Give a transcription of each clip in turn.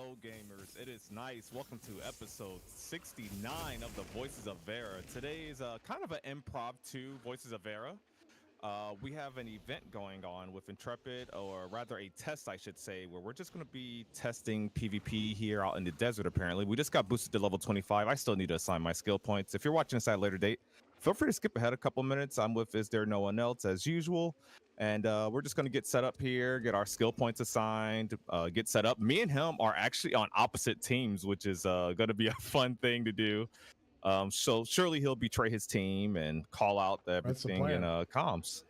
Hello, gamers. It is nice. Welcome to episode 69 of the Voices of Verra. Today is kind of an improv to Voices of Verra. We have an event going on with Intrepid, or rather a test, I should say, where we're just going to be testing PvP here out in the desert, apparently. We just got boosted to level 25. I still need to assign my skill points. If you're watching this at a later date, feel free to skip ahead a couple minutes. I'm with Is There No One Else, as usual. And we're just going to get set up here, get our skill points assigned, get set up. Me and him are actually on opposite teams, which is going to be a fun thing to do. So surely he'll betray his team and call out That's the everything in plan. comms.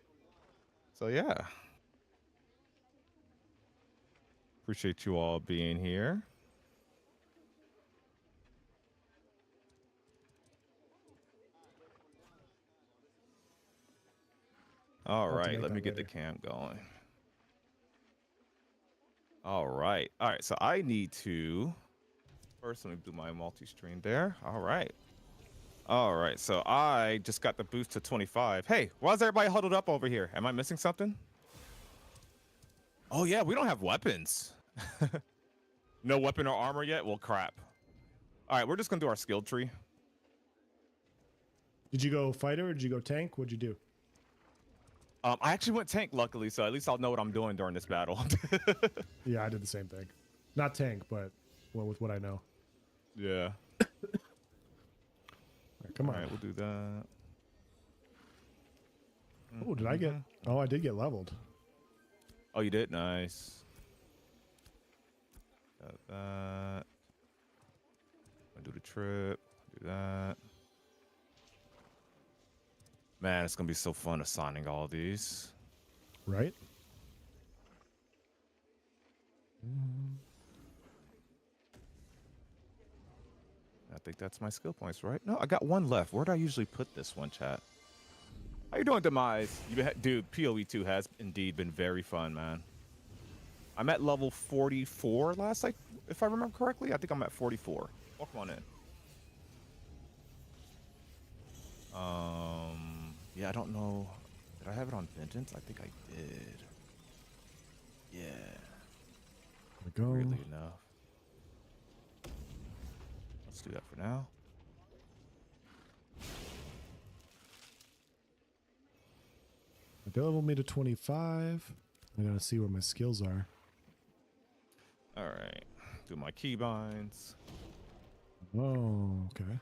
So yeah, appreciate you all being here. All I'll have to right, make let me that get the later. cam going. All right, so I need to first let me do my multi-stream there. All right, so I just got the boost to 25. Hey, why is everybody huddled up over here? Am I missing something? Oh yeah, we don't have weapons. No weapon or armor yet? Well, crap. All right, we're just gonna do our skill tree. Did you go fighter or did you go tank? What'd you do? I actually went tank, luckily, so at least I'll know what I'm doing during this battle. Yeah, I did the same thing. Not tank, but well, with what I know. Yeah. All right, come All on. right, we'll do that. Oh, did I get? Oh, I did get leveled. Oh, you did? Nice. Got that. I'll do the trip. Do that. Man, it's gonna be so fun assigning all these. Right? I think that's my skill points, right? No, I got one left. Where do I usually put this one, chat? How you doing, Demise? Dude, PoE2 has indeed been very fun, man. I'm at level 44 last, if I remember correctly. I think I'm at 44. Welcome on in. Yeah, I don't know. Did I have it on Vengeance? I think I did. Yeah. There we go. Weirdly enough. Let's do that for now. They leveled me to 25. I gotta see where my skills are. All right. Do my keybinds. Oh, okay.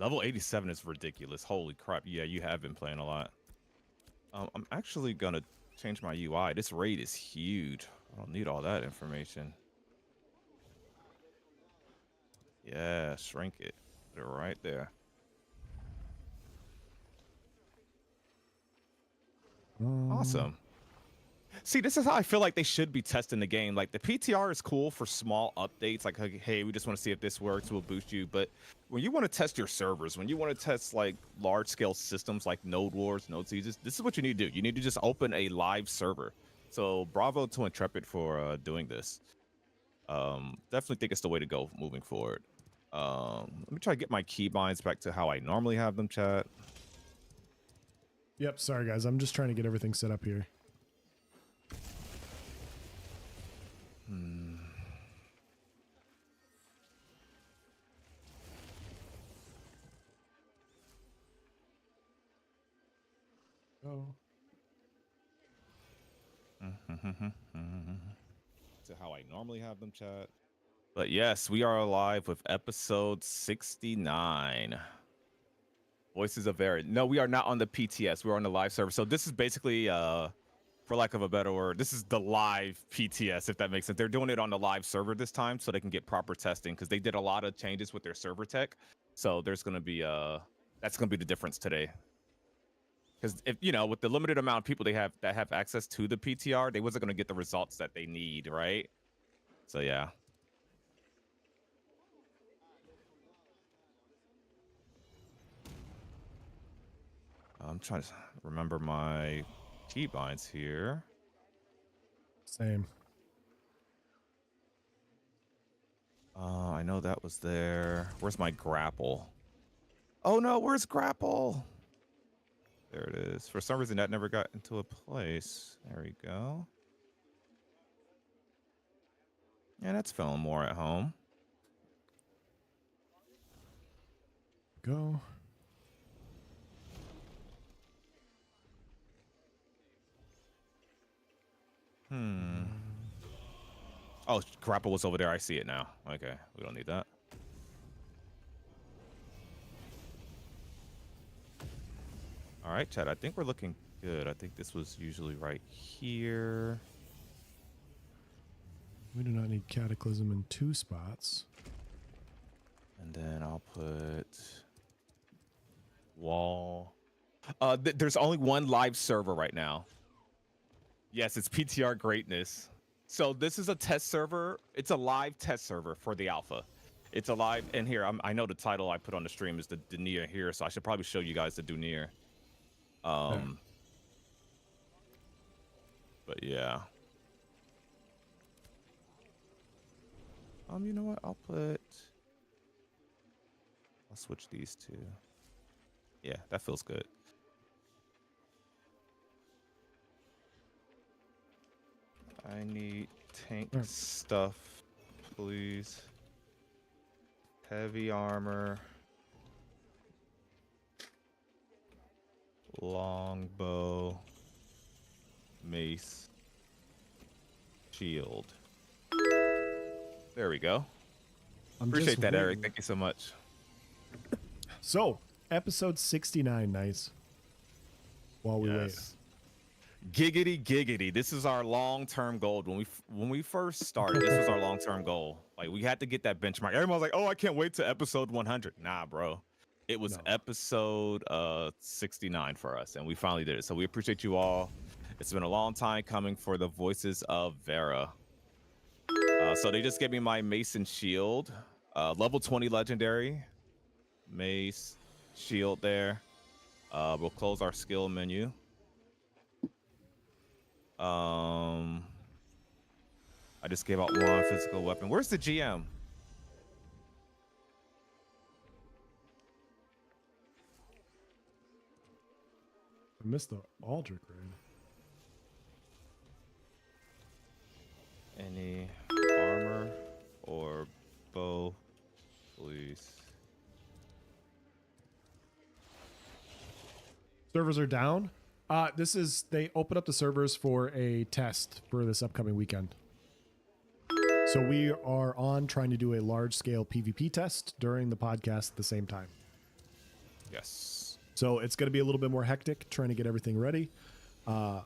Level 87 is ridiculous. Holy crap. Yeah, you have been playing a lot. I'm actually going to change my UI. This raid is huge. I don't need all that information. Yeah, shrink it. Put it right there. Awesome. See, this is how I feel like they should be testing the game. Like, the PTR is cool for small updates. Like, hey, we just want to see if this works. We'll boost you. But when you want to test your servers, when you want to test, like, large-scale systems like Node Wars, Node Sieges, this is what you need to do. You need to just open a live server. So, bravo to Intrepid for doing this. Definitely think it's the way to go moving forward. Let me try to get my keybinds back to how I normally have them, chat. Yep. Sorry, guys. I'm just trying to get everything set up here. Oh. To how I normally have them, chat. But yes, we are live with episode 69. Voices of Verra. No, we are not on the PTS. We're on the live server. So this is basically, for lack of a better word, this is the live PTS, if that makes sense. They're doing it on the live server this time so they can get proper testing because they did a lot of changes with their server tech. So there's going to be, that's going to be the difference today. Because if with the limited amount of people they have that have access to the PTR, they wasn't going to get the results that they need, right? So yeah. I'm trying to remember my keybinds here. Same. I know that was there. Where's my grapple? Oh no, where's grapple? There it is. For some reason that never got into a place. There we go. Yeah, that's feeling more at home. Go. Oh, grapple was over there. I see it now. Okay, we don't need that. All right, Chad. I think we're looking good. I think this was usually right here. We do not need Cataclysm in 2 spots. And then I'll put wall. There's only one live server right now. Yes, it's PTR Greatness. So this is a test server. It's a live test server for the alpha. It's a live, and here I know the title I put on the stream is the Denier here, so I should probably show you guys the Denier. But yeah. You know what? I'll switch these two. Yeah, that feels good. I need tank stuff, please. Heavy armor. Longbow. Mace. Shield. There we go. Appreciate that, Eric. Thank you so much. So, episode 69, nice. While we wait. Giggity, giggity. This is our long-term goal. When we first started, this was our long-term goal. Like, we had to get that benchmark. Everyone was like, oh, I can't wait to episode 100. Nah, bro. It was episode 69 for us, and we finally did it. So we appreciate you all. It's been a long time coming for the Voices of Verra. So they just gave me my mace and shield. Level 20 legendary. Mace, shield there. We'll close our skill menu. I just gave out one physical weapon. Where's the GM? I missed the Aldrich raid. Any armor or bow, please? Servers are down. They open up the servers for a test for this upcoming weekend. So we are on trying to do a large scale PvP test during the podcast at the same time. Yes. So it's going to be a little bit more hectic trying to get everything ready. Yeah,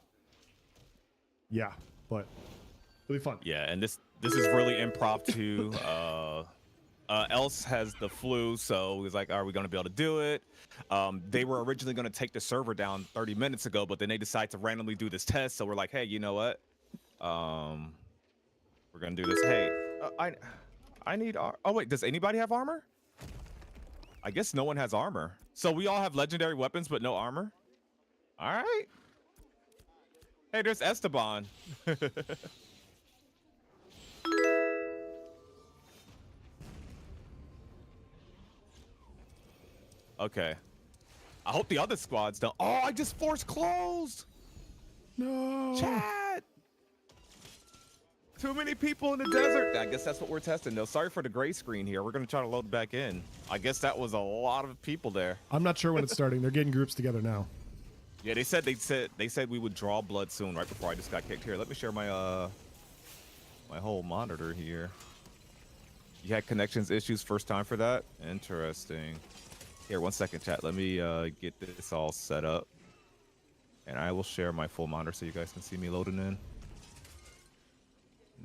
but it'll be fun. Yeah, and this is really impromptu. Else has the flu, so he was like, are we going to be able to do it? They were originally going to take the server down 30 minutes ago, but then they decided to randomly do this test. So we're like, hey, you know what? We're going to do this. Hey, I need... Oh, wait, does anybody have armor? I guess no one has armor. So we all have legendary weapons, but no armor? All right. Hey, there's Esteban. Okay. I hope the other squads don't. Oh, I just forced closed. No. Chat. Too many people in the desert. I guess that's what we're testing, though. Sorry for the gray screen here. We're going to try to load back in. I guess that was a lot of people there. I'm not sure when it's starting. They're getting groups together now. Yeah, they said we would draw blood soon, right before I just got kicked. Here, let me share my my whole monitor here. You had connections issues first time for that? Interesting. Here, 1 second, chat. Let me get this all set up. And I will share my full monitor so you guys can see me loading in.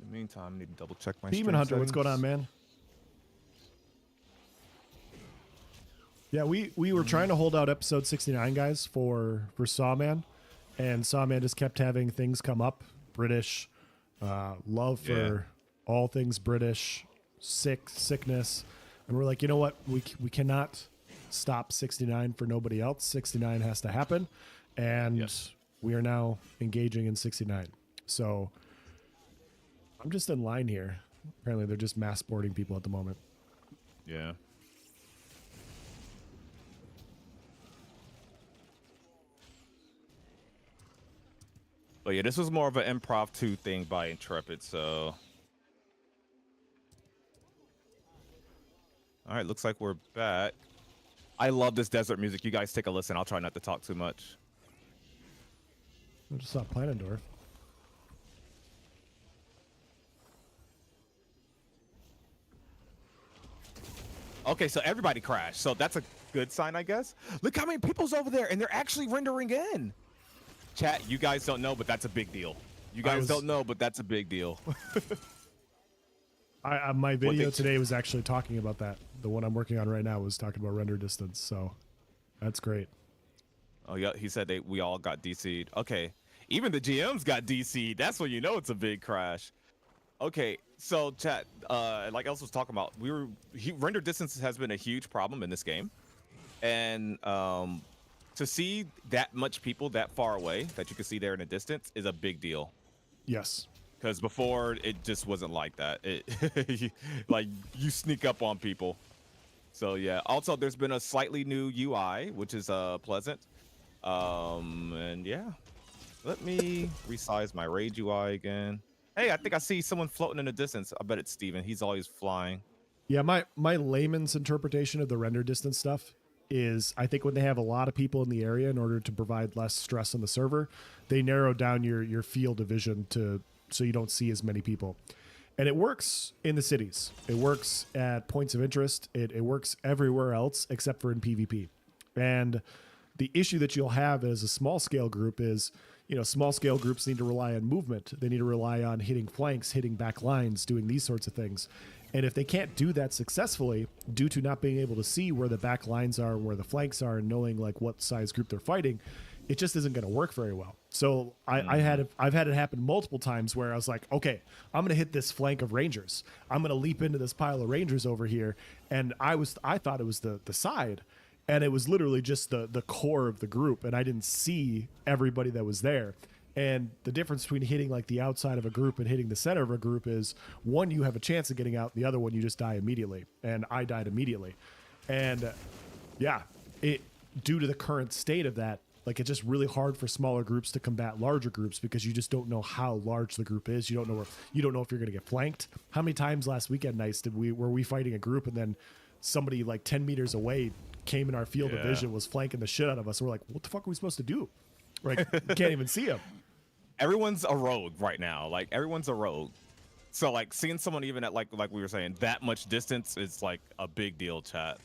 In the meantime, I need to double check my Demon Hunter, settings. what's going on, man? Yeah, we were trying to hold out episode 69, guys, for Sawman. And Sawman just kept having things come up. British, love for all things British, sickness. And we're like, you know what? We cannot stop 69 for nobody else. 69 has to happen. And we are now engaging in 69. So I'm just in line here. Apparently they're just mass boarding people at the moment. Yeah. But yeah, this was more of an impromptu thing by Intrepid, so All right, looks like we're back. I love this desert music. You guys take a listen. I'll try not to talk too much. I just saw Planendorf. Okay, so everybody crashed. So that's a good sign, I guess. Look how many people's over there, and they're actually rendering in. Chat, you guys don't know, but that's a big deal. You guys don't know, but that's a big deal. My video today was actually talking about that. The one I'm working on right now was talking about render distance, so that's great. Oh yeah, he said we all got DC'd. Okay, even the GMs got DC'd. That's when you know it's a big crash. Okay, so chat, like Els was talking about, render distance has been a huge problem in this game, and to see that much people that far away that you can see there in the distance is a big deal. Yes. Because before it just wasn't like that. It like you sneak up on people. So yeah. Also, there's been a slightly new UI, which is pleasant. And yeah, let me resize my Rage UI again. Hey, I think I see someone floating in the distance. I bet it's Steven. He's always flying. Yeah, my layman's interpretation of the render distance stuff is I think when they have a lot of people in the area in order to provide less stress on the server, they narrow down your field of vision so you don't see as many people. And it works in the cities. It works at points of interest. It works everywhere else except for in PvP. And the issue that you'll have as a small scale group is, small scale groups need to rely on movement. They need to rely on hitting flanks, hitting back lines, doing these sorts of things. And if they can't do that successfully due to not being able to see where the back lines are, where the flanks are, and knowing like what size group they're fighting, it just isn't going to work very well. So I've had it happen multiple times where I was like, okay, I'm going to hit this flank of Rangers. I'm going to leap into this pile of Rangers over here. And I thought it was the side, and it was literally just the core of the group. And I didn't see everybody that was there. And the difference between hitting like the outside of a group and hitting the center of a group is one, you have a chance of getting out. The other one, you just die immediately. And I died immediately. And yeah, due to the current state of that, like it's just really hard for smaller groups to combat larger groups because you just don't know how large the group is. You don't know if you're going to get flanked. How many times last weekend nights were we fighting a group and then somebody like 10 meters away came in our field of vision, was flanking the shit out of us. And we're like, what the fuck are we supposed to do? Like, you can't even see him. Everyone's a rogue right now. Like everyone's a rogue. So like seeing someone even at like we were saying that much distance is like a big deal, chat.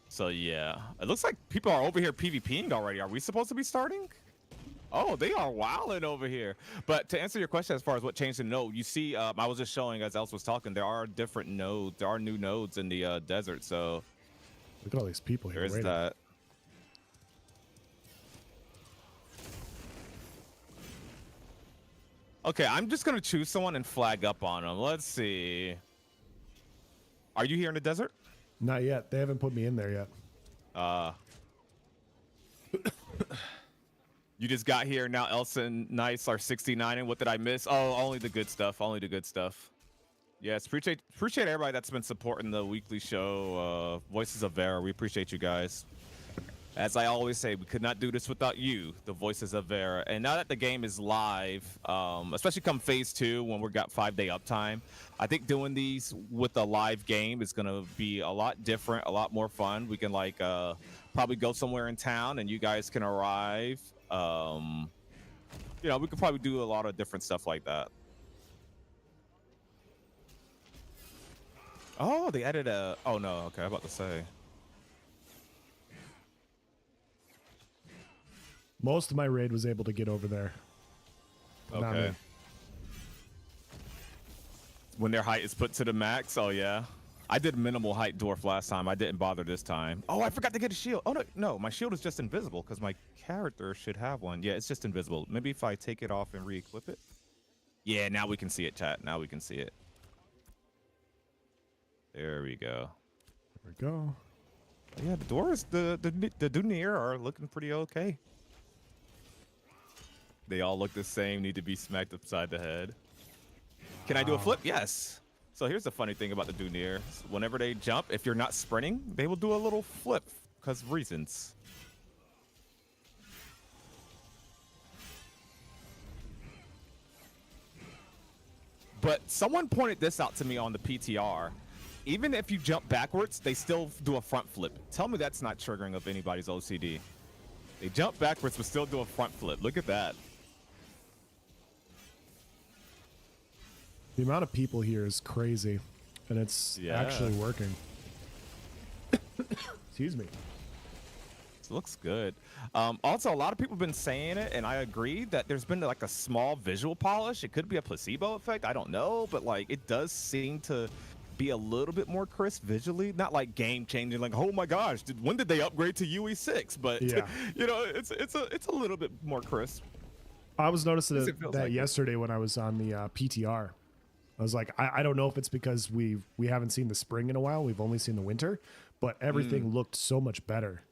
So yeah, it looks like people are over here PvPing already. Are we supposed to be starting? Oh, they are wilding over here. But to answer your question as far as what changed in node, you see, I was just showing as Els was talking, there are different nodes. There are new nodes in the desert. So look at all these people here. There's that. Okay, I'm just gonna choose someone and flag up on them. Let's see. Are you here in the desert? Not yet. They haven't put me in there yet. You just got here now. Elsa and Nice are 69. And what did I miss? Oh, only the good stuff. Only the good stuff. Yes, appreciate everybody that's been supporting the weekly show. Voices of Verra. We appreciate you guys. As I always say, we could not do this without you, the Voices of Verra. And now that the game is live, especially come phase 2 when we've got 5-day uptime, I think doing these with a live game is going to be a lot different, a lot more fun. We can like probably go somewhere in town and you guys can arrive. We could probably do a lot of different stuff like that. Oh, they added a... Oh, no. Okay, I'm about to say. Most of my raid was able to get over there. Okay. When their height is put to the max, oh yeah. I did minimal height dwarf last time. I didn't bother this time. Oh, I forgot to get a shield. Oh no, my shield is just invisible because my character should have one. Yeah, it's just invisible. Maybe if I take it off and re-equip it. Yeah, now we can see it, chat. Now we can see it. There we go. There we go. Yeah, the doors, the Dunir are looking pretty okay. They all look the same, need to be smacked upside the head. Can I do a flip? Yes. So here's the funny thing about the Dunir. Whenever they jump, if you're not sprinting, they will do a little flip because of reasons. But someone pointed this out to me on the PTR. Even if you jump backwards, they still do a front flip. Tell me that's not triggering of anybody's OCD. They jump backwards but still do a front flip. Look at that. The amount of people here is crazy, and it's actually working. Excuse me. This looks good. Also, a lot of people have been saying it, and I agree that there's been like a small visual polish. It could be a placebo effect. I don't know, but like it does seem to be a little bit more crisp visually. Not like game changing, like oh my gosh, when did they upgrade to UE6? But yeah. you know, it's a little bit more crisp. I was noticing that like yesterday when I was on the PTR. I was like, I don't know if it's because we haven't seen the spring in a while. We've only seen the winter, but everything looked so much better.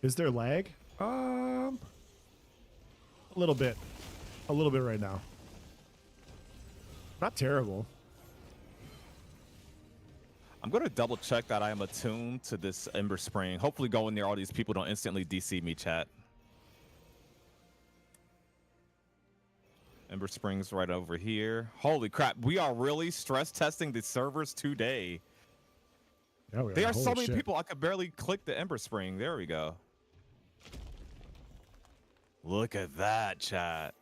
Is there lag? A little bit right now. Not terrible. I'm going to double check that I am attuned to this Ember Spring. Hopefully going near all these people don't instantly DC me, chat. Ember Spring's right over here. Holy crap. We are really stress testing the servers today. Yeah, there are so many people I could barely click the Ember Spring. There we go. Look at that, chat.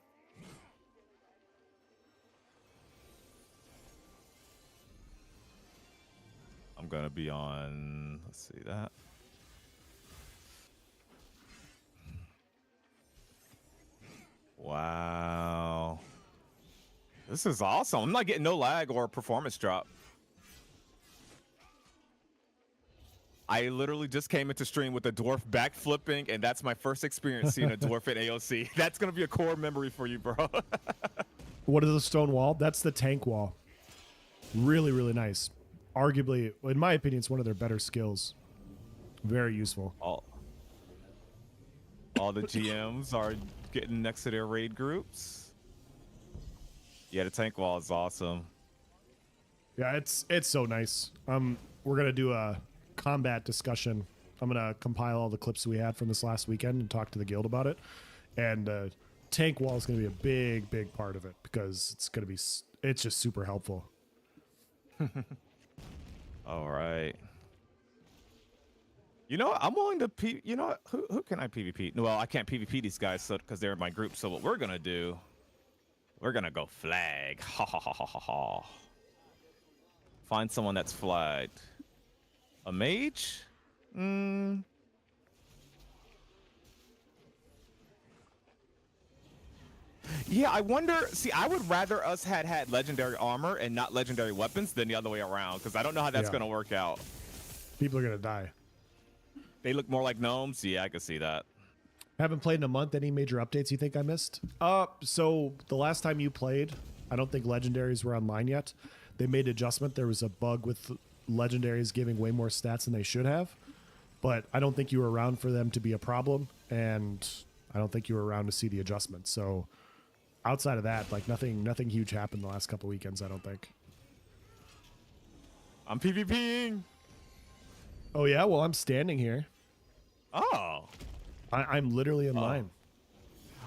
I'm going to be on, let's see that. Wow. This is awesome. I'm not getting no lag or performance drop. I literally just came into stream with a dwarf backflipping, and that's my first experience seeing a dwarf at AOC. That's going to be a core memory for you, bro. What is the stone wall? That's the tank wall. Really, really nice. Arguably, in my opinion, it's one of their better skills. Very useful. All the GMs are getting next to their raid groups. Yeah, the tank wall is awesome. Yeah, it's so nice. We're gonna do a combat discussion. I'm gonna compile all the clips we had from this last weekend and talk to the guild about it. And tank wall is gonna be a big part of it because it's just super helpful. All right. You know what? I'm willing to you know what? Who can I PvP? Well, I can't PvP these guys because they're in my group. So what we're gonna do? We're gonna go flag. Ha ha ha ha ha ha. Find someone that's flagged. A mage? Yeah, I wonder. See, I would rather us had legendary armor and not legendary weapons than the other way around, because I don't know how that's going to work out. People are going to die. They look more like gnomes. Yeah, I can see that. Haven't played in a month. Any major updates you think I missed? So the last time you played, I don't think legendaries were online yet. They made adjustment. There was a bug with legendaries giving way more stats than they should have, but I don't think you were around for them to be a problem, and I don't think you were around to see the adjustment. So outside of that, like nothing huge happened the last couple weekends, I don't think. I'm PvPing. Oh yeah, well I'm standing here. Oh. I'm literally in line.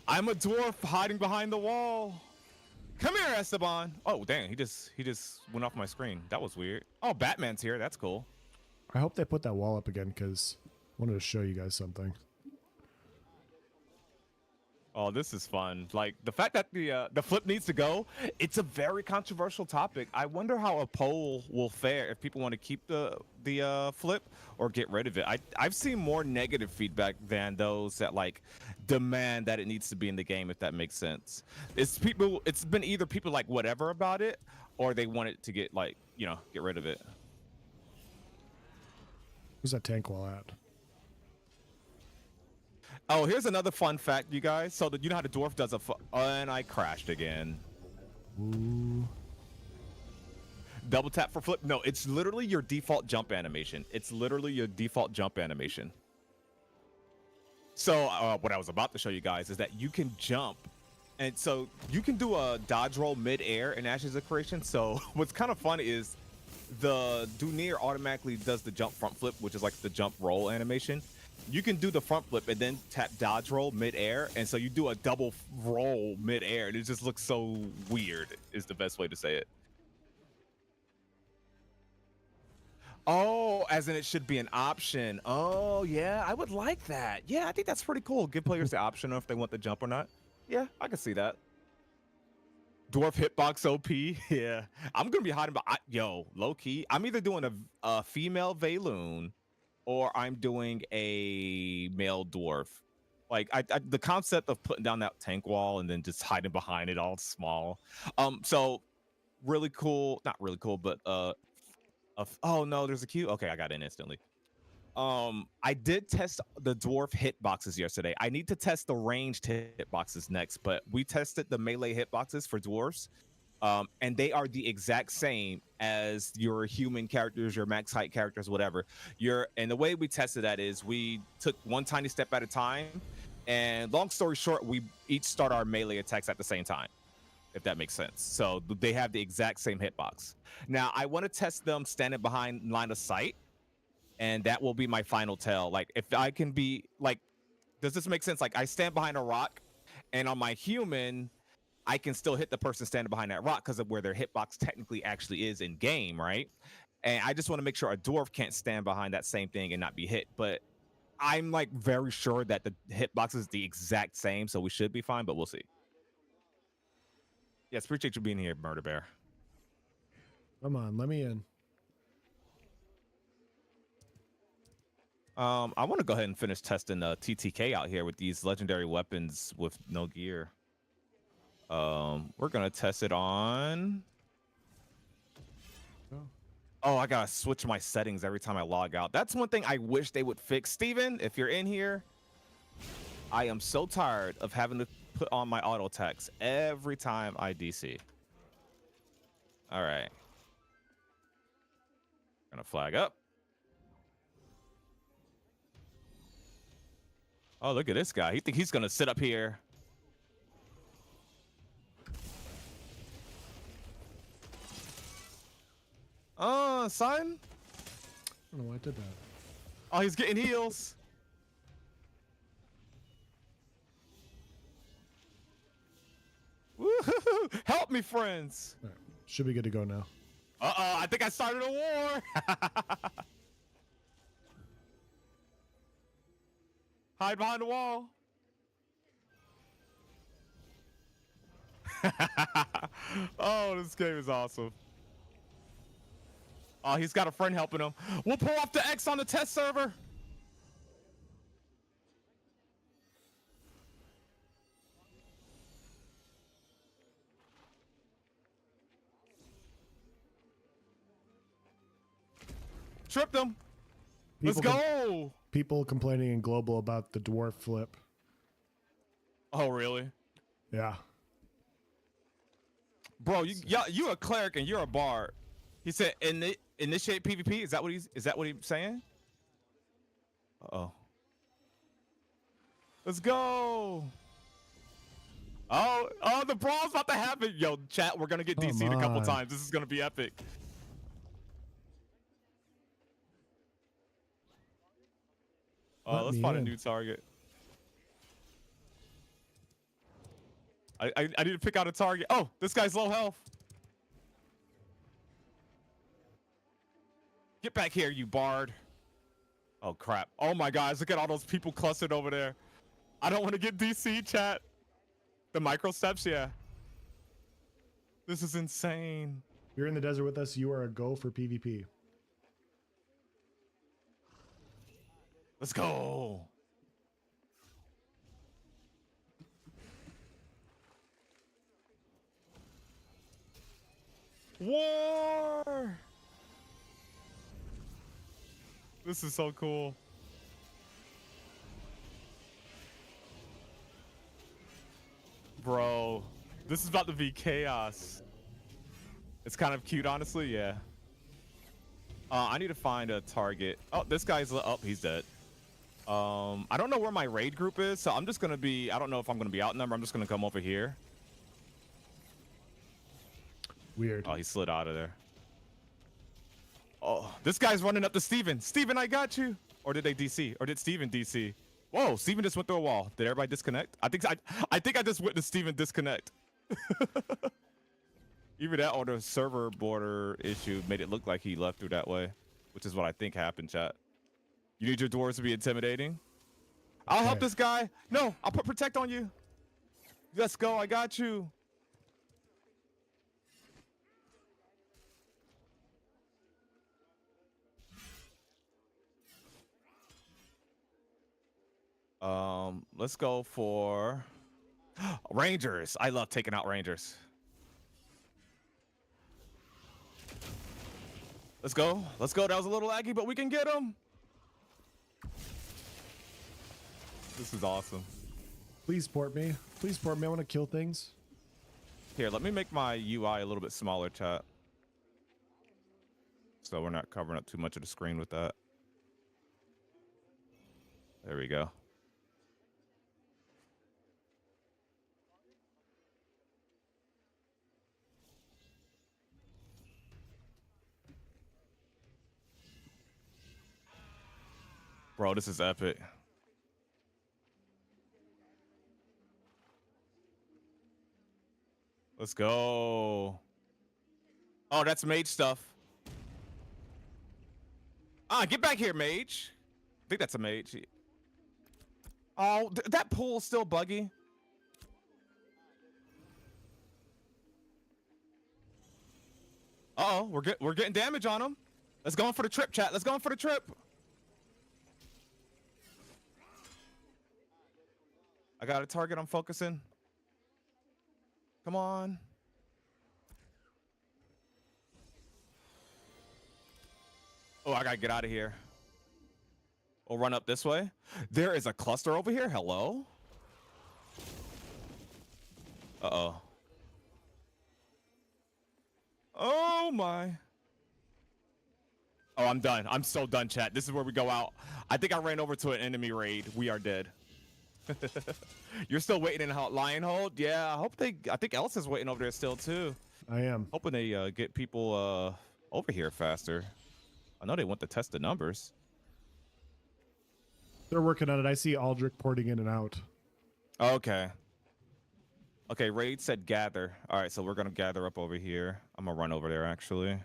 I'm a dwarf hiding behind the wall. Come here, Esteban. Oh dang, he just went off my screen. That was weird. Oh, Batman's here. That's cool. I hope they put that wall up again because I wanted to show you guys something. Oh, this is fun. Like the fact that the flip needs to go. It's a very controversial topic. I wonder how a poll will fare if people want to keep the flip or get rid of it. I've seen more negative feedback than those that like demand that it needs to be in the game, if that makes sense. It's been either people like whatever about it, or they want it to get like, you know, get rid of it. Where's that tank wall at? Oh, here's another fun fact, you guys. So you know how the dwarf does and I crashed again. Ooh. Double tap for flip. No, it's literally your default jump animation. It's literally your default jump animation. So what I was about to show you guys is that you can jump. And so you can do a dodge roll mid-air in Ashes of Creation. So what's kind of fun is the Dunir automatically does the jump front flip, which is like the jump roll animation. you can do the front flip and then tap dodge roll mid-air, and so you do a double roll mid-air, and it just looks so weird, is the best way to say it. Oh, as in it should be an option. Oh, yeah, I would like that. Yeah, I think that's pretty cool. Give players the option if they want the jump or not. Yeah, I can see that. Dwarf hitbox OP. Yeah, I'm gonna be hiding behind. Yo, low key, I'm either doing a female Valoon or I'm doing a male dwarf. Like the concept of putting down that tank wall and then just hiding behind it all small. So really cool, not really cool, but oh no, there's a queue. Okay, I got in instantly. I did test the dwarf hitboxes yesterday. I need to test the ranged hitboxes next, but we tested the melee hitboxes for dwarves. And they are the exact same as your human characters, your max height characters, whatever. And the way we tested that is we took one tiny step at a time. And long story short, we each start our melee attacks at the same time, if that makes sense. So they have the exact same hitbox. Now, I want to test them standing behind line of sight. And that will be my final tell. Like, if I can be, like, does this make sense? Like, I stand behind a rock, and on my human, I can still hit the person standing behind that rock because of where their hitbox technically actually is in game, right? And I just want to make sure a dwarf can't stand behind that same thing and not be hit. But I'm, like, very sure that the hitbox is the exact same, so we should be fine, but we'll see. Yes, appreciate you being here, Murder Bear. Come on, let me in. I want to go ahead and finish testing TTK out here with these legendary weapons with no gear. We're gonna test it on. Oh, I gotta switch my settings every time I log out. That's one thing I wish they would fix. Steven, if you're in here, I am so tired of having to put on my auto attacks every time I DC. All right. Gonna flag up. Oh, look at this guy. He think he's gonna sit up here. Son. I don't know why I did that. Oh, he's getting heals. Woohoo! Help me, friends. All right. Should be good to go now. Uh-oh, I think I started a war. Hide behind the wall. Oh, this game is awesome. Oh, he's got a friend helping him. We'll pull off the X on the test server. Tripped him. Let's go. People complaining in global about the dwarf flip. Oh, really? Yeah. Bro, you a cleric and you're a bard. He said initiate PvP. Is that what he's saying? Uh-oh. Let's go. Oh, the brawl's about to happen. Yo, chat, we're gonna get DC'd a couple times. This is gonna be epic. Let's find a new target. I need to pick out a target. Oh, this guy's low health. Get back here, you bard. Oh, crap. Oh, my guys. Look at all those people clustered over there. I don't want to get DC, chat. The micro steps, yeah. This is insane. You're in the desert with us. You are a go for PvP. Let's go. War. This is so cool. Bro, this is about to be chaos. It's kind of cute, honestly. Yeah. I need to find a target. Oh, this guy's he's dead. I don't know where my raid group is, so I'm just gonna be. I don't know if I'm gonna be outnumbered. I'm just gonna come over here. Weird. Oh, he slid out of there. Oh, this guy's running up to Steven. Steven, I got you. Or did they DC? Or did Steven DC? Whoa, Steven just went through a wall. Did everybody disconnect? I think I just witnessed Steven disconnect. Even that or the server border issue made it look like he left through that way, which is what I think happened, chat. You need your dwarves to be intimidating? I'll help this guy. No, I'll put protect on you. Let's go, I got you. Let's go for Rangers. I love taking out Rangers. Let's go. Let's go. That was a little laggy, but we can get him. This is awesome. Please port me. Please port me. I want to kill things. Here, let me make my UI a little bit smaller, chat. So we're not covering up too much of the screen with that. There we go. Bro, this is epic. Let's go. Oh, that's mage stuff. Ah, get back here, mage. I think that's a mage. Oh, that pool's still buggy. Uh-oh, we're getting damage on him. Let's go in for the trip, chat. Let's go in for the trip. I got a target I'm focusing. Come on. Oh, I gotta get out of here. We'll run up this way. There is a cluster over here. Hello? Uh-oh. Oh my. Oh, I'm done. I'm so done, chat. This is where we go out. I think I ran over to an enemy raid. We are dead. You're still waiting in lion hold? Yeah, I think Elsa is waiting over there still too. I am. Hoping they get people over here faster. I know they want to test the numbers. They're working on it. I see Aldrich porting in and out. Okay. Okay, raid said gather. All right, so we're gonna gather up over here. I'm gonna run over there actually.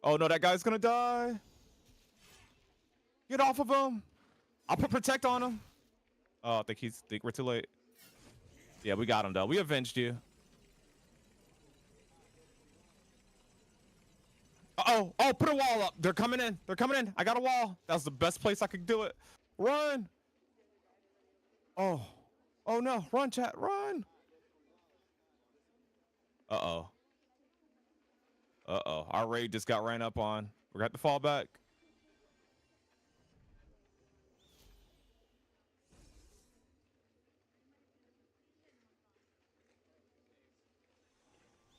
Oh no, that guy's gonna die. Get off of him. I'll put protect on him. Oh, I think we're too late. Yeah, we got him though. We avenged you. Uh-oh. Oh, put a wall up. They're coming in. They're coming in. I got a wall. That was the best place I could do it. Run. Oh. Oh no. Run, chat. Run. Uh-oh. Uh-oh. Our raid just got ran up on. We're gonna have to fall back.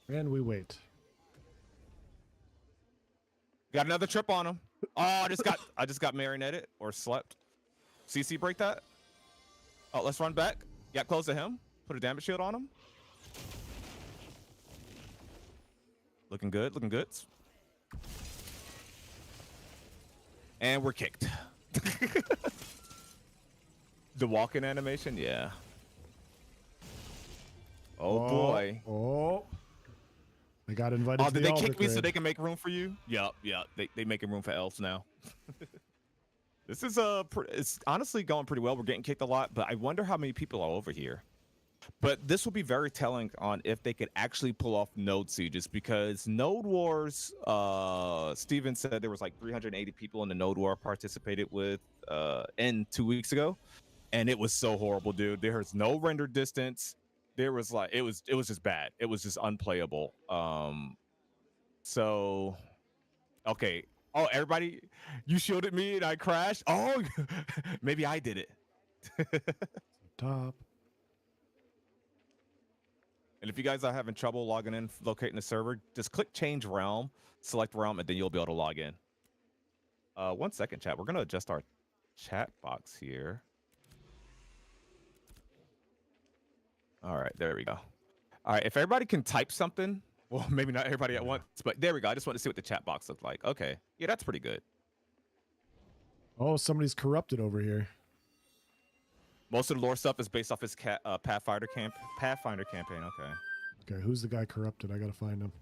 And we wait. Got another trip on him. Oh, I just got marionetted or slept. CC break that. Oh, let's run back. Get close to him. Put a damage shield on him. Looking good, looking good. And we're kicked. The walking animation, yeah. Oh boy. Oh. I got invited to did the they kick me raid. so they can make room for you? Yep. They making room for elves now. This is it's honestly going pretty well. We're getting kicked a lot, but I wonder how many people are over here. But this will be very telling on if they could actually pull off node sieges, because node wars, Steven said there was like 380 people in the node war participated with N 2 weeks ago, and it was so horrible, dude. There's no render distance. There was like it was just bad. It was just unplayable. So okay. Oh, everybody, you shielded me and I crashed. Oh, maybe I did it. Top. And if you guys are having trouble logging in, locating the server, just click change realm, select realm, and then you'll be able to log in. 1 second, chat. We're gonna adjust our chat box here. All right, there we go. All right, if everybody can type something Well, maybe not everybody at once, but there we go. I just want to see what the chat box looked like. Okay. Yeah, that's pretty good. Oh, somebody's corrupted over here. Most of the lore stuff is based off his Pathfinder campaign. Okay. Okay, who's the guy corrupted? I gotta find him.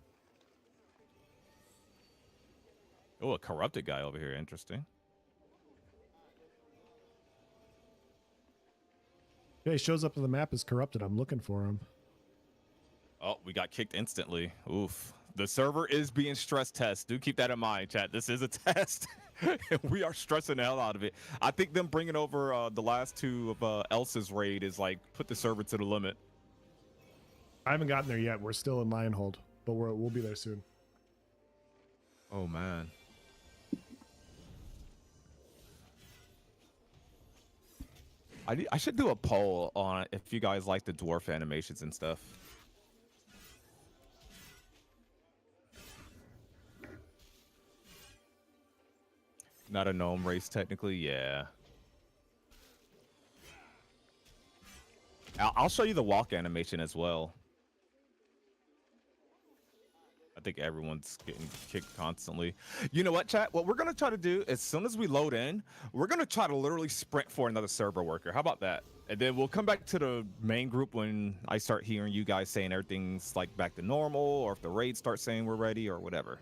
Oh, a corrupted guy over here. Interesting. Yeah, he shows up on the map as corrupted. I'm looking for him. Oh, we got kicked instantly. Oof. The server is being stress tested. Do keep that in mind, chat. This is a test. We are stressing the hell out of it. I think them bringing over the last two of Elsa's raid is like put the server to the limit. I haven't gotten there yet. We're still in lion hold, but we'll be there soon. Oh man. I should do a poll on if you guys like the dwarf animations and stuff. Not a gnome race, technically. Yeah. I'll show you the walk animation as well. I think everyone's getting kicked constantly. You know what, chat? What we're going to try to do, as soon as we load in, we're going to try to literally sprint for another server worker. How about that? And then we'll come back to the main group when I start hearing you guys saying everything's like back to normal, or if the raid starts saying we're ready or whatever.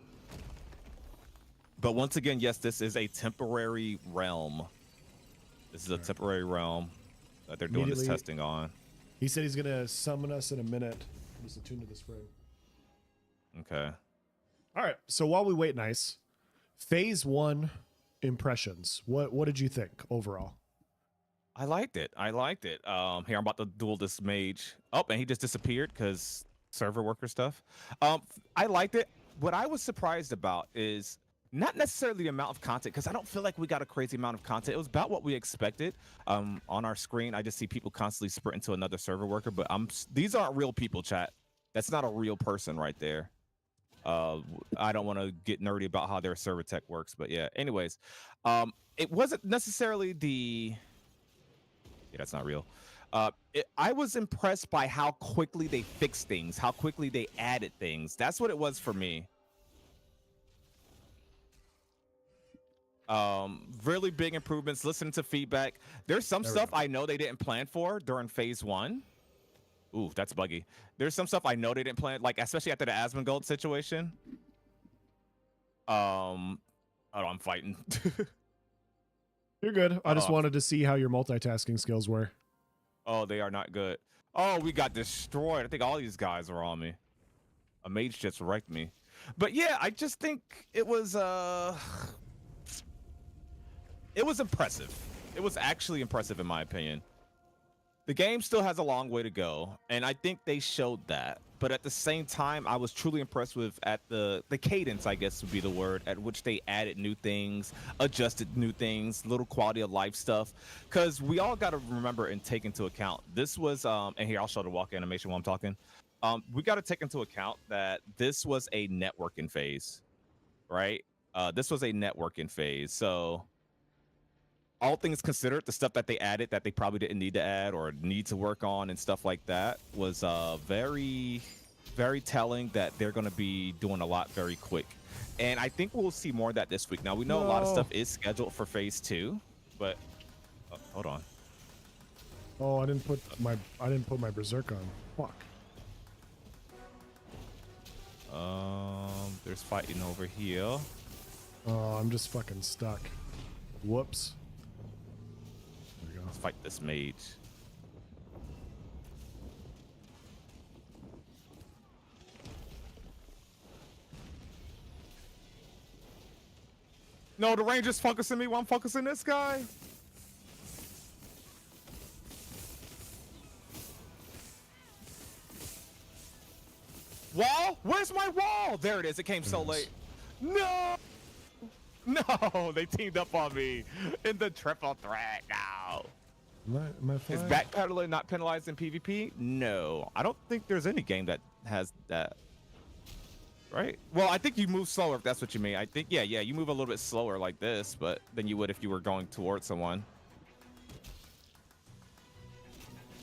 But once again, yes, this is a temporary realm. This is a temporary realm that they're doing this testing on. He said he's going to summon us in a minute. Just attune to the spring. Okay. All right. So while we wait, nice. Phase 1 impressions. What did you think overall? I liked it. Here, I'm about to duel this mage. Oh, and he just disappeared because server worker stuff. I liked it. What I was surprised about is not necessarily the amount of content, because I don't feel like we got a crazy amount of content. It was about what we expected. On our screen, I just see people constantly sprinting to another server worker, but these aren't real people, chat. That's not a real person right there. I don't want to get nerdy about how their server tech works, but yeah. Anyways, it wasn't necessarily the... Yeah, that's not real. I was impressed by how quickly they fixed things, how quickly they added things. That's what it was for me. Really big improvements, listening to feedback. There's some stuff I know they didn't plan for during phase 1. Ooh, that's buggy. There's some stuff I know they didn't plan, like especially after the Asmongold situation. Oh, I'm fighting. You're good. I just wanted to see how your multitasking skills were. Oh, they are not good. Oh, we got destroyed. I think all these guys are on me. A mage just wrecked me. But yeah, I just think it was impressive. It was actually impressive in my opinion. The game still has a long way to go, and I think they showed that. But at the same time, I was truly impressed with the cadence, I guess would be the word, at which they added new things, adjusted new things, little quality of life stuff. Because we all got to remember and take into account, this was, and here, I'll show the walk animation while I'm talking. We got to take into account that this was a networking phase, right? This was a networking phase. So all things considered, the stuff that they added that they probably didn't need to add or need to work on and stuff like that was very, very telling that they're going to be doing a lot very quick. And I think we'll see more of that this week. Now, we know a lot of stuff is scheduled for phase 2, but hold on. Oh, I didn't put my berserk on. Fuck. There's fighting over here. Oh, I'm just fucking stuck. Whoops. Let's fight this mage. No, the ranger's focusing me while I'm focusing this guy. Wall? Where's my wall? There it is. It came so late. No! No, they teamed up on me in the triple threat now. Am I fine? Is backpedaling not penalized in PvP? No, I don't think there's any game that has that. Right? Well, I think you move slower if that's what you mean. I think, yeah, you move a little bit slower like this, but than you would if you were going towards someone.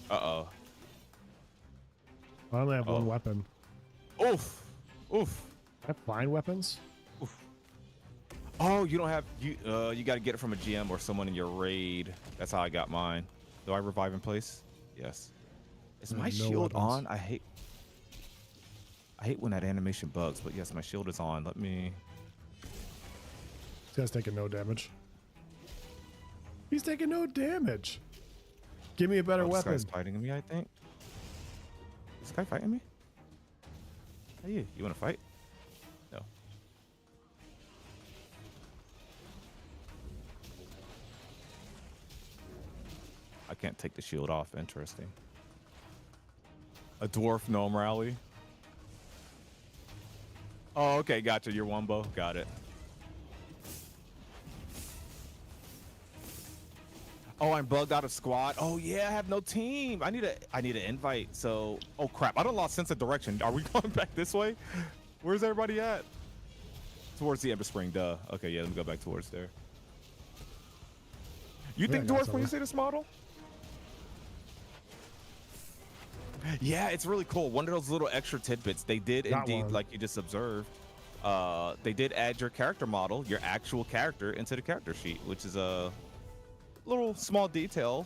I only have one weapon. Oof. Oof. I have fine weapons. Oof. Oh, you don't have you got to get it from a GM or someone in your raid. That's how I got mine. Do I revive in place? Yes. Is my No shield weapons. on? I hate when that animation bugs, but yes, my shield is on. Let me. This guy's taking no damage. He's taking no damage. Give me a better This weapon. guy's fighting me, I think. Is this guy fighting me? Hey, you want to fight? No. I can't take the shield off. Interesting. A dwarf gnome rally. Oh, okay, gotcha. You're Wumbo. Got it. Oh, I'm bugged out of squad. Oh yeah, I have no team. I need an invite. So, oh crap, I done lost sense of direction. Are we going back this way? Where's everybody at? Towards the Ember Spring, duh. Okay, yeah, let me go back towards there. You think dwarf when you see this model? Yeah, it's really cool. One of those little extra tidbits. They did indeed, like you just observed. They did add your character model, your actual character, into the character sheet, which is a little small detail.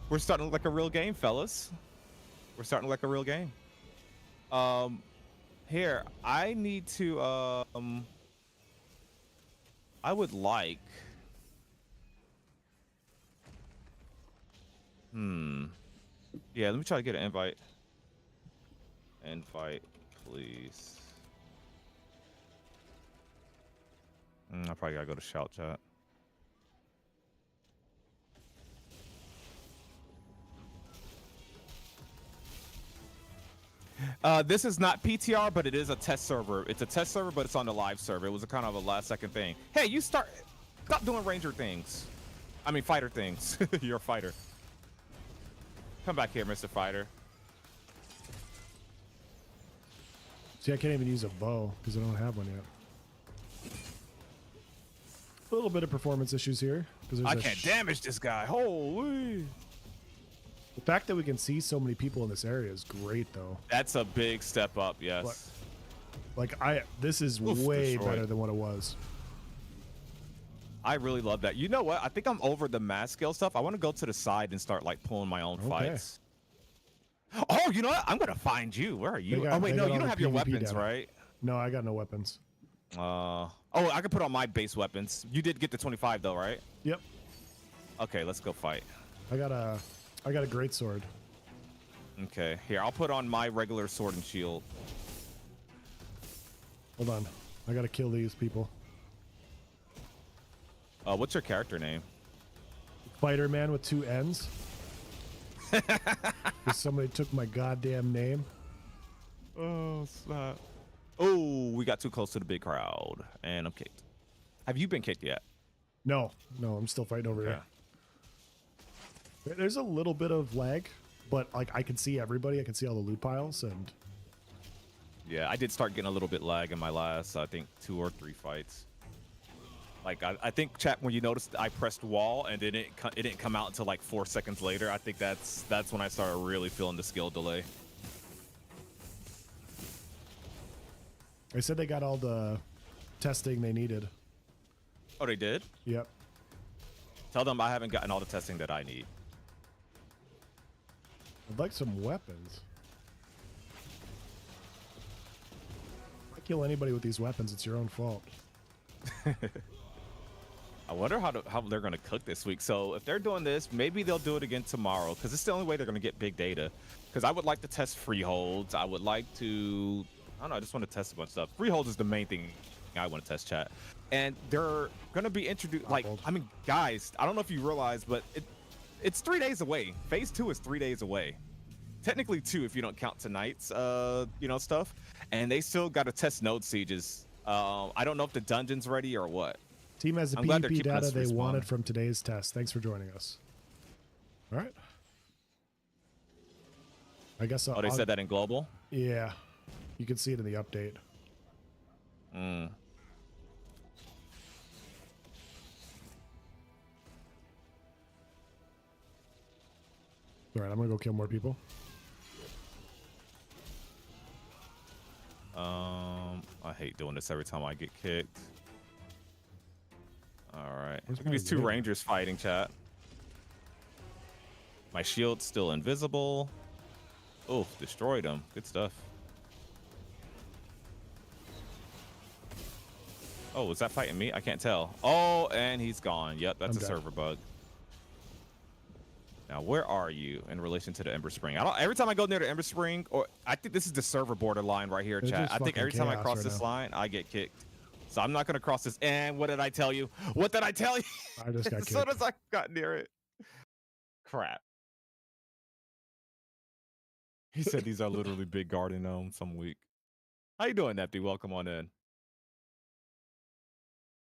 We're starting like a real game, fellas. We're starting like a real game. Here, I need to I would like yeah, let me try to get an invite. Invite, please. I probably gotta go to shout chat. This is not PTR, but it is a test server. It's a test server, but it's on the live server. It was a kind of a last second thing. Hey, stop doing ranger things. I mean, fighter things. You're a fighter. Come back here, Mr. Fighter. See, I can't even use a bow because I don't have one yet. A little bit of performance issues here. I can't damage this guy. Holy. The fact that we can see so many people in this area is great, though. That's a big step up, yes. This is way better than what it was. I really love that. You know what? I think I'm over the mass scale stuff. I want to go to the side and start like pulling my own fights. Oh, you know what? I'm gonna find you. Where are you? Oh wait, no, you don't have your weapons, right? No, I got no weapons. Oh, I can put on my base weapons. You did get the 25 though, right? Yep. Okay, let's go fight. I got a great sword. Okay, here, I'll put on my regular sword and shield. Hold on. I gotta kill these people. What's your character name? Fighter Man with 2 N's. Somebody took my goddamn name. Oh, snap. Oh, we got too close to the big crowd, and I'm kicked. Have you been kicked yet? No, I'm still fighting over here. There's a little bit of lag, but like I can see everybody. I can see all the loot piles, and yeah, I did start getting a little bit lag in my last, I think, 2 or 3 fights. Like I think, chat, when you noticed I pressed wall and it didn't come out until like 4 seconds later. I think that's when I started really feeling the skill delay. I said they got all the testing they needed. Oh, they did? Yep. Tell them I haven't gotten all the testing that I need. I'd like some weapons. If I kill anybody with these weapons, it's your own fault. I wonder how they're going to cook this week. So if they're doing this, maybe they'll do it again tomorrow, because it's the only way they're going to get big data. Because I would like to test freeholds. I would like to, I don't know, I just want to test a bunch of stuff. Freeholds is the main thing I want to test, chat. And they're going to be introduced, like, I mean, guys, I don't know if you realize, but it's 3 days away. Phase 2 is 3 days away. Technically 2 if you don't count tonight's, stuff. And they still got to test node sieges. I don't know if the dungeon's ready or what. Team has the PvP data they wanted from today's test. Thanks for joining us. All right. I guess. Oh, they said that in global? Yeah. You can see it in the update. Mm. All right, I'm going to go kill more people. I hate doing this every time I get kicked. All right. Where's Look at my these two Verra? Rangers fighting, chat. My shield's still invisible. Oh, destroyed him. Good stuff. Oh, is that fighting me? I can't tell. Oh, and he's gone. Yep, that's I'm a dead. server bug. Now, where are you in relation to the Ember Spring? I don't. Every time I go near the Ember Spring, or I think this is the server border line right here, It's chat. just I think fucking every time I chaos cross right this now. line, I get kicked. So I'm not gonna cross this. And what did I tell you? What did I tell you? I just got As soon kicked. as I got near it. Crap. He said these are literally big garden gnomes. I'm weak. How you doing, Nepty? Welcome on in.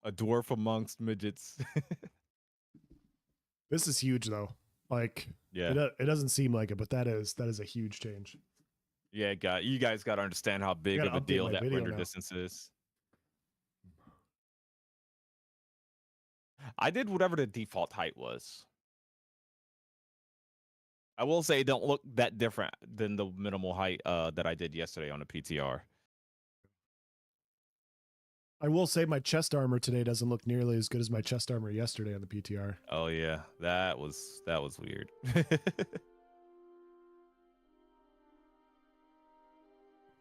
A dwarf amongst midgets. This is huge though. Like Yeah. it doesn't seem like it, but that is a huge change. Yeah, you guys got to understand how big gotta of a update deal my that video render now. distance is. I did whatever the default height was. I will say it don't look that different than the minimal height that I did yesterday on the PTR. I will say my chest armor today doesn't look nearly as good as my chest armor yesterday on the PTR. Oh yeah, that was weird.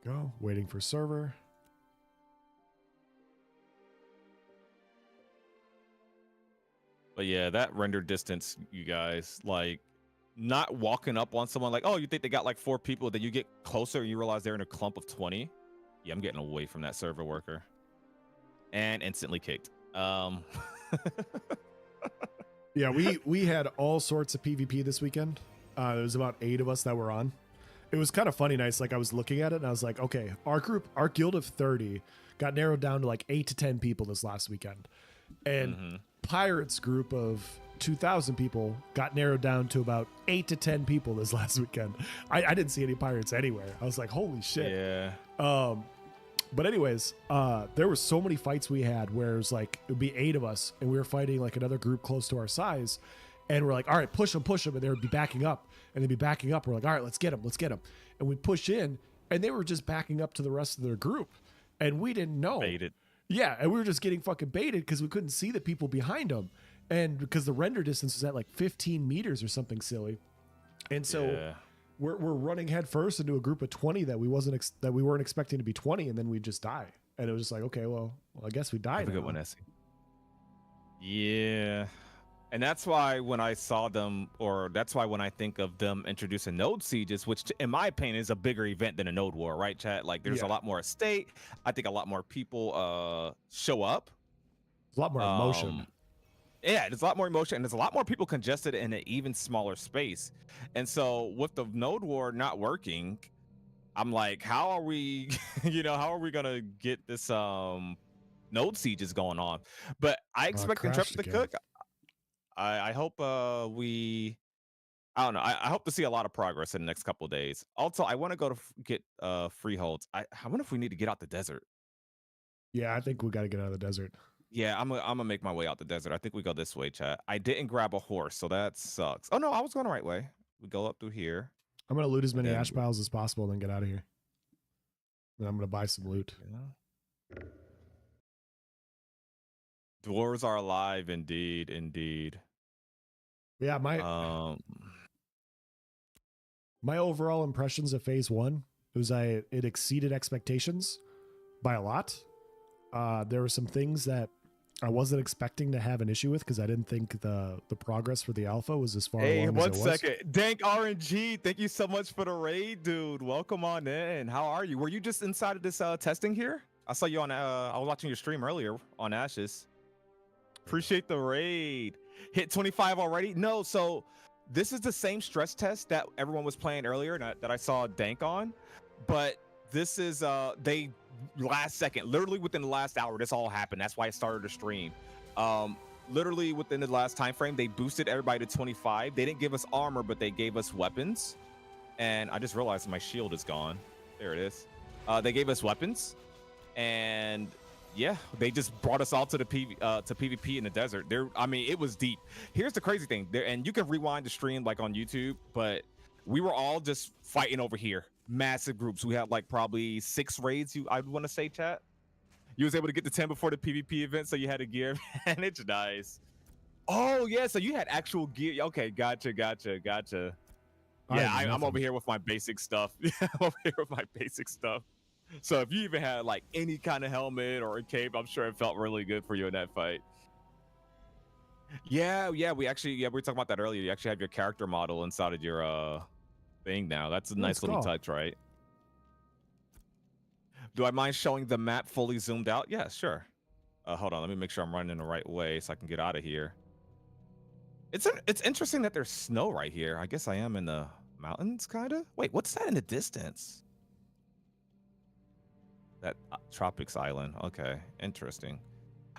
Go, waiting for server. But yeah, that render distance, you guys, like not walking up on someone like, oh, you think they got like 4 people, then you get closer and you realize they're in a clump of 20. Yeah, I'm getting away from that server worker. And instantly kicked. Yeah, we had all sorts of PvP this weekend. There was about 8 of us that were on. It was kind of funny, nice. Like I was looking at it and I was like, okay, our guild of 30 got narrowed down to like 8 to 10 people this last weekend. And Pirates group of 2,000 people got narrowed down to about 8 to 10 people this last weekend. I didn't see any pirates anywhere. I was like, holy shit. Yeah. But anyways, there were so many fights we had where it was like, it would be 8 of us and we were fighting like another group close to our size. And we're like, all right, push them. And they would be backing up and they'd be backing up. We're like, all right, let's get them. And we push in and they were just backing up to the rest of their group. And we didn't know. Baited. Yeah. And we were just getting fucking baited because we couldn't see the people behind them. And because the render distance was at like 15 meters or something silly. And so Yeah. we're running head first into a group of 20 that we weren't expecting to be 20. And then we just die. And it was just like, okay, well, I guess we died. Have a good one, Essie. Yeah. And that's why when I saw them, or that's why when I think of them introducing node sieges, which in my opinion is a bigger event than a node war, right, chat? Like there's a lot more estate. I think a lot more people show up. There's a lot more emotion. Yeah, there's a lot more emotion and there's a lot more people congested in an even smaller space. And so with the node war not working, I'm like, how are we, how are we gonna get this node sieges going on? But I expect Intrepid to cook. I hope I don't know. I hope to see a lot of progress in the next couple of days. Also, I want to go to get freeholds. I wonder if we need to get out the desert. Yeah, I think we got to get out of the desert. Yeah, I'm gonna make my way out the desert. I think we go this way, chat. I didn't grab a horse, so that sucks. Oh no, I was going the right way. We go up through here. I'm gonna loot as many ash piles as possible, and then get out of here. Then I'm gonna buy some loot. Yeah. Dwarves are alive, indeed. Yeah, my overall impressions of phase 1 was it exceeded expectations by a lot. There were some things that I wasn't expecting to have an issue with because I didn't think the progress for the alpha was as far along as it was. Hey, 1 second. Dank RNG, thank you so much for the raid, dude. Welcome on in. How are you? Were you just inside of this testing here? I saw you on I was watching your stream earlier on Ashes. Appreciate the raid. Hit 25 already? No, so this is the same stress test that everyone was playing earlier that I saw Dank on, but this is they last second, literally within the last hour, this all happened. That's why I started the stream. Literally within the last time frame, they boosted everybody to 25. They didn't give us armor, but they gave us weapons. And I just realized my shield is gone. There it is. They gave us weapons, and yeah, they just brought us all to the PvP in the desert. It was deep. Here's the crazy thing, and you can rewind the stream like on YouTube, but we were all just fighting over here. massive groups. We had like probably 6 raids. I would want to say, chat. You was able to get to 10 before the PvP event, so you had a gear advantage. Nice. Oh yeah, so you had actual gear. Okay, gotcha. Yeah, I'm over here with my basic stuff. Yeah, I'm over here with my basic stuff. So if you even had like any kind of helmet or a cape, I'm sure it felt really good for you in that fight. Yeah, we were talking about that earlier. You actually have your character model inside of your thing now. That's a nice little touch, right? Do I mind showing the map fully zoomed out? Yeah, sure. Hold on, let me make sure I'm running the right way so I can get out of here. It's interesting that there's snow right here. I guess I am in the mountains, kind of. Wait, what's that in the distance? That Tropics Island. Okay, interesting.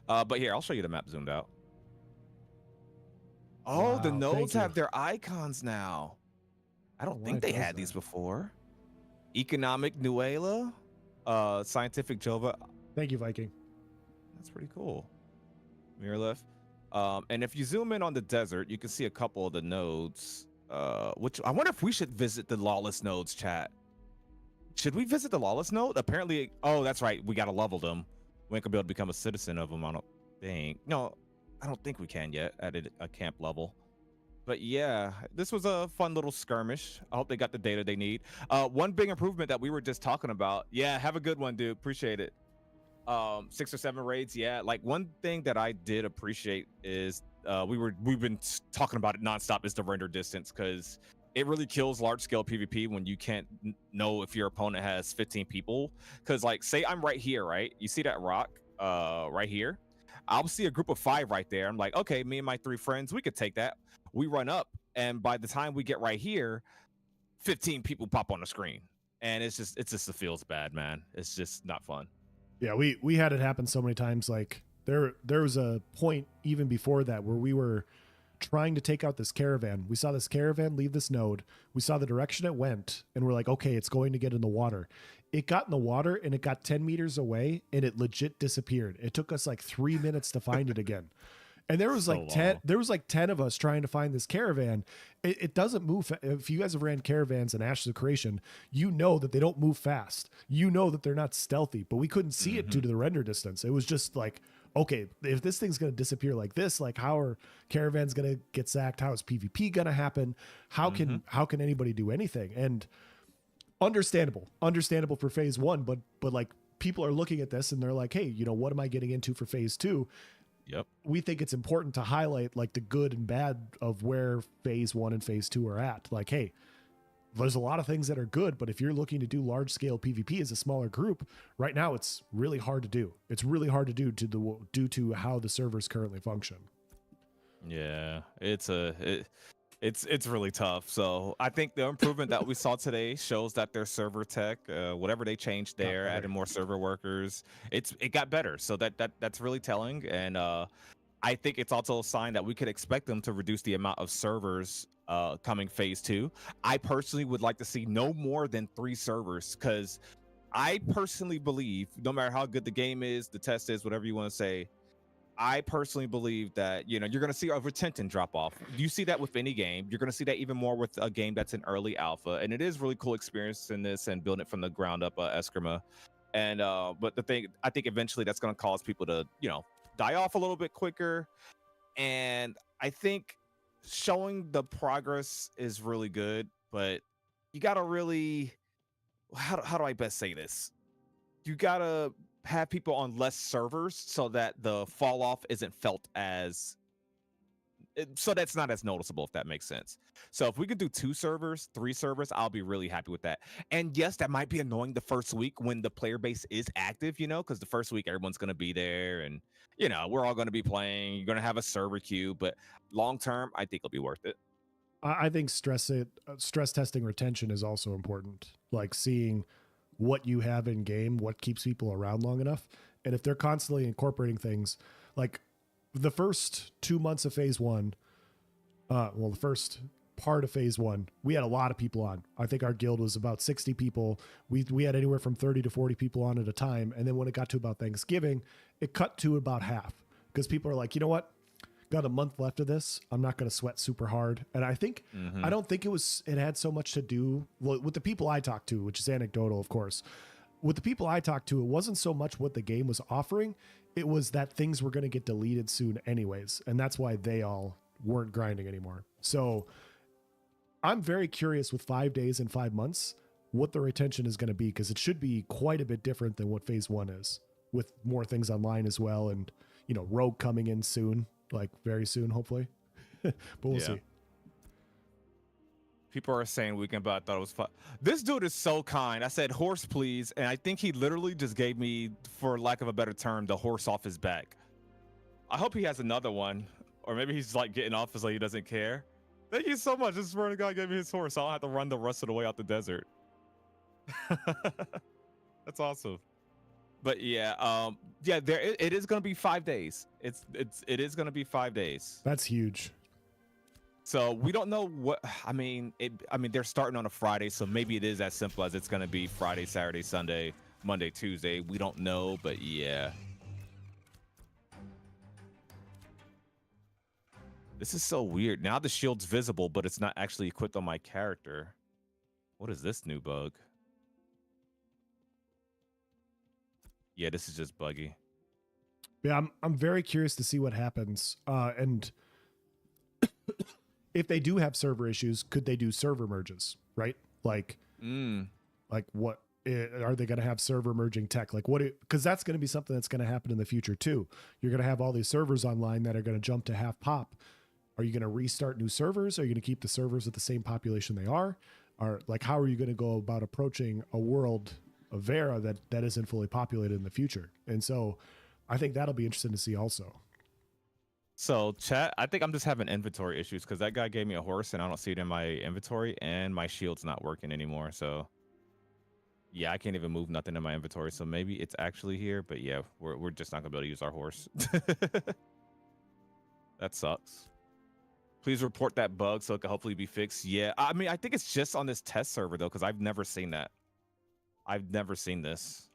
But here, I'll show you the map zoomed out. Oh, wow, the nodes have their icons now. I don't think they had these before. Economic Nuela, Scientific Jova. Thank you, Viking. That's pretty cool. Mirrorlift. And if you zoom in on the desert, you can see a couple of the nodes. Which I wonder if we should visit the Lawless nodes, chat. Should we visit the Lawless node? Apparently, oh, that's right. We got to level them. We ain't gonna be able to become a citizen of them, I don't think. No, I don't think we can yet at a camp level. But yeah, this was a fun little skirmish. I hope they got the data they need. One big improvement that we were just talking about. Yeah, have a good one, dude. Appreciate it. 6 or 7 raids. Yeah, like one thing that I did appreciate is we've been talking about it nonstop is the render distance, because it really kills large scale PvP when you can't know if your opponent has 15 people. Because like, say I'm right here, right? You see that rock right here? I'll see a group of 5 right there. I'm like, okay, me and my 3 friends, we could take that. We run up, and by the time we get right here, 15 people pop on the screen, and it just feels bad, man. It's just not fun. Yeah, we had it happen so many times. Like there was a point even before that where we were trying to take out this caravan. We saw this caravan leave this node. We saw the direction it went, and we're like, okay, it's going to get in the water. It got in the water, and it got 10 meters away, and it legit disappeared. It took us like 3 minutes to find it again. And there was so like 10. There was like 10 of us trying to find this caravan. It doesn't move. If you guys have ran caravans in Ashes of Creation, you know that they don't move fast. You know that they're not stealthy. But we couldn't see it due to the render distance. It was just like, okay, if this thing's going to disappear like this, like how are caravans going to get sacked? How is PvP going to happen? How can anybody do anything? And understandable for phase 1. But like people are looking at this and they're like, hey, you know, what am I getting into for phase 2? Yep. We think it's important to highlight like the good and bad of where phase 1 and phase 2 are at. Like, hey, there's a lot of things that are good, but if you're looking to do large scale PvP as a smaller group, right now it's really hard to do. It's really hard to do due to how the servers currently function. Yeah, it's really tough. So I think the improvement that we saw today shows that their server tech, whatever they changed there, added more server workers, it got better. So that's really telling. And I think it's also a sign that we could expect them to reduce the amount of servers coming phase 2. I personally would like to see no more than 3 servers, because I personally believe no matter how good the game is, the test is, whatever you want to say, I personally believe that, you know, you're going to see a retention drop off. You see that with any game. You're going to see that even more with a game that's in early alpha. And it is really cool experiencing this and building it from the ground up, Eskrima. And but the thing, I think eventually that's going to cause people to, you know, die off a little bit quicker. And I think showing the progress is really good, but you got to really, how do I best say this? You got to have people on less servers so that the fall off isn't felt as, so that's not as noticeable, if that makes sense. So if we could do 2 servers, 3 servers, I'll be really happy with that. And yes, that might be annoying the first week when the player base is active, you know, because the first week everyone's going to be there and, you know, we're all going to be playing. You're going to have a server queue, but long term, I think it'll be worth it. I think stress testing retention is also important. Like seeing what you have in game, what keeps people around long enough. And if they're constantly incorporating things, like the first 2 months of phase 1, the first part of phase 1, we had a lot of people on. I think our guild was about 60 people. We had anywhere from 30 to 40 people on at a time. And then when it got to about Thanksgiving, it cut to about half, because people are like, you know what? got a month left of this. I'm not going to sweat super hard. And I think, I don't think it had so much to do with the people I talked to, which is anecdotal, of course. With the people I talked to, it wasn't so much what the game was offering. It was that things were going to get deleted soon anyways. And that's why they all weren't grinding anymore. So I'm very curious with 5 days and 5 months, what the retention is going to be, because it should be quite a bit different than what phase 1 is, with more things online as well. And, you know, Rogue coming in soon, like very soon, hopefully. But we'll see. People are saying weekend, but I thought it was fun. This dude is so kind. I said horse, please. And I think he literally just gave me, for lack of a better term, the horse off his back. I hope he has another one. Or maybe he's like getting off as like he doesn't care. Thank you so much. I swear to God, gave me his horse. So I don't have to run the rest of the way out the desert. That's awesome. But yeah, it is gonna be 5 days. It is gonna be 5 days. That's huge. So we don't know what I mean. They're starting on a Friday, so maybe it is as simple as it's gonna be Friday, Saturday, Sunday, Monday, Tuesday. We don't know, but yeah. This is so weird. Now the shield's visible, but it's not actually equipped on my character. What is this new bug? Yeah, this is just buggy. Yeah, I'm very curious to see what happens. And if they do have server issues, could they do server merges, right? Like what are they going to have server merging tech? Like because that's going to be something that's going to happen in the future too. You're going to have all these servers online that are going to jump to half pop. Are you going to restart new servers? Are you going to keep the servers at the same population they are? Or like, how are you going to go about approaching a world of Verra that isn't fully populated in the future? And so I think that'll be interesting to see also. So chat, I think I'm just having inventory issues because that guy gave me a horse and I don't see it in my inventory and my shield's not working anymore. So yeah, I can't even move nothing in my inventory. So maybe it's actually here, but yeah, we're just not gonna be able to use our horse. That sucks. Please report that bug so it can hopefully be fixed. Yeah, I mean, I think it's just on this test server though, because I've never seen that. I've never seen this.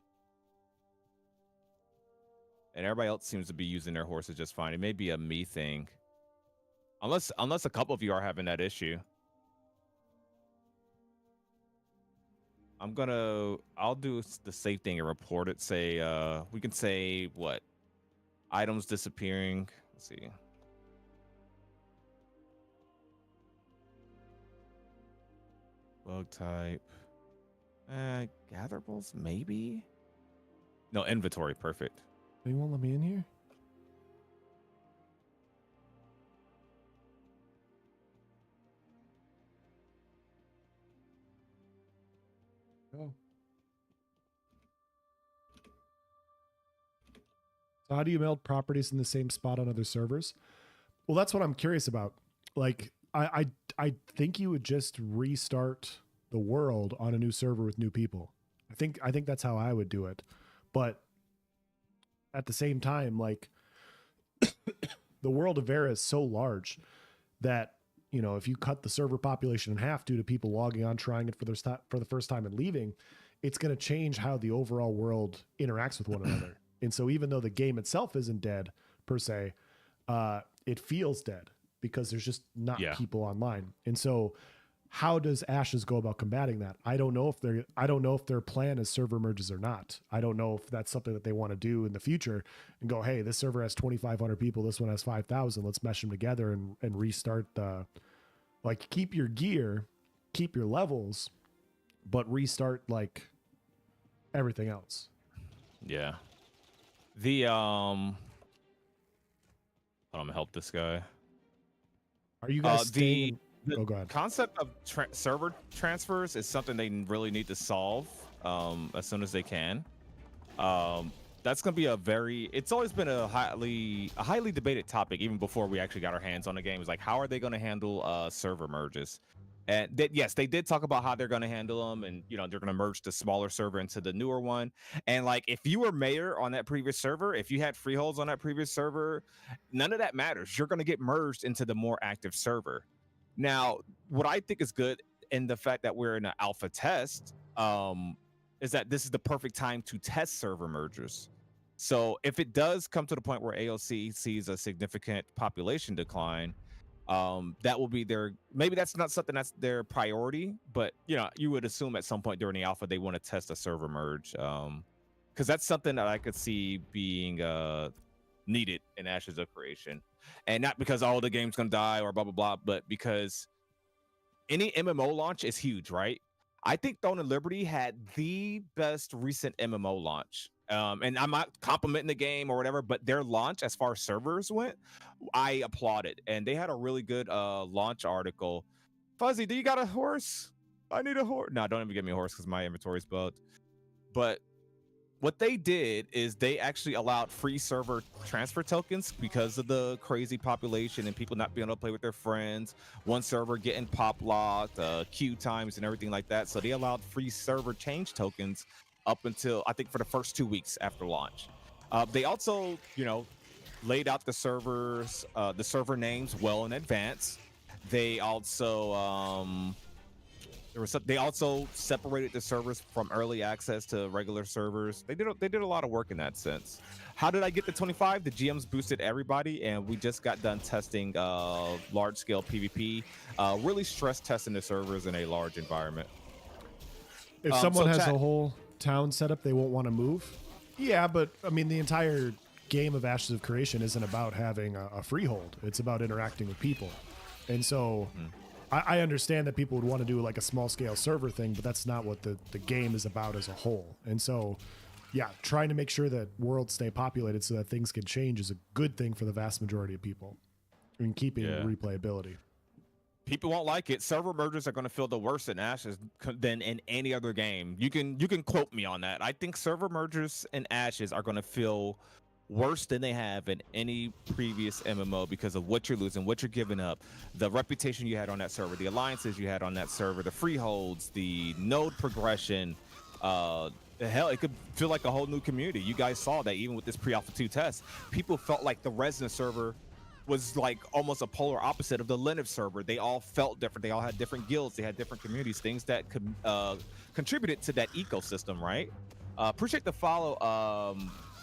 And everybody else seems to be using their horses just fine. It may be a me thing. Unless a couple of you are having that issue. I'll do the safe thing and report it. Say, we can say what? Items disappearing. Let's see. Bug type. Gatherables, maybe? No, inventory, perfect. You won't let me in here? Oh. So how do you meld properties in the same spot on other servers? Well, that's what I'm curious about. Like, I think you would just restart the world on a new server with new people. I think that's how I would do it. But at the same time, like the world of Verra is so large that, you know, if you cut the server population in half due to people logging on, trying it for the first time and leaving, it's going to change how the overall world interacts with one another. And so even though the game itself isn't dead per se, it feels dead because there's just not people online. And so how does Ashes go about combating that? I don't know if their plan is server merges or not. I don't know if that's something that they want to do in the future and go, hey, this server has 2,500 people. This one has 5,000. Let's mesh them together and restart like keep your gear, keep your levels, but restart like everything else. Yeah. The I'm gonna help this guy. Are you guys the go ahead. Concept of server transfers is something they really need to solve as soon as they can. That's gonna be it's always been a highly debated topic even before we actually got our hands on the game. It's like, how are they going to handle server merges? And yes, they did talk about how they're going to handle them, and you know, they're going to merge the smaller server into the newer one. And like, if you were mayor on that previous server, if you had freeholds on that previous server, none of that matters. You're going to get merged into the more active server. Now, what I think is good in the fact that we're in an alpha test is that this is the perfect time to test server mergers. So if it does come to the point where AOC sees a significant population decline, that will be their, maybe that's not something that's their priority, but you would assume at some point during the alpha they want to test a server merge, because that's something that I could see being needed in Ashes of Creation, and not because all the game's gonna die or blah blah blah, but because any MMO launch is huge, right? I think Throne and Liberty had the best recent MMO launch. And I'm not complimenting the game or whatever, but their launch, as far as servers went, I applauded. And they had a really good launch article. Fuzzy, do you got a horse? I need a horse. No, don't even give me a horse because my inventory's bugged. But what they did is they actually allowed free server transfer tokens because of the crazy population and people not being able to play with their friends, one server getting pop locked, queue times and everything like that. So they allowed free server change tokens up until, I think, for the first 2 weeks after launch. They also, laid out the servers, the server names well in advance. They also they also separated the servers from early access to regular servers. They did a lot of work in that sense. How did I get to 25? The GMs boosted everybody, and we just got done testing large scale PvP, really stress testing the servers in a large environment. If someone has a whole town set up, they won't want to move. Yeah, but I mean, the entire game of Ashes of Creation isn't about having a freehold. It's about interacting with people. And so I understand that people would want to do like a small scale server thing, but that's not what the game is about as a whole. And so, yeah, trying to make sure that worlds stay populated so that things can change is a good thing for the vast majority of people in keeping replayability. People won't like it. Server mergers are going to feel the worse in Ashes than in any other game. You can quote me on that. I think server mergers in Ashes are going to feel worse than they have in any previous MMO because of what you're losing, what you're giving up, the reputation you had on that server, the alliances you had on that server, the freeholds, the node progression. Hell, it could feel like a whole new community. You guys saw that even with this pre-alpha 2 test. People felt like the Resident server was like almost a polar opposite of the Linux server. They all felt different. They all had different guilds. They had different communities, things that could contributed to that ecosystem, right? Appreciate the follow,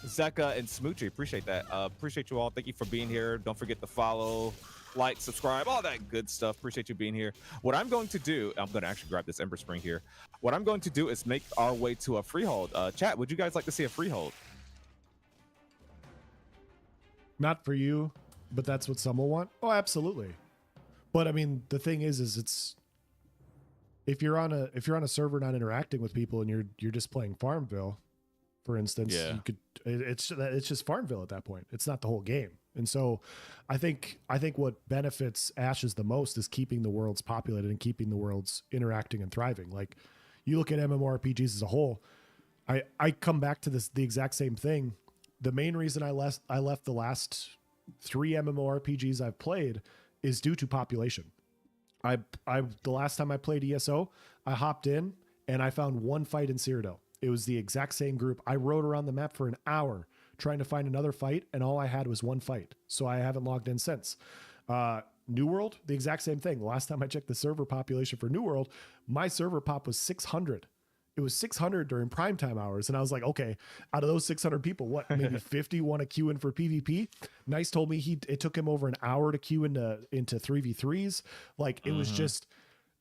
Zeka and Smoochie. Appreciate that. Appreciate you all. Thank you for being here. Don't forget to follow, like, subscribe, all that good stuff. Appreciate you being here. What I'm going to do, I'm going to actually grab this Ember Spring here. What I'm going to do is make our way to a freehold. Chat, would you guys like to see a freehold? Not for you, but that's what some will want. Oh, absolutely. But I mean, the thing is it's if you're on a server not interacting with people and you're just playing Farmville, for instance, you could it's just Farmville at that point. It's not the whole game. And so I think what benefits Ashes the most is keeping the worlds populated and keeping the worlds interacting and thriving. Like you look at MMORPGs as a whole, I come back to the exact same thing. The main reason I left the last 3 MMORPGs I've played is due to population. The last time I played ESO, I hopped in and I found one fight in Cyrodiil. It was the exact same group. I rode around the map for an hour trying to find another fight, and all I had was one fight. So I haven't logged in since. New World, the exact same thing. The last time I checked the server population for New World, my server pop was 600. It was 600 during primetime hours. And I was like, okay, out of those 600 people, what, maybe 50 want to queue in for PvP? Nice told me it took him over an hour to queue into 3v3s. Like it was just,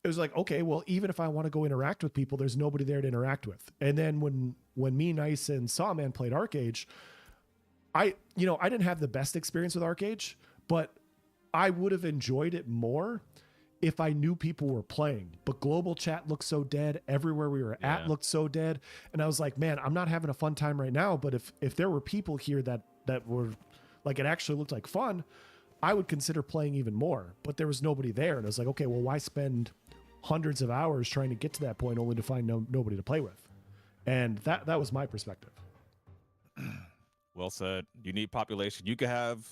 it was like, okay, well, even if I want to go interact with people, there's nobody there to interact with. And then when me, Nice, and Sawman played Arcage, I didn't have the best experience with Arcage, but I would have enjoyed it more if I knew people were playing. But global chat looked so dead. Everywhere we were at looked so dead. And I was like, man, I'm not having a fun time right now. But if there were people here that were like, it actually looked like fun, I would consider playing even more. But there was nobody there. And I was like, okay, well, why spend hundreds of hours trying to get to that point only to find nobody to play with? And that was my perspective. Well said. You need population. You could have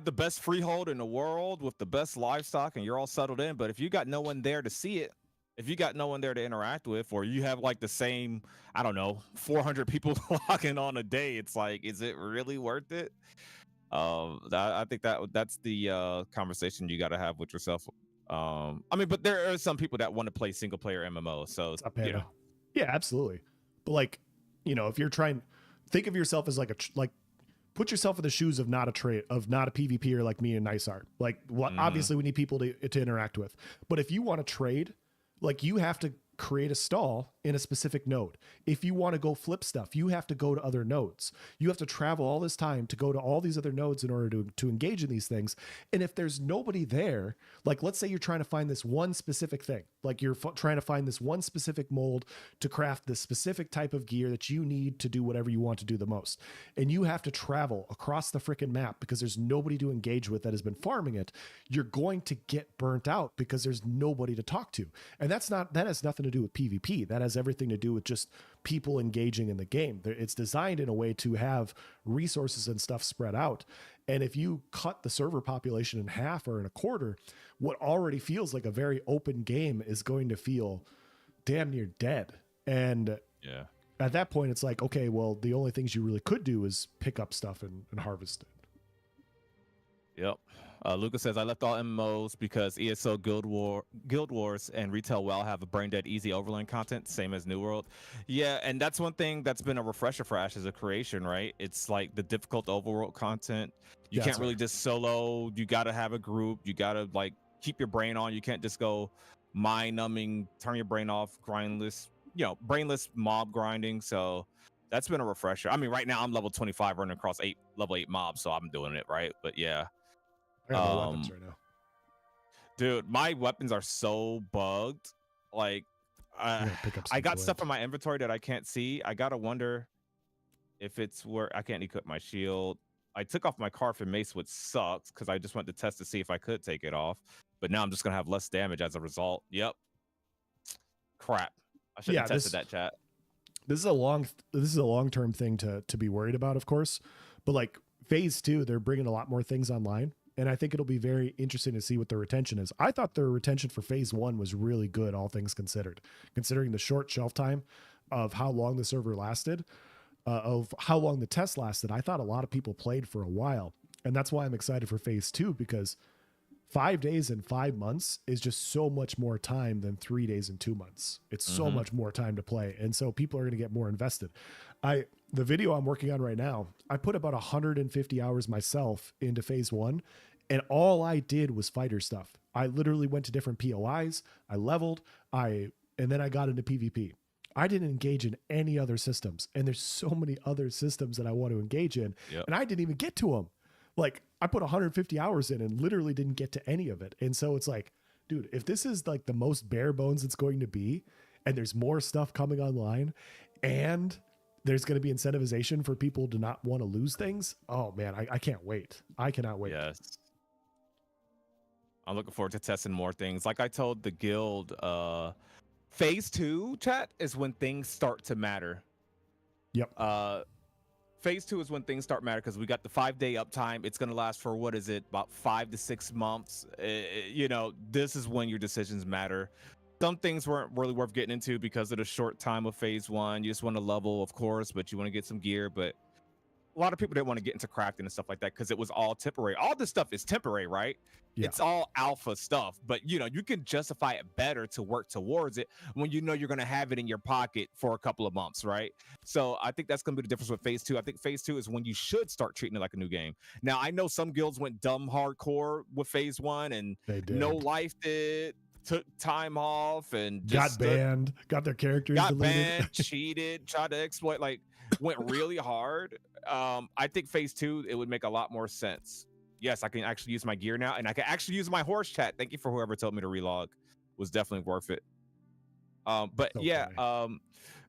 the best freehold in the world with the best livestock and you're all settled in, but if you got no one there to see it, if you got no one there to interact with, or you have like the same, I don't know, 400 people logging on a day, it's like, is it really worth it? I think that's the conversation you got to have with yourself. I mean, but there are some people that want to play single player MMO, so yeah, absolutely. But like, if you're trying, think of yourself as like put yourself in the shoes of not a PvPer like me and Nice Art. Like, what? Obviously, we need people to interact with. But if you want to trade, like, you have to create a stall in a specific node. If you want to go flip stuff, you have to go to other nodes. You have to travel all this time to go to all these other nodes in order to engage in these things. And if there's nobody there, like, let's say you're trying to find this one specific thing, like you're trying to find this one specific mold to craft this specific type of gear that you need to do whatever you want to do the most. And you have to travel across the freaking map because there's nobody to engage with that has been farming it. You're going to get burnt out because there's nobody to talk to. And that has nothing to do with PvP. That has everything to do with just people engaging in the game. It's designed in a way to have resources and stuff spread out. And if you cut the server population in half or in a quarter, what already feels like a very open game is going to feel damn near dead. And yeah, at that point, it's like, okay, well, the only things you really could do is pick up stuff and harvest it. Yep. Lucas says, I left all MMOs because ESO, Guild Wars, and Retail WoW have a brain-dead easy overland content, same as New World. Yeah, and that's one thing that's been a refresher for Ash as a creation, right? It's like the difficult overworld content. You can't really just solo. You got to have a group. You got to, like, keep your brain on. You can't just go mind-numbing, turn your brain off, brainless mob grinding. So that's been a refresher. I mean, right now I'm level 25 running across level 8 mobs, so I'm doing it, right? But yeah. I got no weapons right now. Dude, my weapons are so bugged. Like, I got stuff in my inventory that I can't see. I gotta wonder if it's where I can't equip my shield. I took off my Carf and Mace, which sucks because I just went to test to see if I could take it off. But now I'm just gonna have less damage as a result. Yep. Crap. I should have tested that, chat. This is a long-term thing to be worried about, of course. But like phase 2, they're bringing a lot more things online. And I think it'll be very interesting to see what their retention is. I thought their retention for phase 1 was really good, all things considered, considering the short shelf time of how long the server lasted, of how long the test lasted. I thought a lot of people played for a while. And that's why I'm excited for phase 2, because 5 days and 5 months is just so much more time than 3 days and 2 months. It's so much more time to play. And so people are going to get more invested. The video I'm working on right now, I put about 150 hours myself into phase 1, and all I did was fighter stuff. I literally went to different POIs, I leveled, and then I got into PvP. I didn't engage in any other systems, and there's so many other systems that I want to engage in, and I didn't even get to them. Like, I put 150 hours in and literally didn't get to any of it. And so it's like, dude, if this is like the most bare bones it's going to be, and there's more stuff coming online, and there's going to be incentivization for people to not want to lose things. Oh man, I can't wait. I cannot wait. Yes. I'm looking forward to testing more things. Like I told the guild, phase 2 chat is when things start to matter. Yep. Phase 2 is when things start to matter because we got the 5-day uptime. It's going to last for, what is it, about 5 to 6 months. This is when your decisions matter. Some things weren't really worth getting into because of the short time of phase 1. You just want to level, of course, but you want to get some gear. But a lot of people didn't want to get into crafting and stuff like that because it was all temporary. All this stuff is temporary, right? Yeah. It's all alpha stuff, but you can justify it better to work towards it when you know you're going to have it in your pocket for a couple of months, right? So I think that's going to be the difference with phase 2. I think phase 2 is when you should start treating it like a new game. Now, I know some guilds went dumb hardcore with phase 1 and no life did. Took time off and just got banned, got their characters deleted. Banned, cheated, tried to exploit, like went really hard. I think phase 2, it would make a lot more sense. Yes, I can actually use my gear now, and I can actually use my horse chat. Thank you for whoever told me to relog. Was definitely worth it. But so yeah, funny.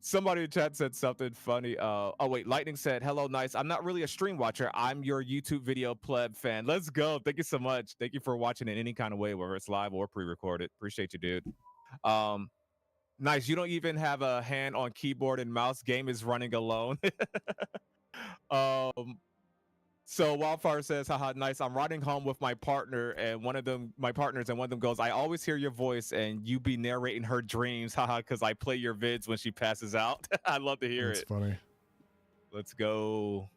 Somebody in chat said something funny. Oh wait, Lightning said, hello, nice. I'm not really a stream watcher. I'm your YouTube video pleb fan. Let's go. Thank you so much. Thank you for watching in any kind of way, whether it's live or pre-recorded. Appreciate you, dude. Nice. You don't even have a hand on keyboard and mouse. Game is running alone. So Wildfire says, haha, nice. I'm riding home with my partner and my partners, and one of them goes, I always hear your voice and you be narrating her dreams, haha, because I play your vids when she passes out. I love to hear it. That's funny. Let's go.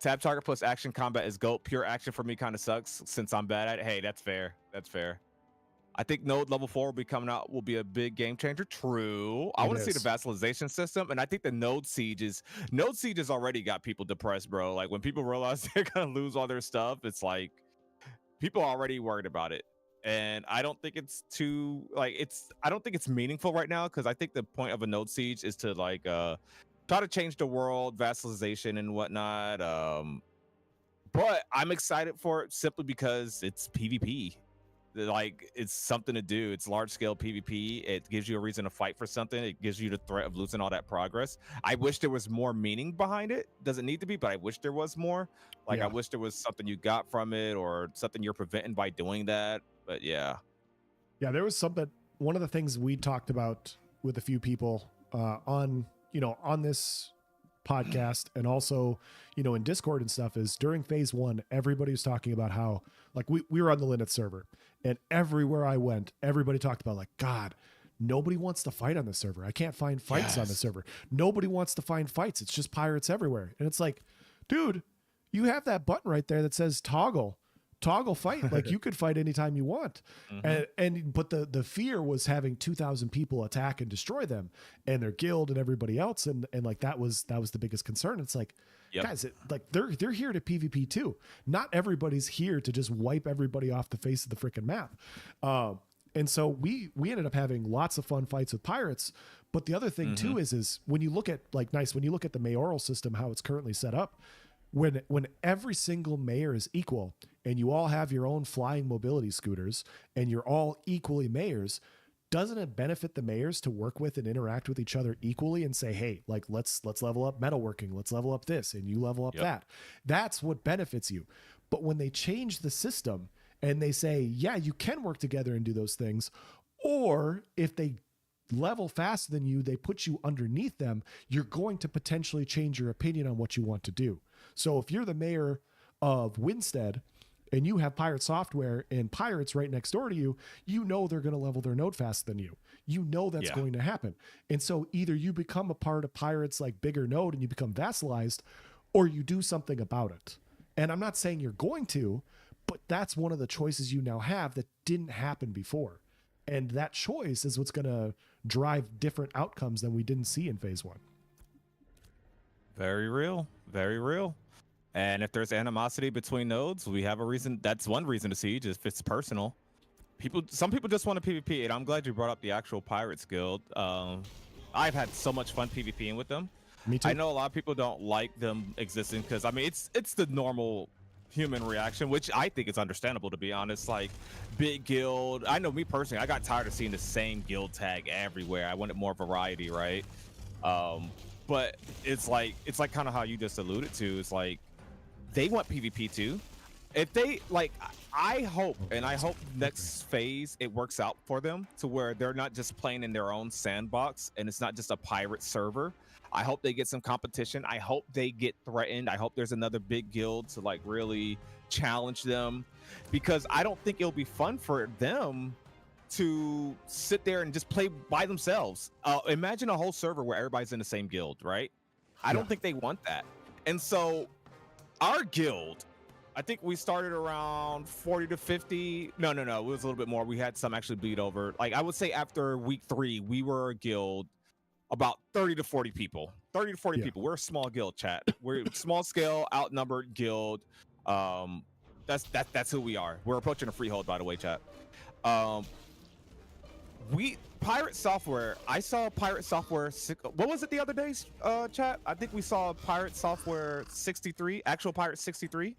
Tab target plus action combat is GOAT. Pure action for me kind of sucks since I'm bad at it. Hey, that's fair. That's fair. I think node level 4 will be coming out, will be a big game changer. True. I It want to see the is. vassalization system, and I think the node sieges already got people depressed, bro. Like when people realize they're gonna lose all their stuff, it's like people are already worried about it. And I don't think it's too like I don't think it's meaningful right now, because I think the point of a node siege is to like try to change the world, vassalization and whatnot. But I'm excited for it simply because it's PvP. Like it's something to do. It's large scale PvP. It gives you a reason to fight for something. It gives you the threat of losing all that progress. I wish there was more meaning behind it. Doesn't need to be, but I wish there was more. Like I wish there was something you got from it or something you're preventing by doing that. But yeah. Yeah, there was something. One of the things we talked about with a few people on this podcast and also, in Discord and stuff is during phase 1, everybody was talking about how like we were on the Linux server and everywhere I went, everybody talked about like, God, nobody wants to fight on the server. I can't find fights on the server. Nobody wants to find fights. It's just pirates everywhere. And it's like, dude, you have that button right there that says toggle fight. Like you could fight anytime you want. But the fear was having 2,000 people attack and destroy them and their guild and everybody else. And like, that was the biggest concern. It's like, guys, they're here to PvP too. Not everybody's here to just wipe everybody off the face of the freaking map. And so we ended up having lots of fun fights with pirates. But the other thing too is when you look at when you look at the mayoral system, how it's currently set up, when every single mayor is equal and you all have your own flying mobility scooters and you're all equally mayors, doesn't it benefit the mayors to work with and interact with each other equally and say, hey, like let's level up metalworking, let's level up this and you level up that. That's what benefits you. But when they change the system and they say, yeah, you can work together and do those things, or if they level faster than you, they put you underneath them, you're going to potentially change your opinion on what you want to do. So if you're the mayor of Winstead and you have pirate software and pirates right next door to you, they're going to level their node faster than you. That's going to happen. And so either you become a part of pirates like bigger node and you become vassalized, or you do something about it. And I'm not saying you're going to, but that's one of the choices you now have that didn't happen before. And that choice is what's going to drive different outcomes than we didn't see in phase 1. Very real. Very real. And if there's animosity between nodes, we have a reason. That's one reason to siege, if it's personal. Some people just want to PvP, and I'm glad you brought up the actual Pirates Guild. I've had so much fun PvPing with them. Me too. I know a lot of people don't like them existing because, I mean, it's the normal human reaction, which I think is understandable, to be honest. Like, big guild. I know me personally, I got tired of seeing the same guild tag everywhere. I wanted more variety, right? But it's like kind of how you just alluded to. It's like they want PvP too. If they like, I hope next phase it works out for them to where they're not just playing in their own sandbox and it's not just a pirate server. I hope they get some competition. I hope they get threatened. I hope there's another big guild to like really challenge them, because I don't think it'll be fun for them to sit there and just play by themselves. Imagine a whole server where everybody's in the same guild, right? I don't think they want that. And so our guild, I think we started around 40 to 50. No, it was a little bit more. We had some actually bleed over. Like I would say after week 3, we were a guild about 30 to 40 people. 30 to 40 people. We're a small guild, chat. We're small scale, outnumbered guild. That's who we are. We're approaching a freehold, by the way, chat. Pirate software. I saw pirate software. What was it the other day, chat? I think we saw pirate software 63, actual pirate 63.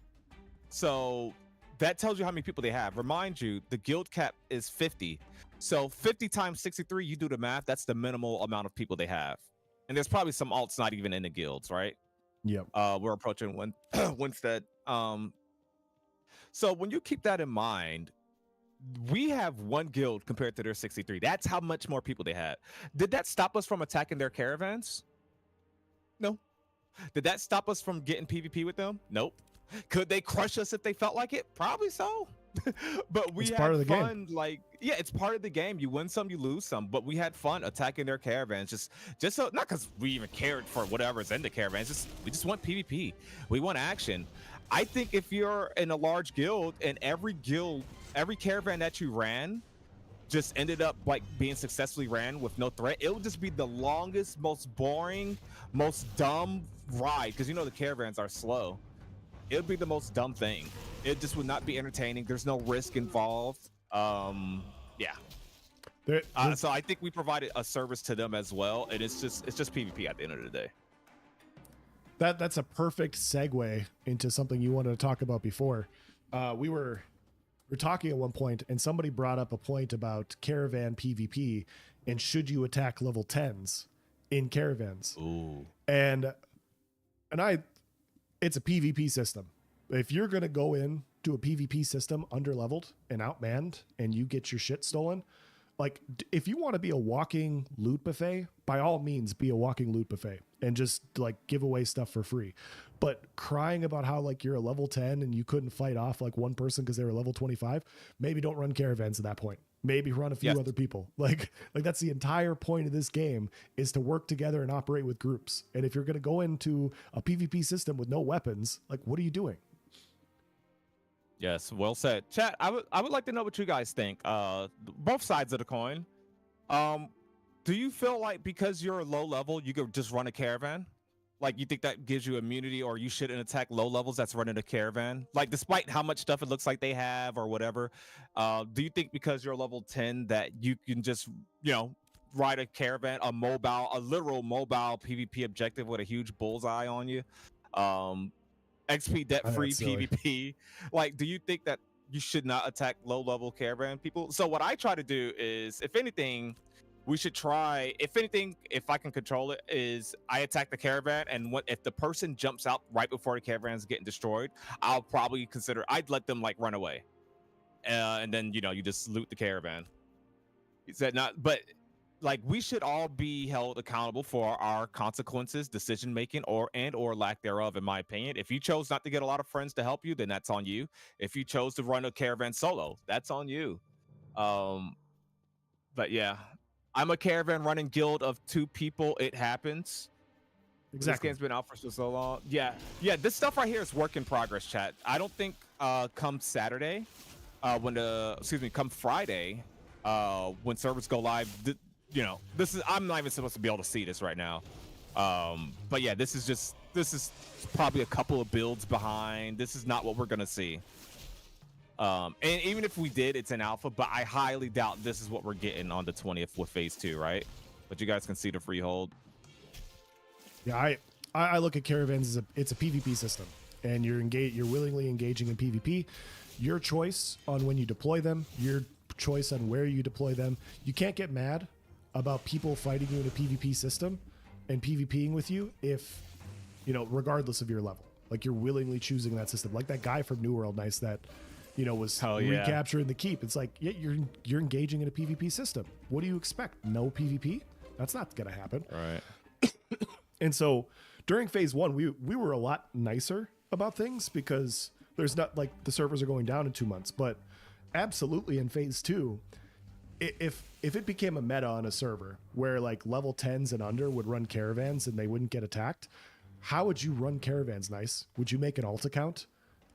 So that tells you how many people they have. Remind you, the guild cap is 50. So 50 times 63, you do the math. That's the minimal amount of people they have. And there's probably some alts not even in the guilds, right? Yep. We're approaching Winstead. So when you keep that in mind, we have one guild compared to their 63. That's how much more people they had. Did that stop us from attacking their caravans? No. Did that stop us from getting PvP with them? Nope. Could they crush us if they felt like it? Probably so. But we had fun. Like, yeah, it's part of the game. You win some, you lose some. But we had fun attacking their caravans. Just so, not because we even cared for whatever's in the caravans. We just want PvP. We want action. I think if you're in a large guild and every caravan that you ran just ended up like being successfully ran with no threat, it would just be the longest, most boring, most dumb ride, because the caravans are slow. It would be the most dumb thing. It just would not be entertaining. There's no risk involved. Yeah. So I think we provided a service to them as well, and it's just PvP at the end of the day. That's a perfect segue into something you wanted to talk about before. We were talking at one point, and somebody brought up a point about Caravan PVP and should you attack level 10s in caravans. Ooh. And it's a PvP system. If you're going to go in to a PvP system underleveled and outmanned and you get your shit stolen, like if you want to be a walking loot buffet, by all means be a walking loot buffet and just like give away stuff for free. But crying about how like you're a level 10 and you couldn't fight off like one person because they were level 25, maybe don't run caravans at that point. Maybe run a few other people. Like that's the entire point of this game, is to work together and operate with groups. And if you're going to go into a PvP system with no weapons, like what are you doing? Yes, well said. Chat, I would like to know what you guys think. Both sides of the coin. Do you feel like because you're low level, you could just run a caravan? Like, you think that gives you immunity, or you shouldn't attack low levels that's running a caravan? Like, despite how much stuff it looks like they have or whatever, do you think because you're level 10 that you can just, ride a caravan, a literal mobile PvP objective with a huge bullseye on you? XP debt-free PvP. Like, do you think that you should not attack low-level caravan people? So what I try to do is, if anything, we should try, if I can control it, is I attack the caravan, and if the person jumps out right before the caravan is getting destroyed, I'll probably I'd let them like run away. And then, you just loot the caravan. Is that not, but like, we should all be held accountable for our consequences, decision making, or lack thereof, in my opinion. If you chose not to get a lot of friends to help you, then that's on you. If you chose to run a caravan solo, that's on you. But yeah, I'm a caravan running guild of 2 people. It happens. Exactly. This game's been out for so long. Yeah. This stuff right here is work in progress, chat. I don't think come Saturday, come Friday, when servers go live, I'm not even supposed to be able to see this right now. But yeah, this is probably a couple of builds behind. This is not what we're gonna see. And even if we did, it's an alpha, but I highly doubt this is what we're getting on the 20th with phase 2, right? But you guys can see the freehold. Yeah, I look at caravans as it's a PvP system, and you're willingly engaging in PvP. Your choice on when you deploy them, your choice on where you deploy them. You can't get mad about people fighting you in a PvP system and PvPing with you if, regardless of your level, like you're willingly choosing that system. Like that guy from New World Nice that, was recapturing the keep. It's like, yeah, you're engaging in a PvP system. What do you expect? No PvP? That's not going to happen. Right. And so during phase 1, we were a lot nicer about things because there's not like the servers are going down in 2 months, but absolutely in phase 2, if it became a meta on a server where like level 10s and under would run caravans and they wouldn't get attacked, how would you run caravans? Nice. Would you make an alt account?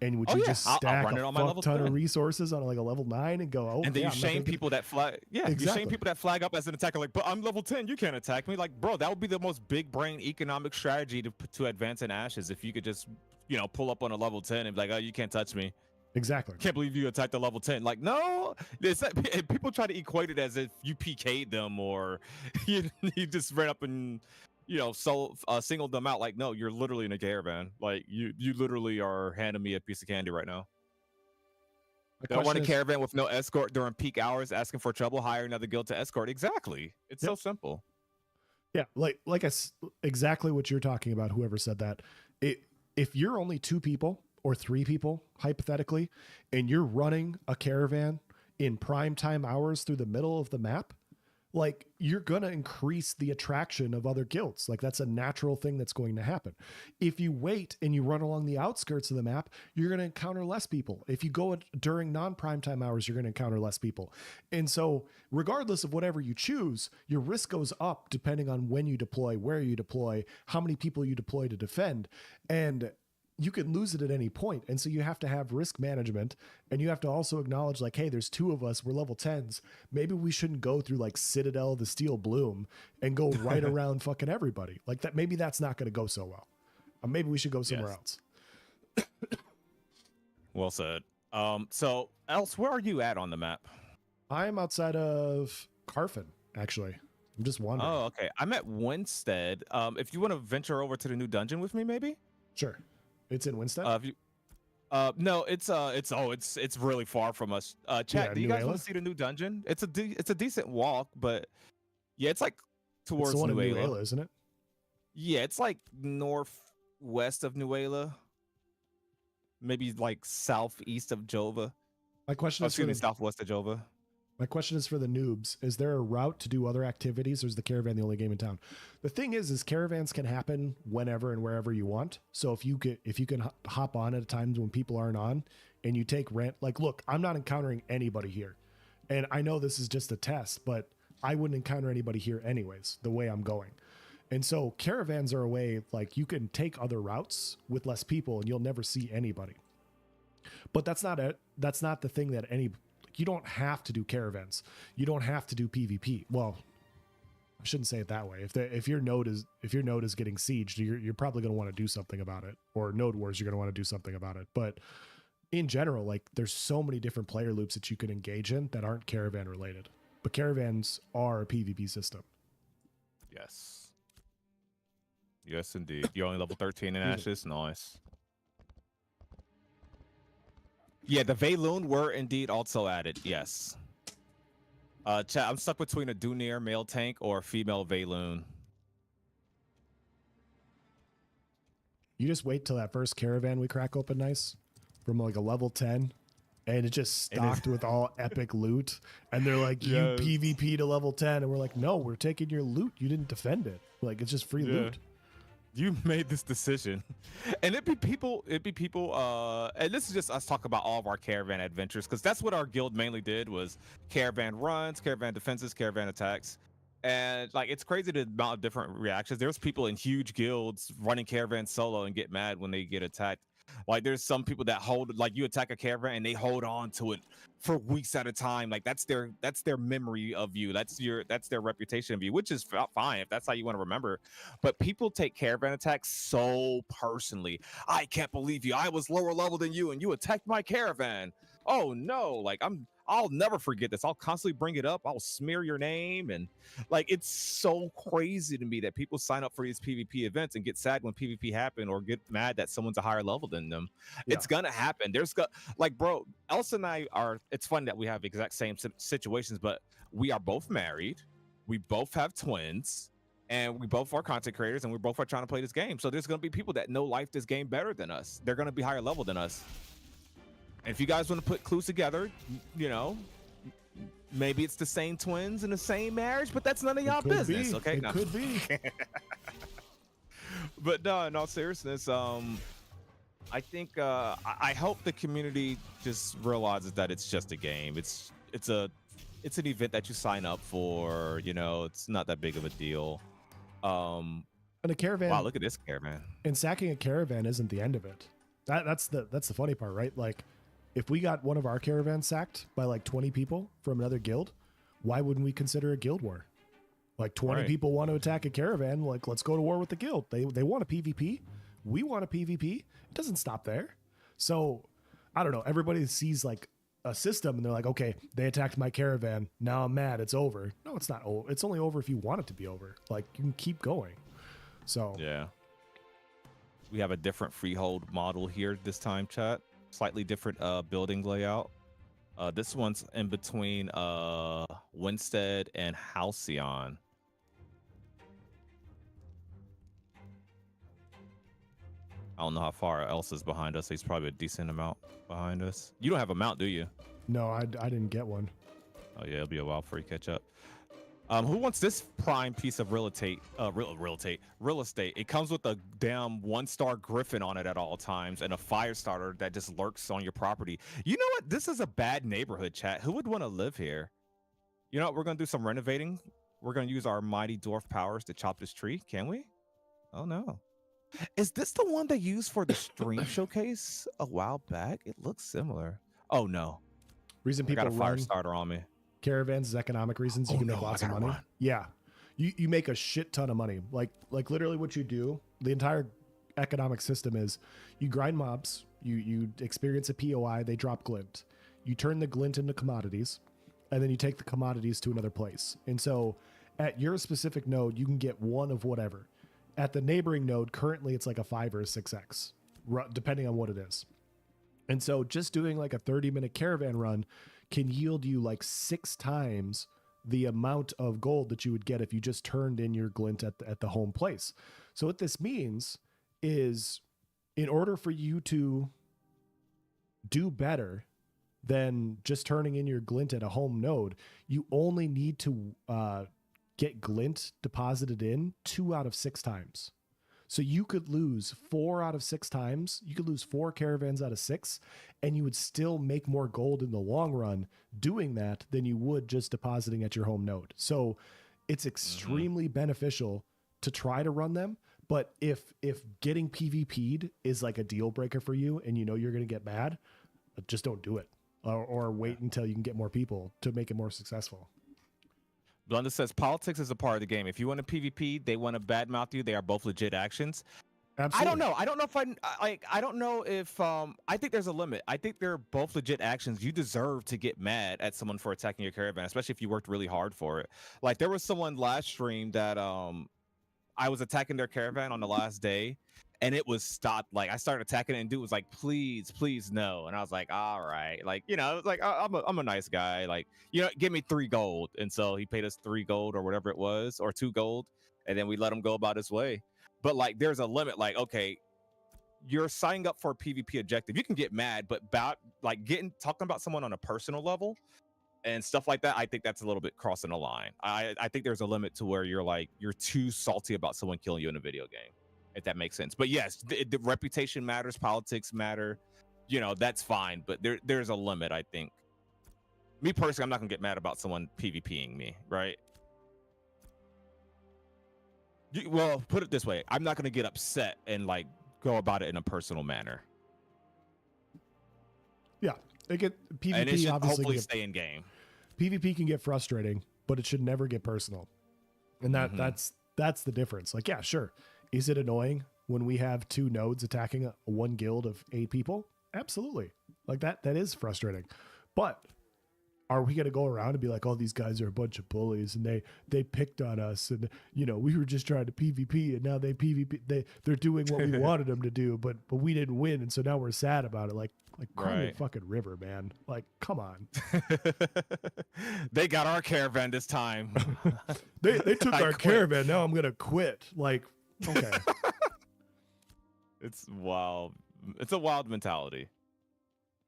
And would you just stack a fuck ton of resources on like a level 9 and go, and then you shame people that flag. Yeah, exactly. You shame people that flag up as an attacker, like, but I'm level 10, you can't attack me. Like, bro, that would be the most big brain economic strategy to advance in Ashes, if you could just, pull up on a level 10 and be like, oh, you can't touch me. Exactly. Can't believe you attacked the level 10. Like, no, people try to equate it as if you PK'd them or you just ran up and, singled them out. Like, no, you're literally in a caravan. Like, you literally are handing me a piece of candy right now. Don't run a caravan with no escort during peak hours, asking for trouble, hire another guild to escort. Exactly. It's so simple. Yeah, exactly what you're talking about, whoever said that. If you're only 2 people or 3 people, hypothetically, and you're running a caravan in prime time hours through the middle of the map, like, you're going to increase the attraction of other guilds. Like, that's a natural thing that's going to happen. If you wait and you run along the outskirts of the map, you're going to encounter less people. If you go during non-prime time hours, you're going to encounter less people. And so regardless of whatever you choose, your risk goes up depending on when you deploy, where you deploy, how many people you deploy to defend. And you can lose it at any point. And so you have to have risk management, and you have to also acknowledge like, hey, there's 2 of us, we're level 10s. Maybe we shouldn't go through like Citadel of the Steel Bloom and go right around fucking everybody like that. Maybe that's not going to go so well. Maybe we should go somewhere else. Well said. So else, where are you at on the map? I'm outside of Carfin, actually. I'm just wandering. Oh, okay. I'm at Winstead. If you want to venture over to the new dungeon with me, maybe. Sure. It's in Winstead. No, it's really far from us. Chat, do you guys want to see the new dungeon? It's a decent walk, but yeah, it's like towards it's the one New in New Ayla. Ayla, isn't it? Yeah, it's like northwest of New Ayla, maybe like southeast of Jova. My question is southwest of Jova. My question is for the noobs. Is there a route to do other activities, or is the Caravan the only game in town? The thing is caravans can happen whenever and wherever you want. So if you can hop on at times when people aren't on, and you take rent, like, look, I'm not encountering anybody here. And I know this is just a test, but I wouldn't encounter anybody here anyways, the way I'm going. And so caravans are a way, like, you can take other routes with less people and you'll never see anybody. But that's not it. That's not the thing that you don't have to do caravans. You don't have to do PvP. Well, I shouldn't say it that way. If your node is getting sieged, you're probably going to want to do something about it. Or node wars, you're going to want to do something about it. But in general, like, there's so many different player loops that you can engage in that aren't caravan related. But caravans are a PvP system. Yes. Yes, indeed. You're only level 13 in Ashes. Nice. Yeah, the Veyloon were indeed also added. Yes. Chat, I'm stuck between a Dunir male tank or a female Veyloon. You just wait till that first caravan we crack open nice from like a level 10, and it just stocked with all epic loot. And they're like, you PvP to level 10. And we're like, no, we're taking your loot. You didn't defend it. Like, it's just free loot. You made this decision. And it'd be people, and this is just us talk about all of our caravan adventures, because that's what our guild mainly did, was caravan runs, caravan defenses, caravan attacks. And like, it's crazy the amount of different reactions. There's people in huge guilds running caravan solo and get mad when they get attacked. Like, there's some people that hold, like, you attack a caravan and they hold on to it for weeks at a time. Like, that's their memory of you. That's their reputation of you, which is fine if that's how you want to remember. But people take caravan attacks so personally. I can't believe you. I was lower level than you and you attacked my caravan. Oh no, like, I'll never forget this. I'll constantly bring it up. I'll smear your name. And like, it's so crazy to me that people sign up for these PvP events and get sad when PvP happen, or get mad that someone's a higher level than them. Yeah. It's gonna happen. Like, bro, Elsa and I are, it's fun that we have exact same situations, but we are both married. We both have twins, and we both are content creators, and we both are trying to play this game. So there's gonna be people that know life this game better than us. They're gonna be higher level than us. And if you guys want to put clues together, you know, maybe it's the same twins in the same marriage, but that's none of y'all business. Okay, it could be. But no, in all seriousness, I think I hope the community just realizes that it's just a game. It's an event that you sign up for. You know, it's not that big of a deal. And a caravan. Wow, look at this caravan. And sacking a caravan isn't the end of it. That's the funny part, right? Like, if we got one of our caravans sacked by like 20 people from another guild, why wouldn't we consider a guild war? Like, 20 people want to attack a caravan. Like, let's go to war with the guild. They want a PvP. We want a PvP. It doesn't stop there. So I don't know. Everybody sees like a system and they're like, okay, they attacked my caravan. Now I'm mad. It's over. No, it's not over. It's only over if you want it to be over. Like, you can keep going. So yeah. We have a different freehold model here this time, chat. Slightly different building layout. This one's in between Winstead and Halcyon. I don't know how far Elsa's behind us. He's probably a decent amount behind us. You don't have a mount, do you? No, I didn't get one. Oh yeah, it'll be a while before you catch up. Who wants this prime piece of real estate? Real estate. It comes with a damn 1-star griffin on it at all times, and a fire starter that just lurks on your property. You know what? This is a bad neighborhood, chat. Who would want to live here? You know what? We're gonna do some renovating. We're gonna use our mighty dwarf powers to chop this tree. Can we? Oh no. Is this the one they used for the stream showcase a while back? It looks similar. Oh no, Reason I got people a fire run starter on me. caravans is economic reasons. You Oh can make no, I lots of gotta money. run. Yeah, you make a shit ton of money. Like literally what you do. The entire economic system is you grind mobs. You experience a POI. They drop glint. You turn the glint into commodities, and then you take the commodities to another place. And so, at your specific node, you can get one of whatever. At the neighboring node, currently it's like a 5 or a 6x, depending on what it is. And so just doing like a 30-minute caravan run can yield you like 6 times the amount of gold that you would get if you just turned in your glint at the home place. So what this means is, in order for you to do better than just turning in your glint at a home node, you only need to get glint deposited in 2 out of 6 times. So you could lose 4 out of 6 times. You could lose 4 caravans out of 6, and you would still make more gold in the long run doing that than you would just depositing at your home node. So it's extremely beneficial to try to run them. But if getting PvP'd is like a deal breaker for you and you know you're going to get mad, just don't do it. Or wait until you can get more people to make it more successful. Blunda says politics is a part of the game. If you want to PvP, they want to badmouth you. They are both legit actions. Absolutely. I don't know. I don't know if I don't know if I think there's a limit. I think they're both legit actions. You deserve to get mad at someone for attacking your caravan, especially if you worked really hard for it. Like there was someone last stream that I was attacking their caravan on the last day, and it was stopped. Like I started attacking it, and dude was like, "Please, please, no." And I was like, "All right." Like it was like I'm a nice guy. Like give me 3 gold, and so he paid us 3 gold or whatever it was, or 2 gold, and then we let him go about his way. But like, there's a limit. Like, okay, you're signing up for a PvP objective. You can get mad, but about like talking about someone on a personal level and stuff like that, I think that's a little bit crossing the line. I think there's a limit to where you're too salty about someone killing you in a video game, if that makes sense. But yes, the reputation matters, politics matter, that's fine. But there's a limit, I think. Me personally, I'm not gonna get mad about someone PvPing me, right? Well, put it this way, I'm not gonna get upset and like go about it in a personal manner. Yeah, PvP and it should obviously hopefully stay in game. PvP can get frustrating, but it should never get personal. And that's the difference. Like, yeah, sure. Is it annoying when we have 2 nodes attacking one guild of 8 people? Absolutely. Like that is frustrating. But are we going to go around and be like, oh, these guys are a bunch of bullies and they picked on us and we were just trying to PvP and now they PvP they're doing what we wanted them to do, but we didn't win and so now we're sad about it. Like cry me a fucking river, man. Like, come on. They got our caravan this time. they took our caravan. Now I'm gonna quit. Like, okay. It's wild. It's a wild mentality.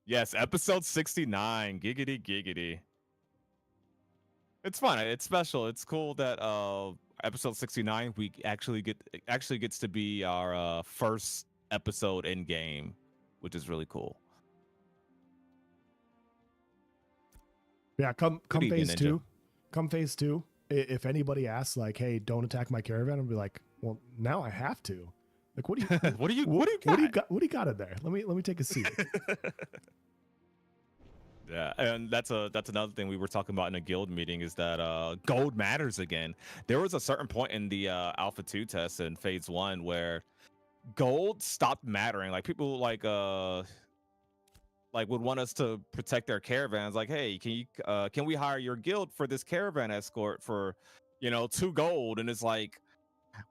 Yes, episode 69. Giggity giggity. It's fun. It's special. It's cool that episode 69 we actually gets to be our first episode in game, which is really cool. Yeah, come phase 2. Come phase 2. If anybody asks like, "Hey, don't attack my caravan," I'll be like, "Well, now I have to." Like, what do you what do you got? What do you got in there? Let me take a seat. Yeah, and that's another thing we were talking about in a guild meeting is that gold matters again. There was a certain point in the Alpha 2 test in phase 1 where gold stopped mattering. Like people would want us to protect their caravans. Like, hey, can we hire your guild for this caravan escort for 2 gold? And it's like,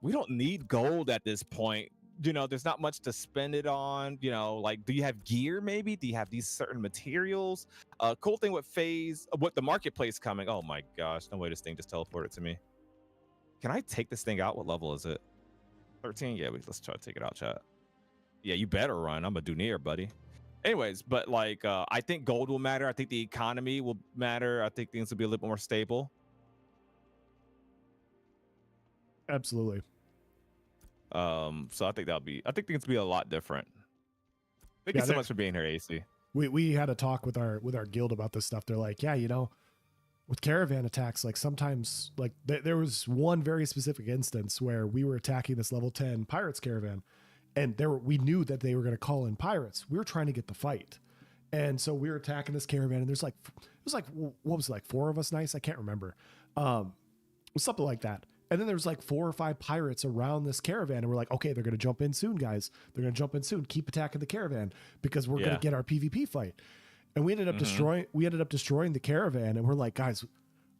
we don't need gold at this point. There's not much to spend it on. Like, do you have gear? Maybe do you have these certain materials? Cool thing with the marketplace coming. Oh my gosh, no way, this thing just teleported to me. Can I take this thing out? What level is it? 13. Yeah, let's try to take it out, chat. Yeah, you better run. I'm a Dunir, buddy. Anyways, but like I think gold will matter. I think the economy will matter. I think things will be a little bit more stable. Absolutely. So I think things will be a lot different. Thank you so much for being here, AC. We had a talk with our guild about this stuff. They're like, yeah, with caravan attacks, like sometimes like there was one very specific instance where we were attacking this level 10 pirates caravan and we knew that they were going to call in pirates. We were trying to get the fight. And so we were attacking this caravan, and it was like, what was it, like 4 of us nice? I can't remember. It was something like that. And then there's like 4 or 5 pirates around this caravan, and we're like, okay, they're going to jump in soon, guys. They're going to jump in soon. Keep attacking the caravan because we're going to get our PvP fight. And we ended up destroying the caravan, and we're like, guys,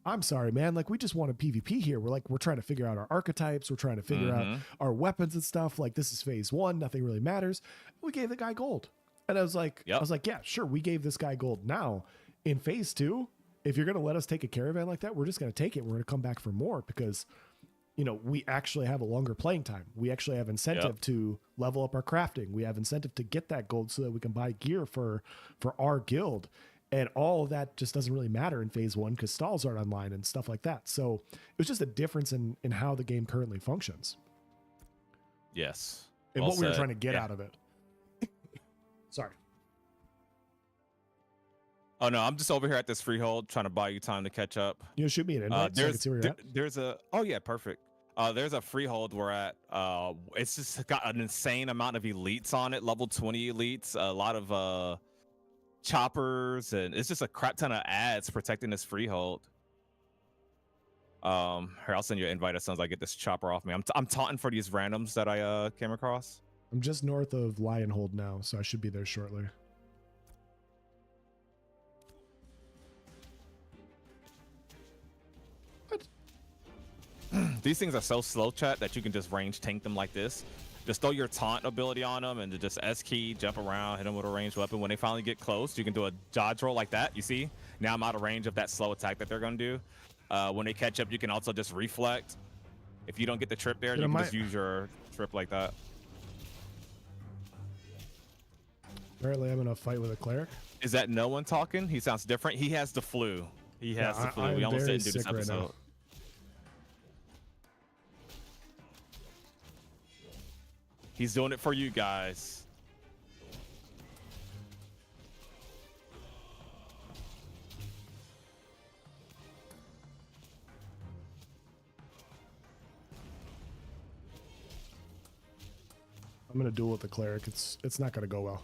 I'm sorry, man. Like, we just want a PvP here. We're trying to figure out our archetypes. We're trying to figure out our weapons and stuff. Like, this is phase 1. Nothing really matters. We gave the guy gold. And I was like, yeah, sure. We gave this guy gold. Now in phase 2, if you're going to let us take a caravan like that, we're just going to take it. We're going to come back for more because, you know, we actually have a longer playing time. We actually have incentive to level up our crafting. We have incentive to get that gold so that we can buy gear for our guild. And all of that just doesn't really matter in phase 1 because stalls aren't online and stuff like that. So it was just a difference in how the game currently functions. Yes. And what we were trying to get out of it. Sorry. Oh no, I'm just over here at this freehold trying to buy you time to catch up. You know, shoot me an invite so I can see where you're at. There's perfect. There's a freehold we're at. It's just got an insane amount of elites on it, level 20 elites, a lot of choppers, and it's just a crap ton of ads protecting this freehold. Here, I'll send you an invite as soon as I get this chopper off me. I'm taunting for these randoms that I came across. I'm just north of Lionhold now, so I should be there shortly. What? These things are so slow, chat, that you can just range tank them like this. Just throw your taunt ability on them and just S key, jump around, hit them with a ranged weapon. When they finally get close, you can do a dodge roll like that. You see? Now I'm out of range of that slow attack that they're going to do. When they catch up, you can also just reflect. If you don't get the trip there, you can just use your trip like that. Apparently, I'm in a fight with a cleric. Is that no one talking? He sounds different. He has the flu. He has the flu. We almost didn't do this episode. Right, he's doing it for you guys. I'm gonna duel with the cleric. It's not gonna go well.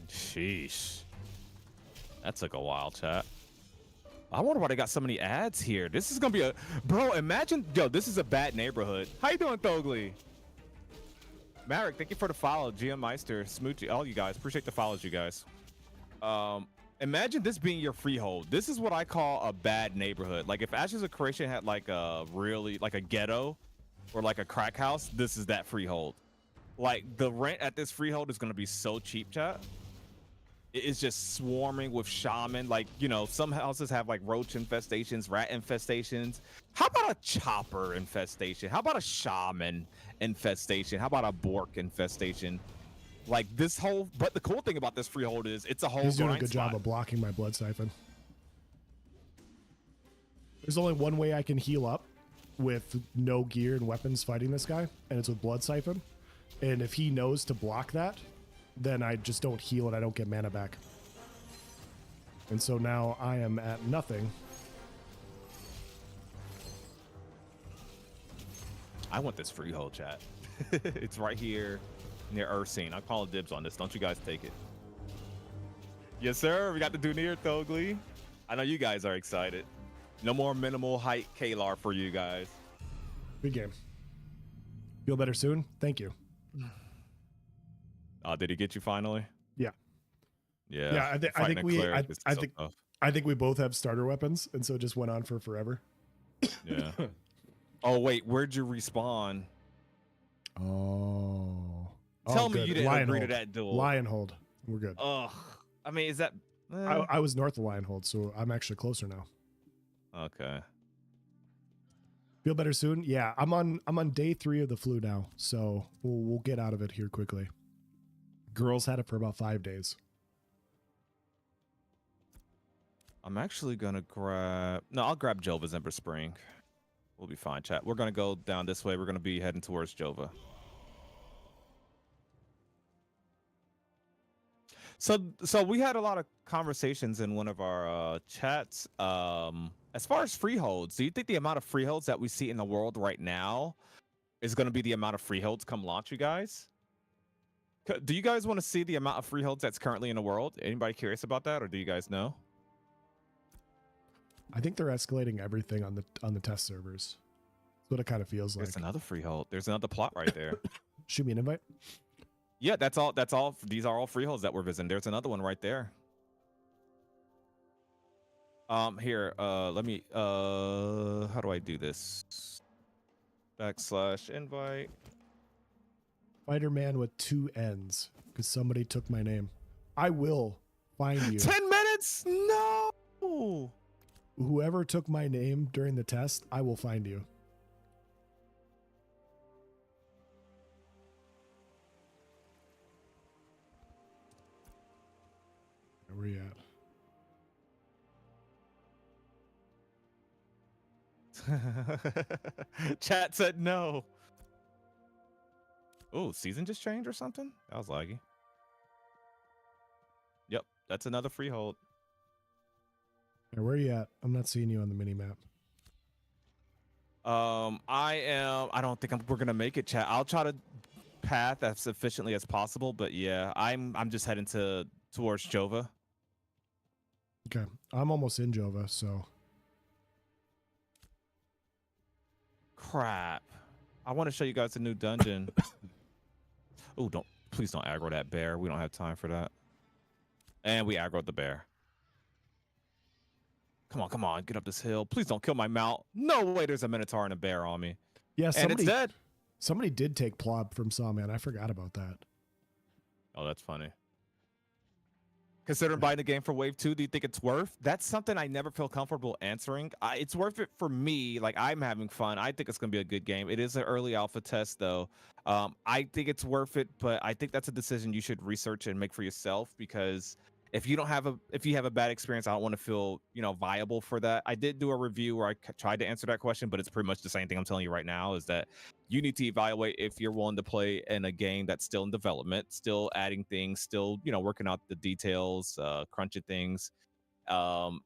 Sheesh. That took a while, chat. I wonder why they got so many ads here. This is gonna be a bro. Imagine, yo, this is a bad neighborhood. How you doing, Thogly? Marek, thank you for the follow. GM Meister, Smoochie, all you guys. Appreciate the follows, you guys. Imagine this being your freehold. This is what I call a bad neighborhood. Like if Ashes of Creation had like a really like a ghetto or like a crack house, this is that freehold. Like the rent at this freehold is gonna be so cheap, chat. It is just swarming with shaman. Like, you know, some houses have like roach infestations, rat infestations. How about a chopper infestation? How about a shaman infestation? How about a bork infestation? Like this whole, but the cool thing about this freehold is it's a whole. He's doing a good job of blocking my blood siphon. There's only one way I can heal up with no gear and weapons fighting this guy, and it's with blood siphon. And if he knows to block that, then I just don't heal and I don't get mana back. And so now I am at nothing. I want this freehold, chat. It's right here near Ursine. I'm calling dibs on this. Don't you guys take it. Yes, sir. We got the Dunir Thogly. I know you guys are excited. No more minimal height Kalar for you guys. Good game. Feel better soon? Thank you. Did he get you finally? Yeah. Yeah. Yeah. I think we both have starter weapons, and so it just went on for forever. Yeah. Oh wait, where'd you respawn? Oh. Tell me you didn't agree to that duel. Lionhold. We're good. Ugh. I mean, is that? I was north of Lionhold, so I'm actually closer now. Okay. Feel better soon? Yeah, I'm on day 3 of the flu now, so we'll get out of it here quickly. Girls had it for about 5 days. I'm actually gonna grab. No, I'll grab Jelva's Ember Spring. We'll be fine, chat. We're gonna go down this way. We're gonna be heading towards Jova. So we had a lot of conversations in one of our chats. As far as freeholds, do you think the amount of freeholds that we see in the world right now is going to be the amount of freeholds come launch, you guys? Do you guys want to see the amount of freeholds that's currently in the world? Anybody curious about that, or do you guys know? I think they're escalating everything on the test servers. That's what it kind of feels like. There's another freehold. There's another plot right there. Shoot me an invite. Yeah, that's all. That's all. These are all freeholds that we're visiting. There's another one right there. Here, let me, how do I do this? /invite. Spider-Man with 2 N's, because somebody took my name. I will find you. 10 minutes? No! Whoever took my name during the test, I will find you. Where are you at? Chat said no. Oh, season just changed or something? That was laggy. Yep, that's another freehold. Now, where are you at? I'm not seeing you on the mini map. I don't think we're gonna make it, chat. I'll try to path as efficiently as possible, but yeah, I'm just heading towards Jova. Okay, I'm almost in Jova, so. Crap. I want to show you guys a new dungeon. Oh, please don't aggro that bear. We don't have time for that. And we aggroed the bear. Come on, get up this hill. Please don't kill my mount. No way there's a minotaur and a bear on me. Yeah, and it's dead. Somebody did take Plob from Sawman. I forgot about that. Oh, that's funny. Consider buying the game for Wave 2. Do you think it's worth? That's something I never feel comfortable answering. It's worth it for me. Like, I'm having fun. I think it's going to be a good game. It is an early alpha test, though. I think it's worth it, but I think that's a decision you should research and make for yourself, because if you have a bad experience, I don't want to feel, viable for that. I did do a review where I tried to answer that question, but it's pretty much the same thing I'm telling you right now, is that you need to evaluate if you're willing to play in a game that's still in development, still adding things, still, working out the details, crunching things.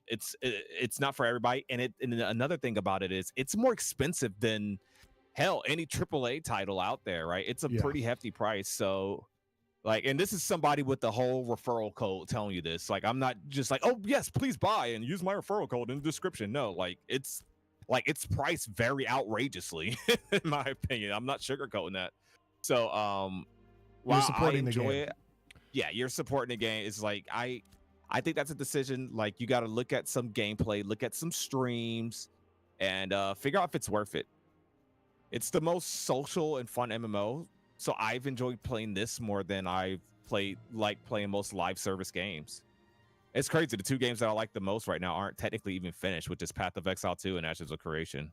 It's not for everybody. And another thing about it is it's more expensive than hell any AAA title out there, right? It's a pretty hefty price. So, and this is somebody with the whole referral code telling you this. Like, I'm not just like, oh yes, please buy and use my referral code in the description. No, it's priced very outrageously, in my opinion. I'm not sugarcoating that. So, while I enjoy it, yeah, you're supporting the game. It's like I think that's a decision. Like, you got to look at some gameplay, look at some streams, and figure out if it's worth it. It's the most social and fun MMO. So I've enjoyed playing this more than I've playing most live service games. It's crazy. The 2 games that I like the most right now aren't technically even finished, which is Path of Exile 2 and Ashes of Creation.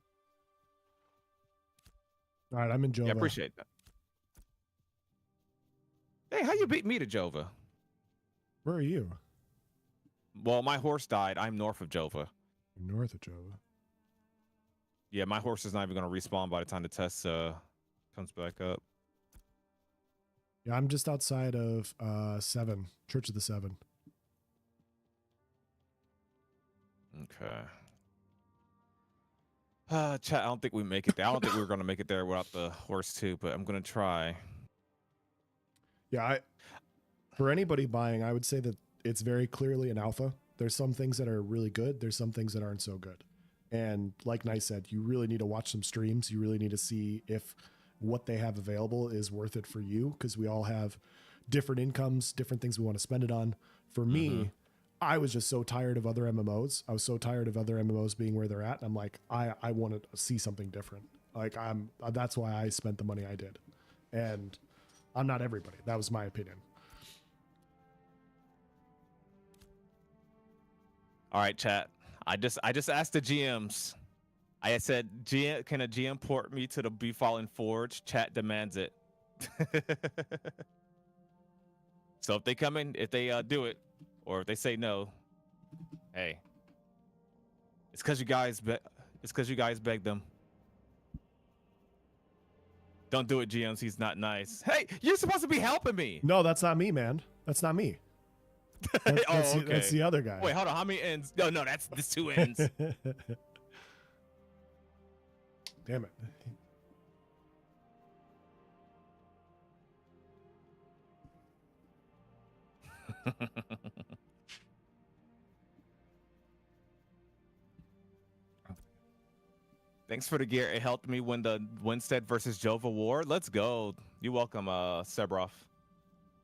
All right, I'm in Jova. Yeah, I appreciate that. Hey, how you beat me to Jova? Where are you? Well, my horse died. I'm north of Jova. You're north of Jova. Yeah, my horse is not even going to respawn by the time the test comes back up. Yeah, I'm just outside of 7, Church of the 7. Okay. Chat, I don't think we make it there. I don't think we were going to make it there without the horse too, but I'm going to try. Yeah, for anybody buying, I would say that it's very clearly an alpha. There's some things that are really good. There's some things that aren't so good. And like Nice said, you really need to watch some streams. You really need to see if what they have available is worth it for you, because we all have different incomes, different things we want to spend it on. For me, I was just so tired of other MMOs. I was so tired of other MMOs being where they're at. And I'm like, I want to see something different. Like, that's why I spent the money I did. And I'm not everybody. That was my opinion. All right, chat. I just asked the GMs. I said, GM, can a GM port me to the Befallen Forge? Chat demands it. So if they come in, if they do it, or if they say no, hey, it's because you guys begged them. Don't do it, GMs. He's not nice. Hey, you're supposed to be helping me. No, that's not me, man. That's not me. Okay. That's the other guy. Wait, hold on. How many ends? No, that's 2 ends. Damn it. Thanks for the gear. It helped me win the Winstead versus Jova war. Let's go. You're welcome, Sebroff.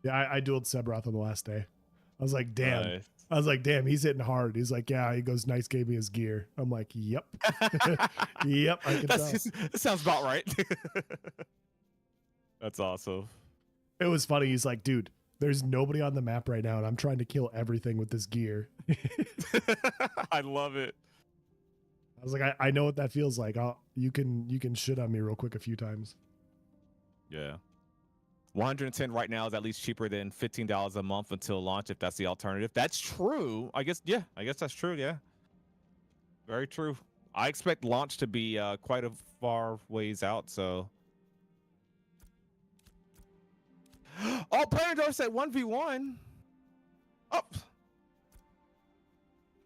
Yeah, I dueled Sebroth on the last day. I was like, damn. Nice. I was like, damn, he's hitting hard. He's like, yeah. He goes, nice, gave me his gear. I'm like, yep. Yep, I can tell. That sounds about right. That's awesome. It was funny. He's like, dude, there's nobody on the map right now, and I'm trying to kill everything with this gear. I love it. I was like, I know what that feels like. You can shit on me real quick a few times. Yeah. 110 right now is at least cheaper than $15 a month until launch, if that's the alternative. That's true. I guess that's true. Yeah. Very true. I expect launch to be quite a far ways out, so. Oh, Parador said 1v1. Oh.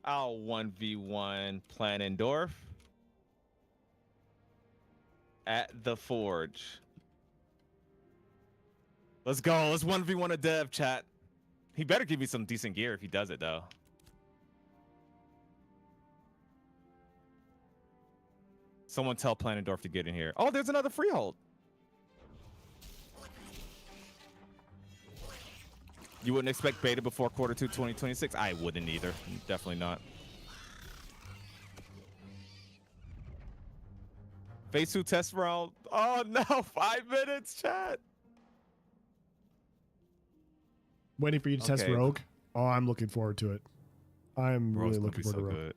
I'll 1v1 Planendorf at the Forge. Let's go. Let's 1v1 a dev, chat. He better give me some decent gear if he does it, though. Someone tell Planendorf to get in here. Oh, there's another freehold. You wouldn't expect beta before Q2 2026? I wouldn't either. Definitely not. Phase 2 test round. Oh, no. 5 minutes, chat. Waiting for you to test Rogue. Oh, I'm looking forward to it. I'm really looking forward to Rogue. Good.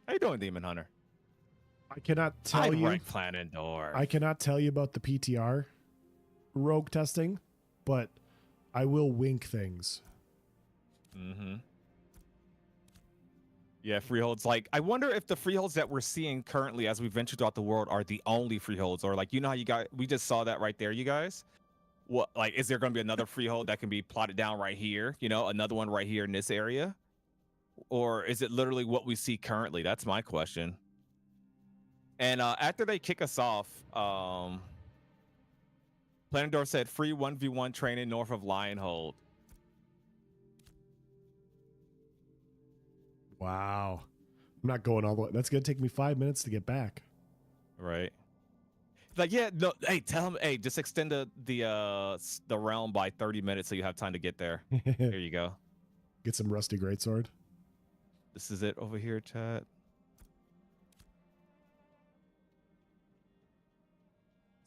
How you doing, Demon Hunter? I cannot tell you. Planendorf. I cannot tell you about the PTR Rogue testing, but I will wink things. Mm-hmm. Yeah, freeholds. Like, I wonder if the freeholds that we're seeing currently as we venture throughout the world are the only freeholds, or like, you know how you got, we just saw that right there, you guys. What, like, is there going to be another freehold that can be plotted down right here? You know, another one right here in this area, or is it literally what we see currently? That's my question. And after they kick us off, Planendorf said free 1v1 training north of Lionhold. Wow. I'm not going all the way. That's going to take me 5 minutes to get back. Right. Like, yeah, no, hey, tell him, hey, just extend the realm by 30 minutes so you have time to get there. Here you go. Get some rusty greatsword. This is it over here, chat.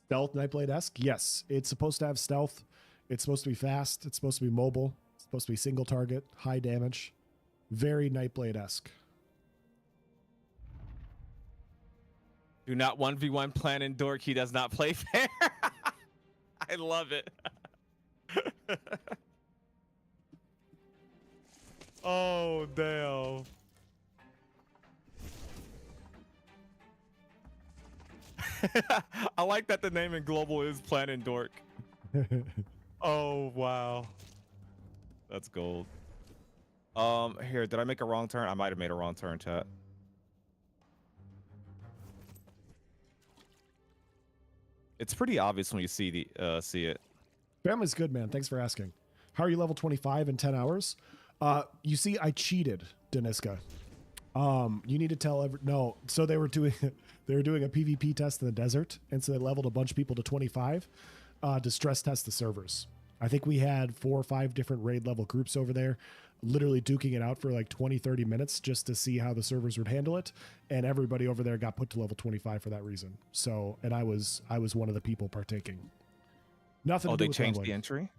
Stealth Nightblade-esque? Yes. It's supposed to have stealth. It's supposed to be fast. It's supposed to be mobile. It's supposed to be single target, high damage. Very Nightblade-esque. Do not 1v1 Planendorf. He does not play fair. I love it. Oh, damn. I like that the name in global is Planendorf. Oh, wow. That's gold. Here, did I make a wrong turn? I might have made a wrong turn, chat. It's pretty obvious when you see it. Family's good, man. Thanks for asking. How are you level 25 in 10 hours? You see, I cheated, Deniska. You need to tell no. So they were doing a PvP test in the desert, and so they leveled a bunch of people to 25 to stress test the servers. I think we had 4 or 5 different raid level groups over there, literally duking it out for like 20-30 minutes just to see how the servers would handle it, and everybody over there got put to level 25 for that reason. So, and I was one of the people partaking. Nothing. Oh, they changed the entry.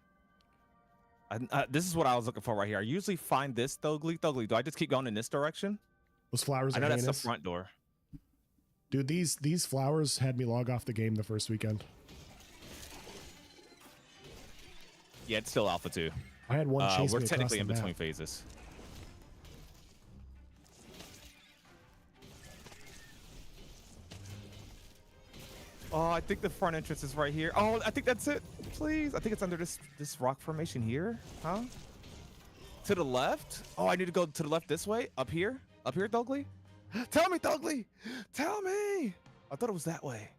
This is what I was looking for right here. I usually find this Thogly. Do I just keep going in this direction? Those flowers. I know that's the front door. Dude, these flowers had me log off the game the first weekend. Yeah, it's still Alpha 2. I had one chase me We're technically in across the between map. phases. Oh, I think the front entrance is right here. Oh, I think that's it. Please. I think it's under this rock formation here. Huh? To the left? Oh, I need to go to the left this way? Up here? Up here, Dougly? Tell me, Dougly! Tell me! I thought it was that way.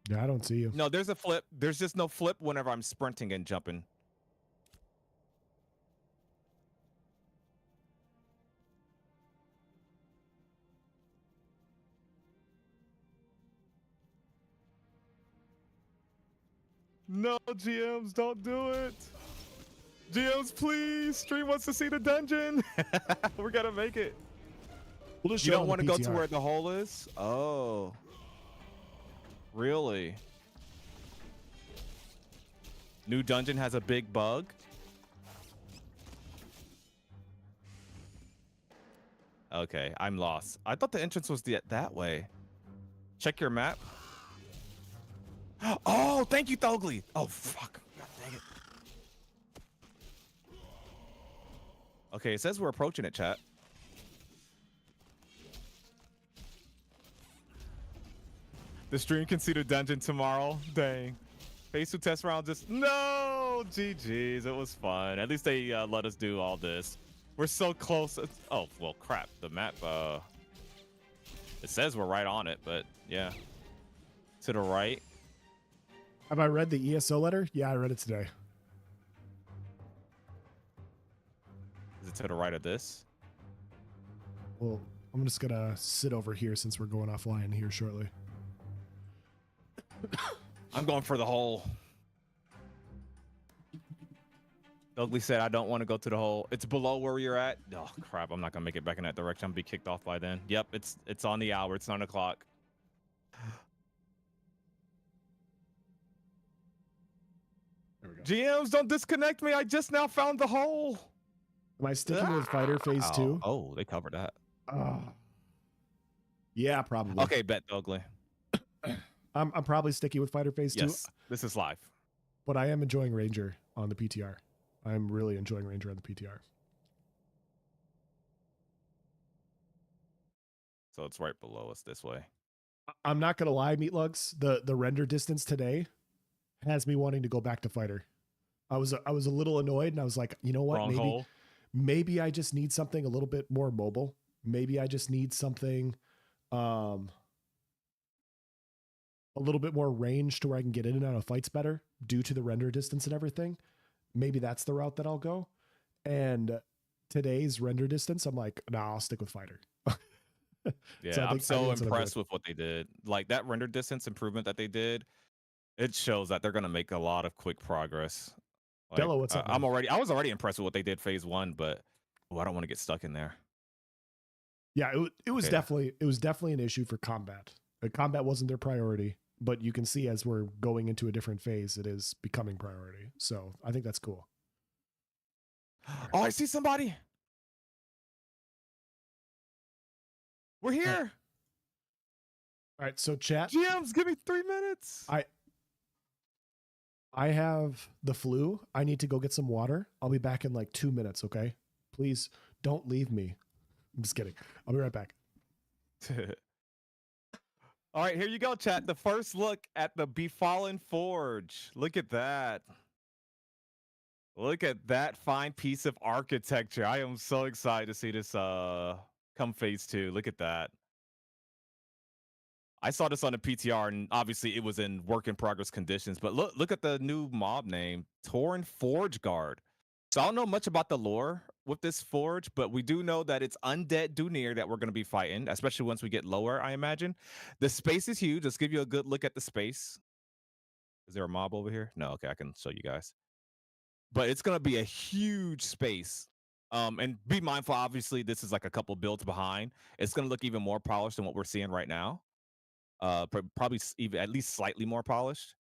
Yeah, I don't see you. No, there's a flip. There's just no flip whenever I'm sprinting and jumping. No, GMs, don't do it. GMs, please. Stream wants to see the dungeon. We're gonna make it. We'll just You show don't on want the to go to PTR. where the hole is? Oh. Really? New dungeon has a big bug? Okay, I'm lost. I thought the entrance was that way. Check your map. Oh, thank you, Thogly. Oh, fuck. God dang it. Okay, it says we're approaching it, chat. The stream can see the dungeon tomorrow. Dang. Phase 2 test round just... No! GG's. It was fun. At least they let us do all this. We're so close. Oh, well, crap. The map... It says we're right on it, but yeah. To the right. Have I read the ESO letter? Yeah, I read it today. Is it to the right of this? Well, I'm just gonna sit over here since we're going offline here shortly. I'm going for the hole. Dougly said, I don't want to go to the hole. It's below where you're at. Oh, crap. I'm not going to make it back in that direction. I'm going to be kicked off by then. Yep, it's on the hour. It's 9 o'clock. There we go. GMs, don't disconnect me. I just now found the hole. Am I sticking with fighter phase 2? Oh, they covered that. Yeah, probably. Okay, bet, Dougly. I'm probably sticking with fighter phase 2. Yes, this is live. But I am enjoying Ranger on the PTR. I'm really enjoying Ranger on the PTR. So it's right below us this way. I'm not gonna lie, Meatlugs. The render distance today has me wanting to go back to fighter. I was a little annoyed, and I was like, you know what? Wrong hole. Maybe I just need something a little bit more mobile. Maybe I just need something a little bit more range to where I can get in and out of fights better due to the render distance and everything. Maybe that's the route that I'll go. And today's render distance, I'm like, nah, I'll stick with fighter. Yeah, So I'm so that's what impressed with what they did. Like that render distance improvement that they did, it shows that they're going to make a lot of quick progress. Like, Dello, what's up, man? I was already impressed with what they did phase 1, but I don't want to get stuck in there. Yeah, it was definitely an issue for combat. Combat wasn't their priority, but you can see as we're going into a different phase, it is becoming priority. So I think that's cool. Oh, I see somebody. We're here. All right, so chat. GMs, give me 3 minutes. I have the flu. I need to go get some water. I'll be back in like 2 minutes, okay? Please don't leave me. I'm just kidding. I'll be right back. All right, here you go, chat. The first look at the Befallen Forge. Look at that. Look at that fine piece of architecture. I am so excited to see this come phase 2. Look at that. I saw this on the PTR, and obviously it was in work in progress conditions. But look at the new mob name, Tauren Forge Guard. So I don't know much about the lore with this forge, but we do know that it's undead Dunir that we're going to be fighting, especially once we get lower, I imagine. The space is huge. Let's give you a good look at the space. Is there a mob over here? No, okay, I can show you guys. But it's going to be a huge space. And be mindful, obviously, this is like a couple builds behind. It's going to look even more polished than what we're seeing right now. Probably even at least slightly more polished.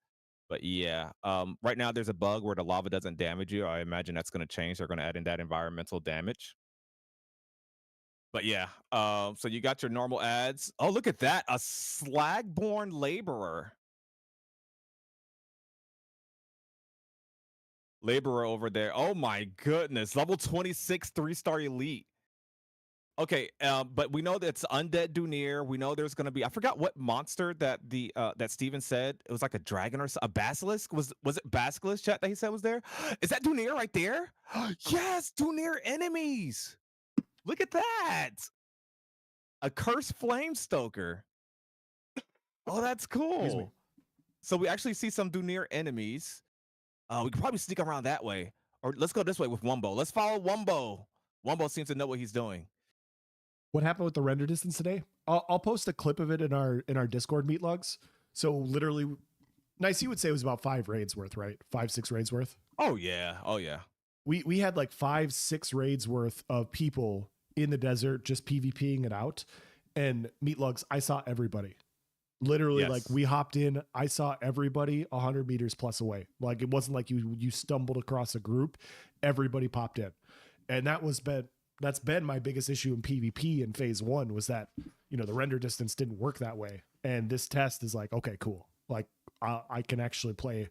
But yeah, right now there's a bug where the lava doesn't damage you. I imagine that's going to change. They're going to add in that environmental damage. But yeah, so you got your normal ads. Oh, look at that. A Slagborn Laborer. Laborer over there. Oh my goodness. Level 26, 3-star elite. Okay, but we know that's undead Dunir. We know there's gonna be I forgot what monster that that Steven said. It was like a dragon or a basilisk. Was it basilisk chat that he said was there? Is that Dunir right there? Yes, Dunir enemies. Look at that. A cursed flame stoker. Oh, that's Excuse me. cool. So we actually see some Dunir enemies. We could probably sneak around that way. Or let's go this way with Wumbo. Let's follow Wumbo. Wumbo seems to know what he's doing. What happened with the render distance today? I'll post a clip of it in our Discord meet logs. So literally, nice. You would say it was about 5 raids worth, right? 5-6 raids worth. Oh yeah. Oh yeah. We had like 5-6 raids worth of people in the desert just PvPing it out. And meat logs, I saw everybody. Literally, Yes. like we hopped in, I saw everybody 100 meters plus away. Like it wasn't like you stumbled across a group, everybody popped in. And that's been my biggest issue in PvP in phase 1 was that, the render distance didn't work that way. And this test is like, okay, cool. Like I can actually play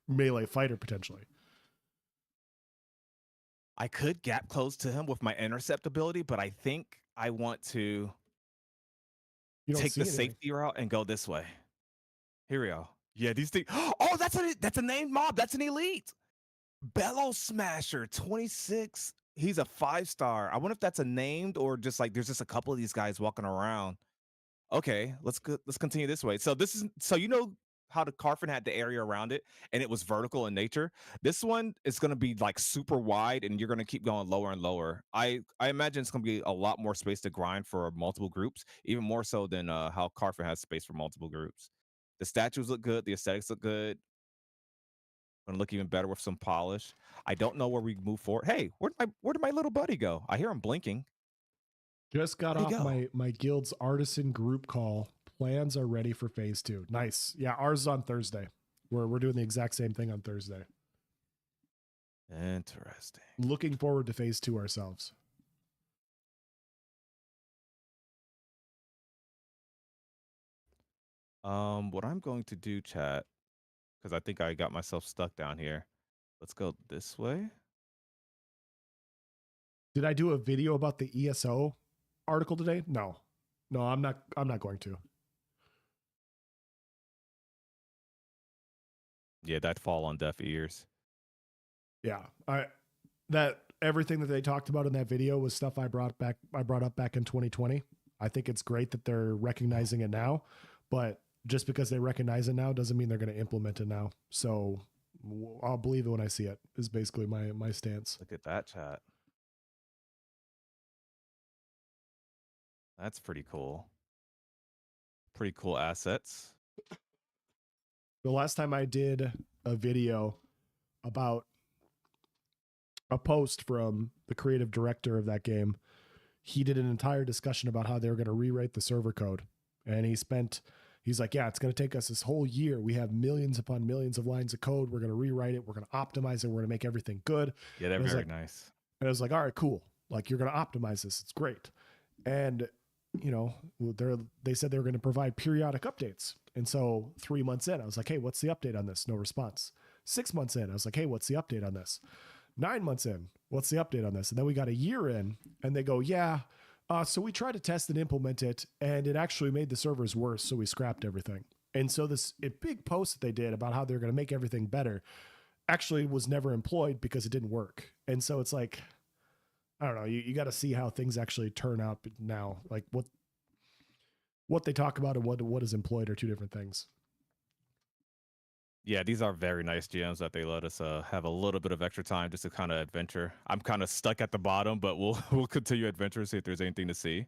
melee fighter potentially. I could gap close to him with my intercept ability, but I think I want to take the safety route and go this way. Here we go. Yeah, these things. Oh, that's a named mob. That's an elite. Bellow Smasher 26. He's a 5-star. I wonder if that's a named or just like there's just a couple of these guys walking around. Okay, let's continue this way. So how the Carfin had the area around it and it was vertical in nature. This one is going to be like super wide and you're going to keep going lower and lower. I imagine it's going to be a lot more space to grind for multiple groups, even more so than how Carfin has space for multiple groups. The statues look good, the aesthetics look good. Gonna look even better with some polish. I don't know where we move forward. Hey, where did my little buddy go? I hear him blinking. Just got off my guild's artisan group call. Plans are ready for phase 2. Nice. Yeah, ours is on Thursday. We're doing the exact same thing on Thursday. Interesting. Looking forward to phase 2 ourselves. What I'm going to do, chat, because I think I got myself stuck down here. Let's go this way. Did I do a video about the ESO article today? No, I'm not going to. Yeah, that fall on deaf ears. Yeah, that everything that they talked about in that video was stuff I brought up back in 2020. I think it's great that they're recognizing it now, but just because they recognize it now doesn't mean they're going to implement it now. So I'll believe it when I see it is basically my stance. Look at that, chat. That's pretty cool. Pretty cool assets. The last time I did a video about a post from the creative director of that game, he did an entire discussion about how they were going to rewrite the server code. And he's like, yeah, it's going to take us this whole year. We have millions upon millions of lines of code. We're going to rewrite it. We're going to optimize it. We're going to make everything good. Yeah, they're very nice. And I was like, all right, cool. Like, you're going to optimize this. It's great. And, they said they were going to provide periodic updates. And so 3 months in, I was like, hey, what's the update on this? No response. 6 months in, I was like, hey, what's the update on this? 9 months in, what's the update on this? And then we got a year in and they go, yeah. So we tried to test and implement it and it actually made the servers worse. So we scrapped everything. And so this big post that they did about how they're going to make everything better actually was never employed because it didn't work. And so it's like, I don't know, you got to see how things actually turn out now. Like what they talk about and what is employed are two different things. Yeah, these are very nice gems that they let us have a little bit of extra time just to kind of adventure. I'm kind of stuck at the bottom, but we'll continue adventure, see if there's anything to see.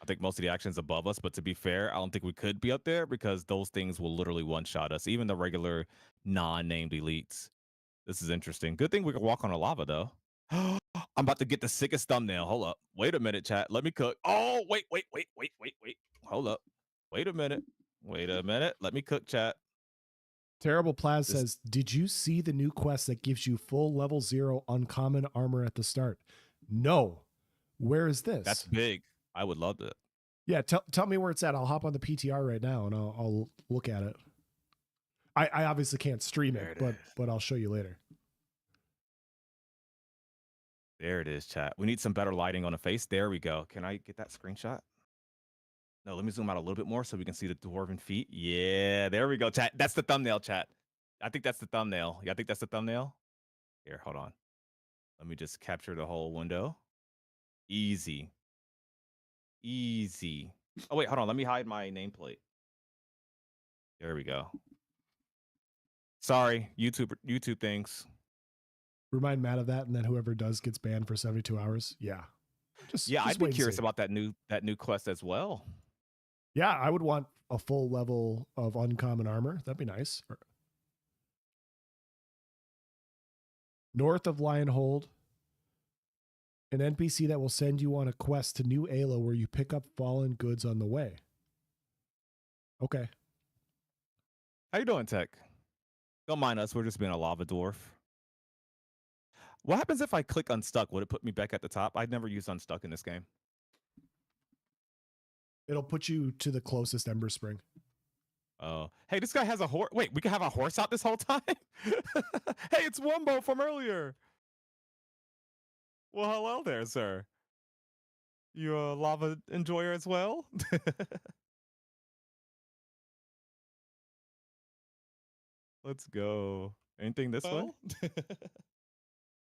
I think most of the action's above us, but to be fair, I don't think we could be up there because those things will literally one-shot us, even the regular non-named elites. This is interesting. Good thing we can walk on a lava, though. I'm about to get the sickest thumbnail. Hold up. Wait a minute, chat. Let me cook. Oh, wait. Hold up. Wait a minute. Let me cook, chat. Terrible Plaz says, did you see the new quest that gives you full level 0 uncommon armor at the start? No. Where is this? That's big. I would love it. Yeah, tell me where it's at. I'll hop on the PTR right now and I'll look at it. I obviously can't stream it, but I'll show you later. There it is, chat. We need some better lighting on the face. There we go. Can I get that screenshot? No, let me zoom out a little bit more so we can see the dwarven feet. Yeah, there we go, chat. That's the thumbnail, chat. I think that's the thumbnail. Yeah, I think that's the thumbnail. Here, hold on. Let me just capture the whole window. Easy. Easy. Oh, wait, hold on. Let me hide my nameplate. There we go. Sorry, YouTube things. Remind Matt of that, and then whoever does gets banned for 72 hours. Yeah. Just I'd be wait and curious see. about that new quest as well. Yeah, I would want a full level of uncommon armor. That'd be nice. North of Lionhold, an NPC that will send you on a quest to New Ayla where you pick up fallen goods on the way. Okay. How you doing, Tech? Don't mind us. We're just being a lava dwarf. What happens if I click unstuck? Would it put me back at the top? I'd never used unstuck in this game. It'll put you to the closest Ember Spring. Oh, hey, this guy has a horse. Wait, we can have a horse out this whole time? Hey, it's Wumbo from earlier. Well, hello there, sir. You a lava enjoyer as well? Let's go. Anything this way?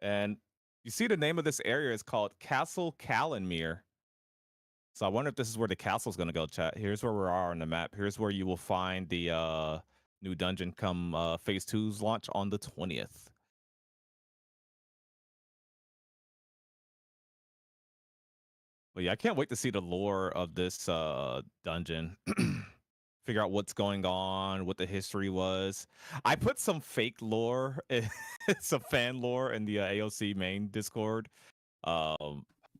And you see the name of this area is called Castle Callenmere. So I wonder if this is where the castle's going to go, chat. Here's where we are on the map. Here's where you will find the new dungeon come phase 2's launch on the 20th. But yeah, I can't wait to see the lore of this dungeon. Figure out what's going on, what the history was. I put some fake lore, some fan lore in the AOC main Discord.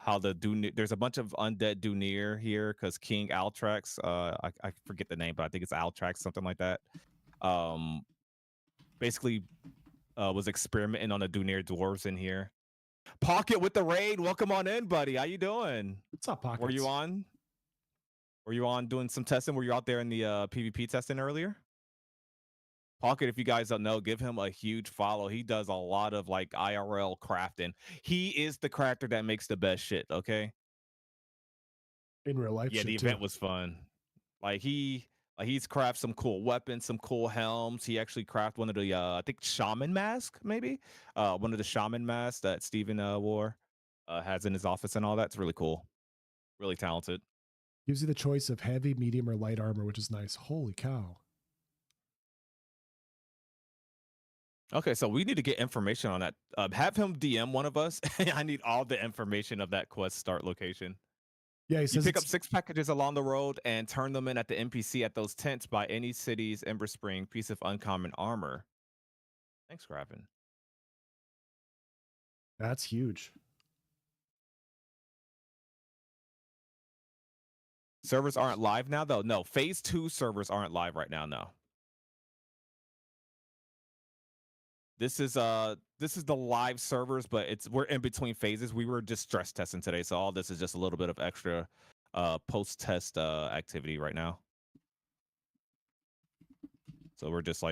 How the there's a bunch of undead Dunir here because King Altrax, I forget the name, but I think it's Altrax, something like that. Basically was experimenting on the Dunir dwarves in here. Pocket with the raid, welcome on in, buddy. How you doing? What's up, Pockets? Were you on? Were you on doing some testing? Were you out there in the PvP testing earlier? Pocket, if you guys don't know, give him a huge follow. He does a lot of like IRL crafting. He is the crafter that makes the best shit, okay? In real life, yeah, the event was fun. Like he's crafted some cool weapons, some cool helms. He actually crafted one of the I think shaman mask, maybe one of the shaman masks that Steven wore, has in his office and all. That's really cool. Really talented. Gives you the choice of heavy, medium, or light armor, which is nice. Holy cow. Okay, so we need to get information on that. Have him DM one of us. I need all the information of that quest start location. Yeah, he says you pick up 6 packages along the road and turn them in at the NPC at those tents by any city's Ember Spring piece of uncommon armor. Thanks, Graven. That's huge. Servers aren't live now, though. No, phase 2 servers aren't live right now. No. This is the live servers, but we're in between phases. We were just stress testing today, so all this is just a little bit of extra post-test activity right now. So we're just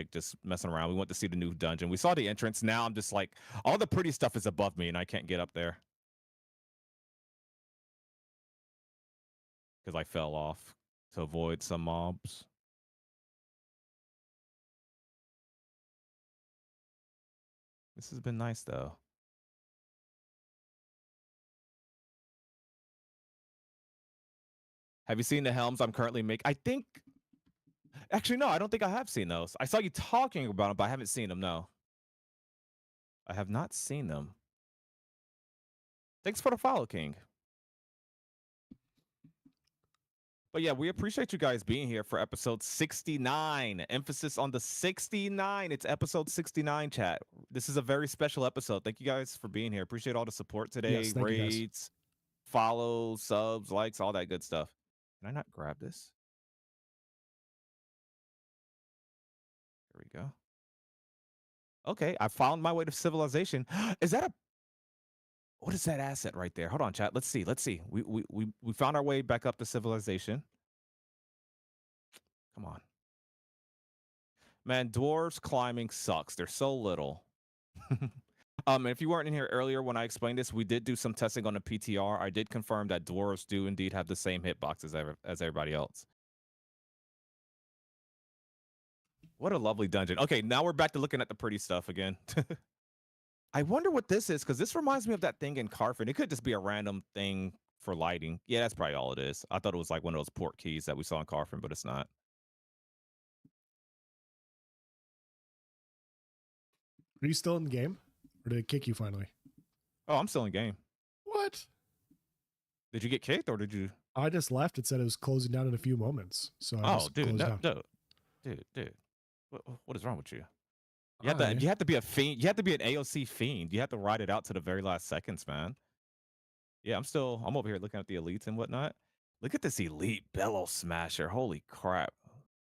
messing around. We went to see the new dungeon. We saw the entrance. Now I'm just like, all the pretty stuff is above me and I can't get up there. Because I fell off to avoid some mobs. This has been nice, though. Have you seen the helms I'm currently making? I think... Actually, no, I don't think I have seen those. I saw you talking about them, but I haven't seen them, no. I have not seen them. Thanks for the follow, King. But yeah, we appreciate you guys being here for episode 69. Emphasis on the 69. It's episode 69, chat. This is a very special episode. Thank you guys for being here. Appreciate all the support today. Yes, raids, follows, subs, likes, all that good stuff. Can I not grab this? There we go. Okay, I found my way to civilization. Is that a... What is that asset right there? Hold on, chat. Let's see. Let's see. We found our way back up to civilization. Come on. Man, dwarves climbing sucks. They're so little. If you weren't in here earlier when I explained this, we did do some testing on the PTR. I did confirm that dwarves do indeed have the same hitbox as everybody else. What a lovely dungeon. Okay, now we're back to looking at the pretty stuff again. I wonder what this is, because this reminds me of that thing in Carfin. It could just be a random thing for lighting. Yeah, that's probably all it is. I thought it was like one of those port keys that we saw in Carfin, but it's not. Are you still in the game? Or did it kick you finally? Oh, I'm still in game. What? Did you get kicked or did you? I just left. It said it was closing down in a few moments. So I just dude, closed no, down. dude. What is wrong with you? You have to be a fiend. You have to be an AOC fiend. You have to ride it out to the very last seconds, man. Yeah, I'm over here looking at the elites and whatnot. Look at this elite bellow smasher. Holy crap.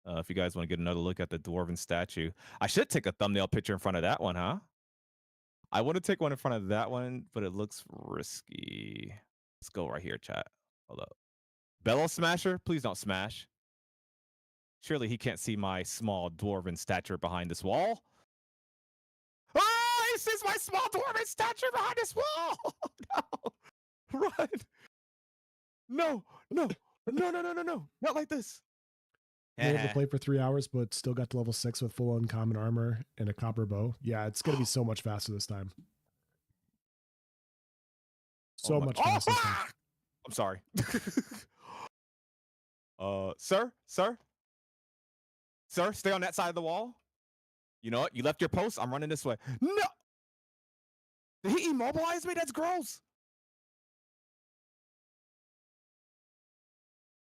If you guys want to get another look at the dwarven statue, I should take a thumbnail picture in front of that one, huh? I want to take one in front of that one, but it looks risky. Let's go right here, chat. Hold up. Bellow smasher, please don't smash. Surely he can't see my small dwarven stature behind this wall. Oh, he sees my small dwarven stature behind this wall. No. Run. No. Not like this. Been able to play for 3 hours, but still got to level 6 with full uncommon armor and a copper bow. Yeah, it's going to be so much faster this time. So much faster this time. I'm sorry. Sir, stay on that side of the wall. You know what? You left your post. I'm running this way. No. Did he immobilize me? That's gross.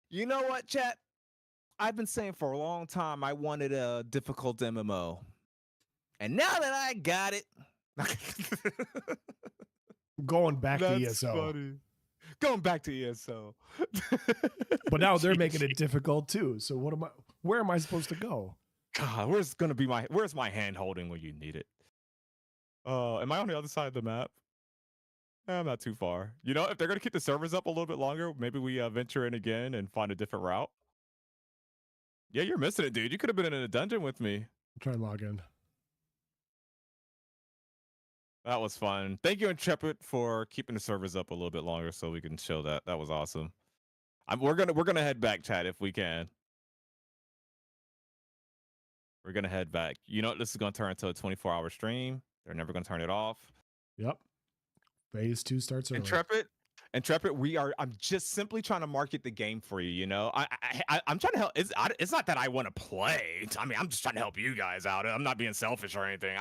You know what, chat? I've been saying for a long time I wanted a difficult MMO. And now that I got it. Going back to ESO. Funny. Going back to ESO. But now they're making it difficult too. So where am I supposed to go? God, where's my hand holding when you need it? Am I on the other side of the map? I'm not too far. You know, if they're gonna keep the servers up a little bit longer, maybe we venture in again and find a different route. Yeah, you're missing it, dude. You could have been in a dungeon with me. I'll try and log in. That was fun. Thank you, Intrepid, for keeping the servers up a little bit longer so we can show that. That was awesome. We're gonna head back, chat, if we can. We're gonna head back. You know, this is gonna turn into a 24-hour stream. They're never gonna turn it off. Yep. Phase 2 starts early. Intrepid, I'm just simply trying to market the game for you. You know, I'm trying to help. It's not that I want to play. I mean, I'm just trying to help you guys out. I'm not being selfish or anything.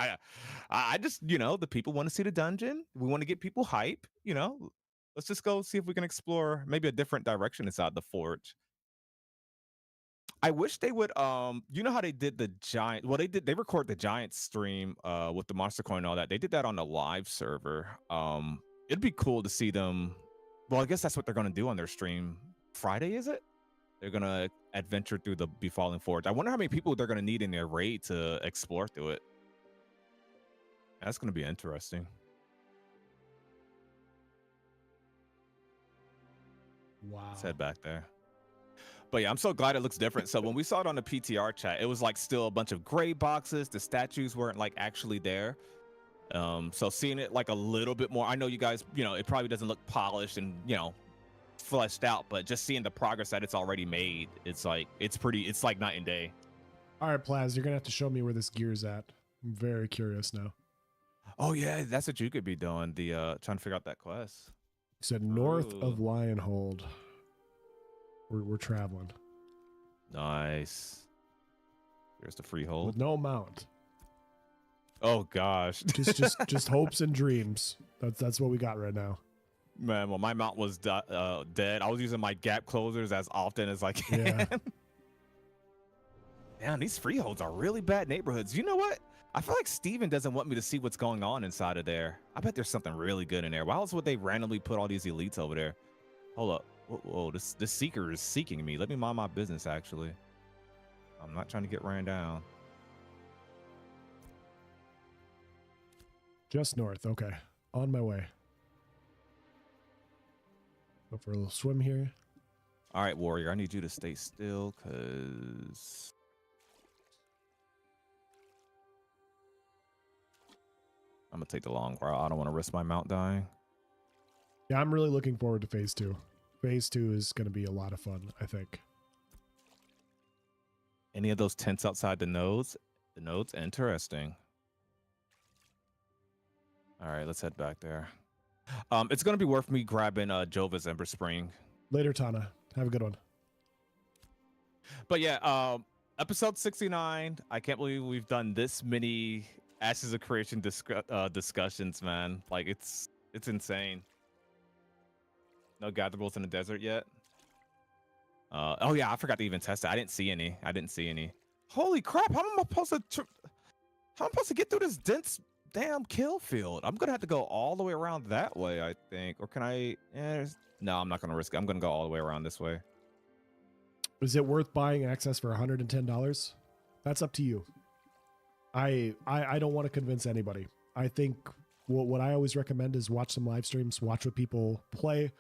I just, you know, the people want to see the dungeon. We want to get people hype. You know, let's just go see if we can explore maybe a different direction inside the forge. I wish they would, you know how they did the giant, well, they record the giant stream with the monster coin and all that. They did that on the live server. It'd be cool to see them. Well, I guess that's what they're going to do on their stream. Friday, is it? They're going to adventure through the Befallen Forge. I wonder how many people they're going to need in their raid to explore through it. That's going to be interesting. Wow. Let's head back there. But yeah, I'm so glad it looks different. So when we saw it on the PTR chat, it was like still a bunch of gray boxes. The statues weren't like actually there. So seeing it like a little bit more, I know you guys, you know, it probably doesn't look polished and, you know, fleshed out, but just seeing the progress that it's already made, it's like night and day. All right, Plaz, you're gonna have to show me where this gear's at. I'm very curious now. Oh yeah, that's what you could be doing. The trying to figure out that quest. You said north of Lionhold. We're traveling. Nice. Here's the freehold. With no mount. Oh gosh. just hopes and dreams. That's what we got right now. Man, well, my mount was dead. I was using my gap closers as often as I can. Yeah. Damn, these freeholds are really bad neighborhoods. You know what? I feel like Steven doesn't want me to see what's going on inside of there. I bet there's something really good in there. Why else would they randomly put all these elites over there? Hold up. Whoa, this seeker is seeking me. Let me mind my business, actually. I'm not trying to get ran down. Just north. Okay. On my way. Go for a little swim here. All right, warrior. I need you to stay still, because... I'm gonna take the long route. I don't want to risk my mount dying. Yeah, I'm really looking forward to phase 2. Phase 2 is going to be a lot of fun, I think. Any of those tents outside the nodes? The nodes, interesting. All right, let's head back there. It's gonna be worth me grabbing Jova's Ember Spring. Later, Tana. Have a good one. But yeah, episode 69. I can't believe we've done this many Ashes of Creation discussions, man. Like it's insane. No gatherables in the desert yet. Oh yeah, I forgot to even test it. I didn't see any. Holy crap! How am I supposed to get through this dense damn kill field? I'm gonna have to go all the way around that way, I think. Or can I? No, I'm not gonna risk it. I'm gonna go all the way around this way. Is it worth buying access for $110? That's up to you. I don't want to convince anybody. I think what I always recommend is watch some live streams, watch what people play.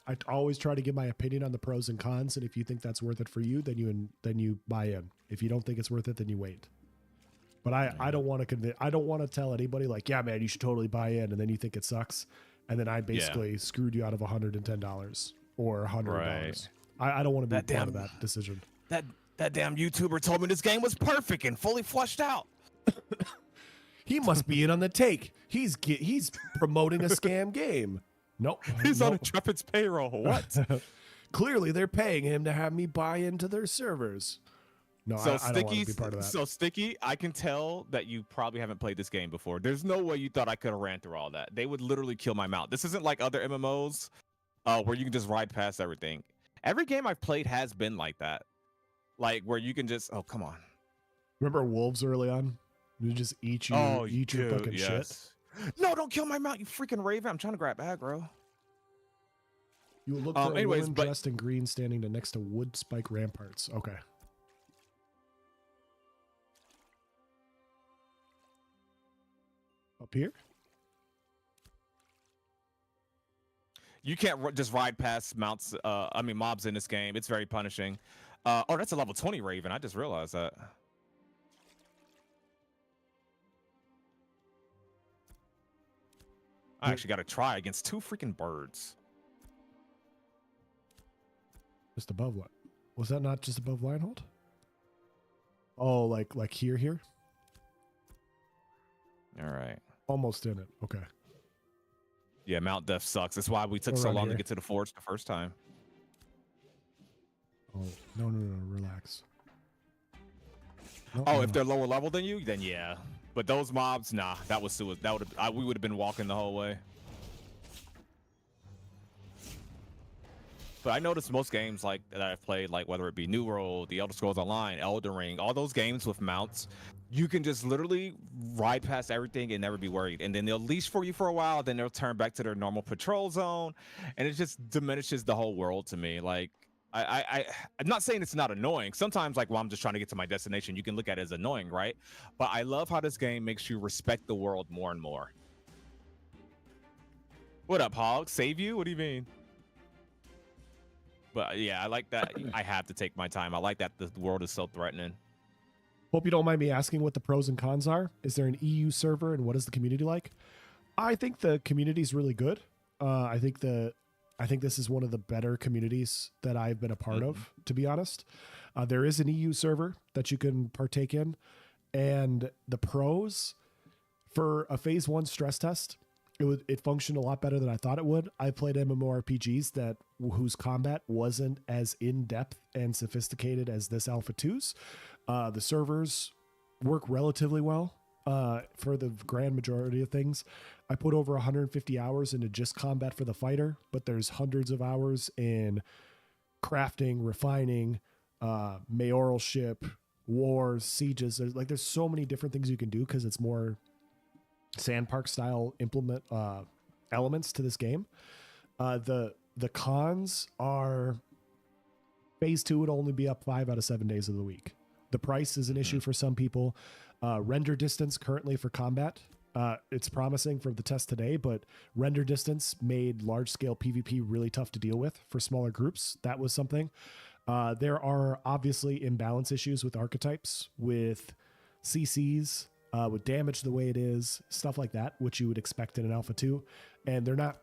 I always try to give my opinion on the pros and cons, and if you think that's worth it for you, then you buy in. If you don't think it's worth it, then you wait. But I don't want to convince. I don't want to tell anybody like, yeah, man, you should totally buy in, and then you think it sucks, and then I basically screwed you out of $110 or $100. Right. I don't want to be part of that decision. That damn YouTuber told me this game was perfect and fully flushed out. He must be in on the take. He's promoting a scam game. Nope. He's on Intrepid's payroll. What? Clearly, they're paying him to have me buy into their servers. No, so I don't want to be part of that. So Sticky, I can tell that you probably haven't played this game before. There's no way you thought I could have ran through all that. They would literally kill my mount. This isn't like other MMOs where you can just ride past everything. Every game I've played has been like that. Like where you can just, oh, come on. Remember wolves early on? You just eat your fucking shit. No, don't kill my mount, you freaking raven. I'm trying to grab aggro. You will look for a woman dressed in green standing next to wood spike ramparts. Okay. Up here? You can't just ride past mobs in this game. It's very punishing. Oh, that's a level 20 raven. I just realized that. I actually got to try against 2 freaking birds. Just above what? Was that not just above Lionhold? Oh, like here? All right. Almost in it. Okay. Yeah, Mount Death sucks. That's why we took so long to get to the forge the first time. Oh, no, relax. No, if they're lower level than you, then yeah. But those mobs, nah, that was suicide. We would have been walking the whole way. But I noticed most games like that I've played, like whether it be New World, The Elder Scrolls Online, Elden Ring, all those games with mounts, you can just literally ride past everything and never be worried. And then they'll leash for you for a while, then they'll turn back to their normal patrol zone, and it just diminishes the whole world to me. Like I'm not saying it's not annoying. Sometimes, like while I'm just trying to get to my destination, you can look at it as annoying, right? But I love how this game makes you respect the world more and more. What up, Hog? Save you? What do you mean? But yeah, I like that. I have to take my time. I like that the world is so threatening. Hope you don't mind me asking what the pros and cons are. Is there an EU server, and what is the community like? I think the community is really good. I think this is one of the better communities that I've been a part of, to be honest. There is an EU server that you can partake in, and the pros for a phase 1 stress test, it functioned a lot better than I thought it would. I played MMORPGs whose combat wasn't as in-depth and sophisticated as this Alpha 2's. The servers work relatively well for the grand majority of things. I put over 150 hours into just combat for the fighter, but there's hundreds of hours in crafting, refining, mayoralship, wars, sieges. There's so many different things you can do because it's more Sandpark style implement elements to this game. The cons are phase 2 would only be up 5 out of 7 days of the week. The price is an issue for some people. Render distance currently for combat. It's promising for the test today, but render distance made large scale PvP really tough to deal with for smaller groups. That was something. There are obviously imbalance issues with archetypes, with CCs, with damage the way it is, stuff like that, which you would expect in an Alpha 2. And they're not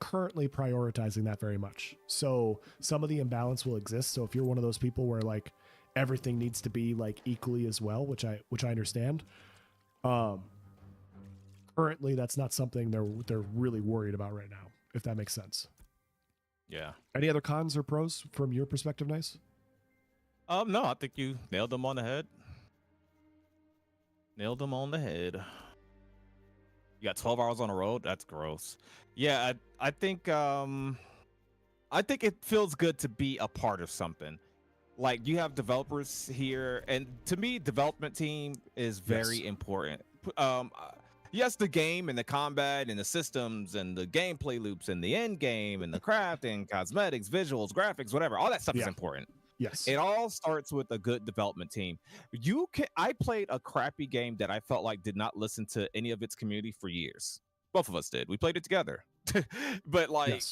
currently prioritizing that very much. So some of the imbalance will exist. So if you're one of those people where like everything needs to be like equally as well, which I understand, currently that's not something they're really worried about right now, if that makes sense. Yeah. Any other cons or pros from your perspective, Nice? No, I think you nailed them on the head. Nailed them on the head. You got 12 hours on the road. That's gross. Yeah, I think it feels good to be a part of something. Like you have developers here, and to me, development team is very important. Yes, the game and the combat and the systems and the gameplay loops and the end game and the crafting, cosmetics, visuals, graphics, whatever, all that stuff is important. Yes. It all starts with a good development team. I played a crappy game that I felt like did not listen to any of its community for years. Both of us did. We played it together. But like,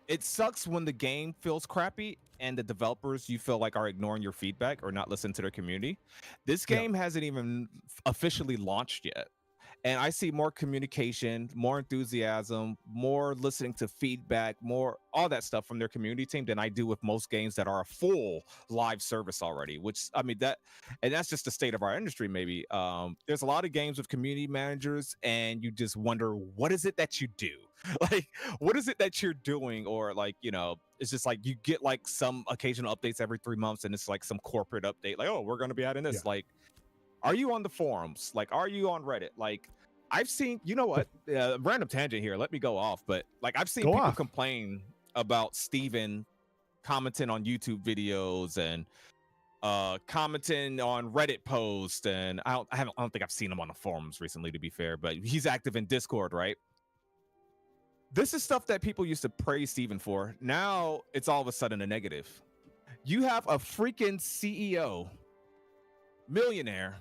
it sucks when the game feels crappy and the developers you feel like are ignoring your feedback or not listening to their community. This game hasn't even officially launched yet. And I see more communication, more enthusiasm, more listening to feedback, more all that stuff from their community team than I do with most games that are a full live service already, which I mean and that's just the state of our industry. Maybe there's a lot of games with community managers and you just wonder, what is it that you do? Like, what is it that you're doing? Or like, you know, it's just like you get like some occasional updates every 3 months and it's like some corporate update, like, oh, we're going to be adding this. Like, are you on the forums? Like, are you on Reddit? Like, I've seen, you know what, random tangent here, let me go off, but like I've seen people complain about Steven commenting on YouTube videos and commenting on Reddit posts, and I don't think I've seen him on the forums recently, to be fair, but he's active in Discord, right? This is stuff that people used to praise Steven for. Now it's all of a sudden a negative. You have a freaking CEO, millionaire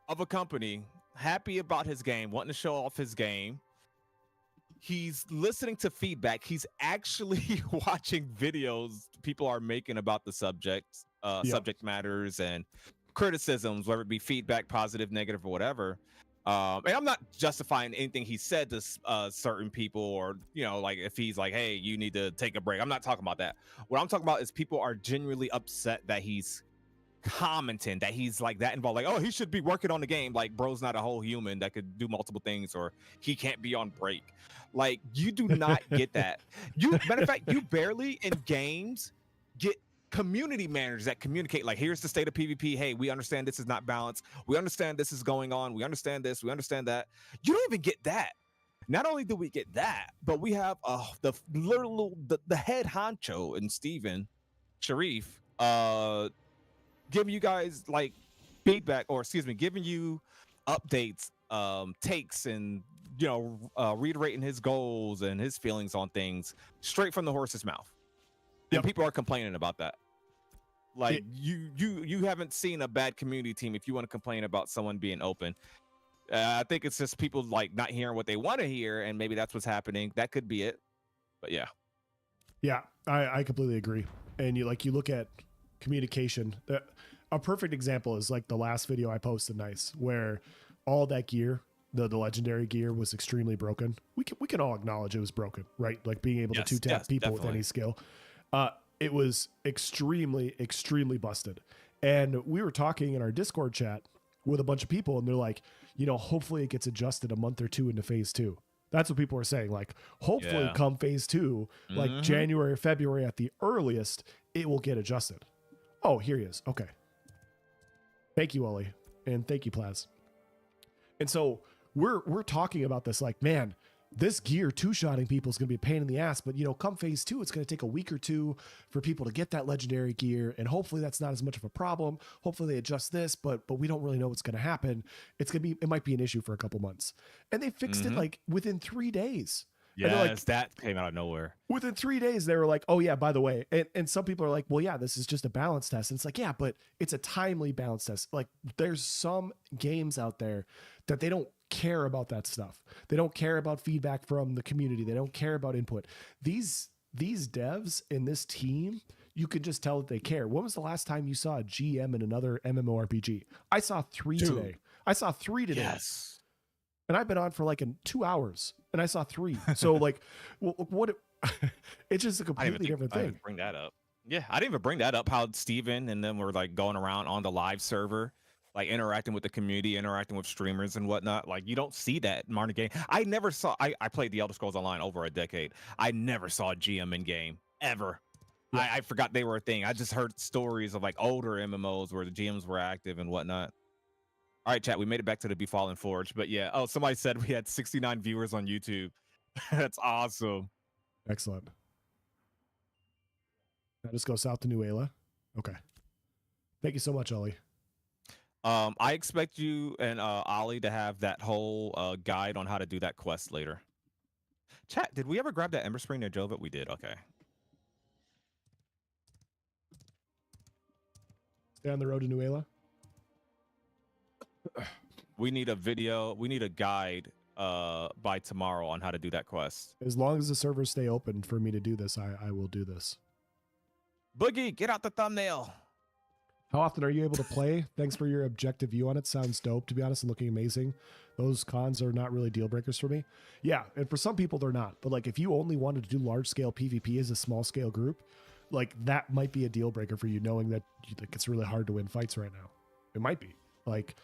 of a company, happy about his game, wanting to show off his game. He's listening to feedback. He's actually watching videos people are making about the subject matters and criticisms, whether it be feedback, positive, negative, or whatever. And I'm not justifying anything he said to certain people, or, you know, like if he's like, hey, you need to take a break. I'm not talking about that. What I'm talking about is people are genuinely upset that he's commenting, that he's like that involved, like, oh, he should be working on the game, like bro's not a whole human that could do multiple things, or he can't be on break. Like, you do not get that. Matter of fact, you barely in games get community managers that communicate, like, here's the state of PvP, hey, we understand this is not balanced, we understand this is going on, we understand this, we understand that. You don't even get that. Not only do we get that, but we have the head honcho in Steven Sharif giving you guys like feedback, or excuse me, giving you updates, takes, and, you know, reiterating his goals and his feelings on things straight from the horse's mouth. And people are complaining about that. Like, you haven't seen a bad community team if you want to complain about someone being open. I think it's just people like not hearing what they want to hear, and maybe that's what's happening. That could be it. But yeah, I completely agree. And you look at communication. A perfect example is like the last video I posted, Nice, where all that gear, the legendary gear, was extremely broken. We can all acknowledge it was broken, right? Like being able to 2-tap people with any skill. It was extremely busted. And we were talking in our Discord chat with a bunch of people, and they're like, you know, hopefully it gets adjusted a month or two into phase 2. That's what people are saying. Like, hopefully come phase 2, like January or February at the earliest, it will get adjusted. Oh, here he is. Okay. Thank you, Ollie. And thank you, Plaz. And so we're talking about this like, man, this gear two-shotting people is going to be a pain in the ass, but, you know, come phase 2, it's going to take a week or two for people to get that legendary gear, and hopefully that's not as much of a problem. Hopefully they adjust this, but we don't really know what's going to happen. It might be an issue for a couple months. And they fixed it like within 3 days. Yes, like, that came out of nowhere. Within 3 days, they were like, oh, yeah, by the way. And some people are like, well, yeah, this is just a balance test. And it's like, yeah, but it's a timely balance test. Like, there's some games out there that they don't care about that stuff. They don't care about feedback from the community. They don't care about input. These devs in this team, you could just tell that they care. When was the last time you saw a GM in another MMORPG? I saw 3 today. I saw 3 today. Yes. And I've been on for like 2 hours, and I saw 3. So like, what? It's just a completely different I didn't thing. bring that up. Yeah, I didn't even bring that up. How Steven and them were like going around on the live server, like interacting with the community, interacting with streamers and whatnot. Like you don't see that in modern game. I never saw. I played the Elder Scrolls Online over a decade. I never saw a GM in game ever. Yeah. I forgot they were a thing. I just heard stories of like older MMOs where the GMs were active and whatnot. All right, chat. We made it back to the Befallen Forge, but yeah. Oh, somebody said we had 69 viewers on YouTube. That's awesome. Excellent. Now just go south to Nuela. Okay. Thank you so much, Ollie. I expect you and Ollie to have that whole guide on how to do that quest later. Chat, did we ever grab that Ember Spring near Jovet? We did. Okay. Stay on the road to Nuela. We need a video. We need a guide by tomorrow on how to do that quest. As long as the servers stay open for me to do this, I will do this. Boogie, get out the thumbnail. How often are you able to play? Thanks for your objective view on it. Sounds dope, to be honest, and looking amazing. Those cons are not really deal breakers for me. Yeah, and for some people they're not. But like if you only wanted to do large scale PvP as a small scale group, like that might be a deal breaker for you, knowing that like, it's really hard to win fights right now. It might be. Like,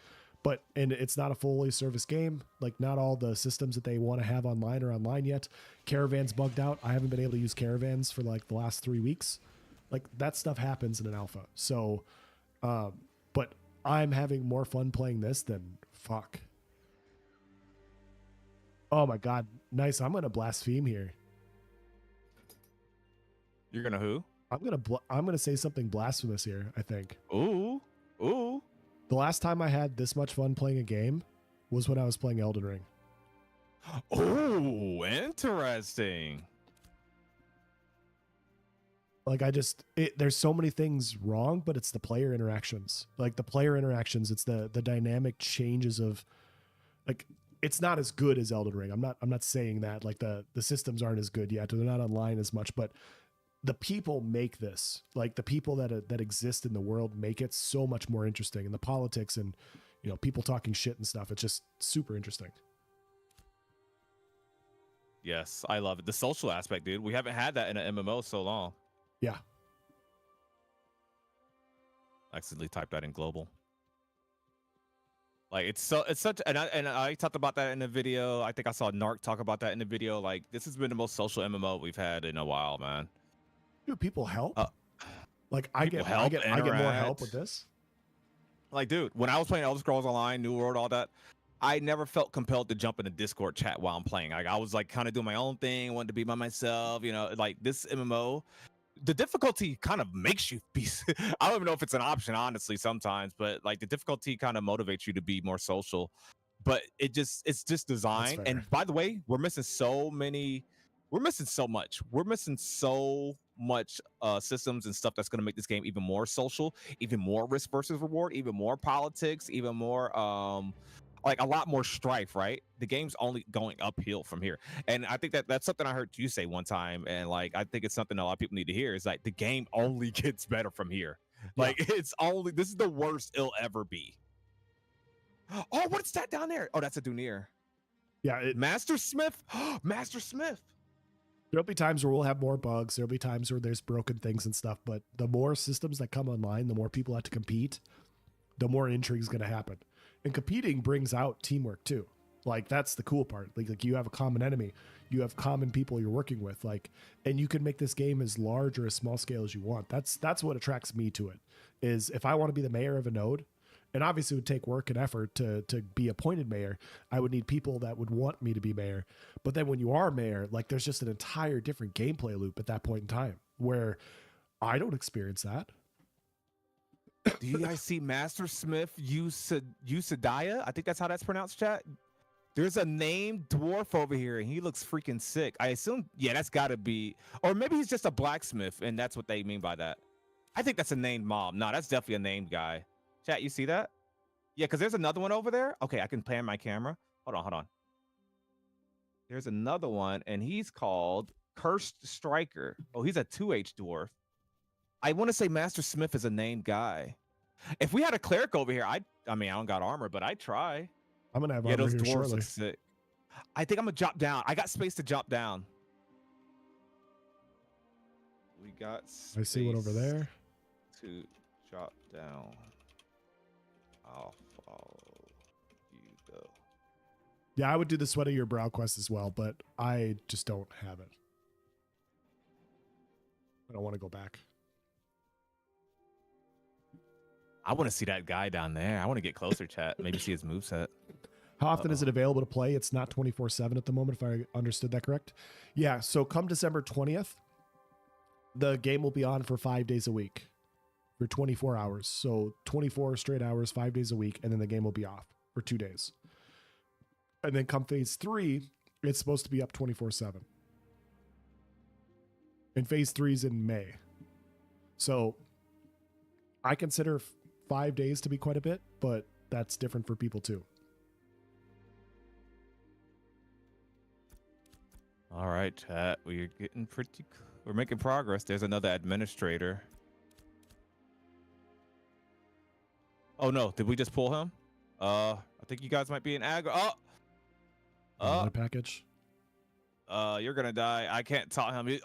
and it's not a fully service game. Like not all the systems that they want to have online are online yet. Caravan's bugged out. I haven't been able to use caravans for like the last 3 weeks. Like that stuff happens in an alpha. So but I'm having more fun playing this than fuck. Oh my God. Nice. I'm going to blaspheme here. You're going to who? I'm going to say something blasphemous here, I think. Ooh. The last time I had this much fun playing a game was when I was playing Elden Ring. Oh, interesting. Like there's so many things wrong, but it's the player interactions. Like the player interactions, it's the dynamic changes of, like, it's not as good as Elden Ring. I'm not saying that. Like the systems aren't as good yet. They're not online as much, but the people make this. Like the people that exist in the world make it so much more interesting. And the politics and people talking shit and stuff. It's just super interesting. Yes, I love it. The social aspect, dude. We haven't had that in an MMO so long. Yeah. I accidentally typed that in global. Like it's such, and I talked about that in the video. I think I saw Narc talk about that in the video. Like this has been the most social MMO we've had in a while, man. Dude, people help. Like I get more help with this. Like, dude, when I was playing Elder Scrolls Online, New World, all that, I never felt compelled to jump in a Discord chat while I'm playing. Like I was like kind of doing my own thing, wanted to be by myself. Like this MMO. The difficulty kind of makes you be. I don't even know if it's an option, honestly, sometimes, but like the difficulty kind of motivates you to be more social. But it's just designed. And by the way, we're missing so much. We're missing so much systems and stuff that's going to make this game even more social, even more risk versus reward, even more politics, even more like a lot more strife, right? The game's only going uphill from here. And I think that's something I heard you say one time. And like, I think it's something a lot of people need to hear is like the game only gets better from here. Yeah. Like this is the worst it'll ever be. Oh, what's that down there? Oh, that's a Dunir. Yeah. Master Smith. Master Smith. There'll be times where we'll have more bugs. There'll be times where there's broken things and stuff. But the more systems that come online, the more people have to compete, the more intrigue is going to happen. And competing brings out teamwork too. Like that's the cool part. Like you have a common enemy, you have common people you're working with. Like, and you can make this game as large or as small scale as you want. That's what attracts me to it. Is if I want to be the mayor of a node, and obviously it would take work and effort to be appointed mayor. I would need people that would want me to be mayor. But then when you are mayor, like there's just an entire different gameplay loop at that point in time where I don't experience that. Do you guys see Master Smith Usadaya? I think that's how that's pronounced, chat. There's a named dwarf over here, and he looks freaking sick. I assume, yeah, that's got to be, or maybe he's just a blacksmith, and that's what they mean by that. I think that's a named mob. No, that's definitely a named guy. Chat, you see that? Yeah, because there's another one over there. Okay, I can pan my camera. Hold on. There's another one, and he's called Cursed Striker. Oh, he's a 2H dwarf. I want to say Master Smith is a named guy. If we had a cleric over here, I'd I mean, I don't got armor, but I try. I'm gonna have Yeah, armor those here dwarves shortly. look sick. I think I'm gonna drop down. I got space to drop down. We got space I see one over there. to drop down. I'll follow you though. Yeah, I would do the sweat of your brow quest as well, but I just don't have it. I don't want to go back. I want to see that guy down there. I want to get closer, chat. Maybe see his moveset. How often is it available to play? It's not 24/7 at the moment, if I understood that correct. Yeah, so come December 20th, the game will be on for 5 days a week for 24 hours. So 24 straight hours, 5 days a week, and then the game will be off for 2 days. And then come phase 3, it's supposed to be up 24/7. And phase 3 is in May. So I consider 5 days to be quite a bit, but that's different for people too. All right, chat. We're getting pretty. We're making progress. There's another administrator. Oh no! Did we just pull him? I think you guys might be in aggro. Another package. You're gonna die. I can't taunt him.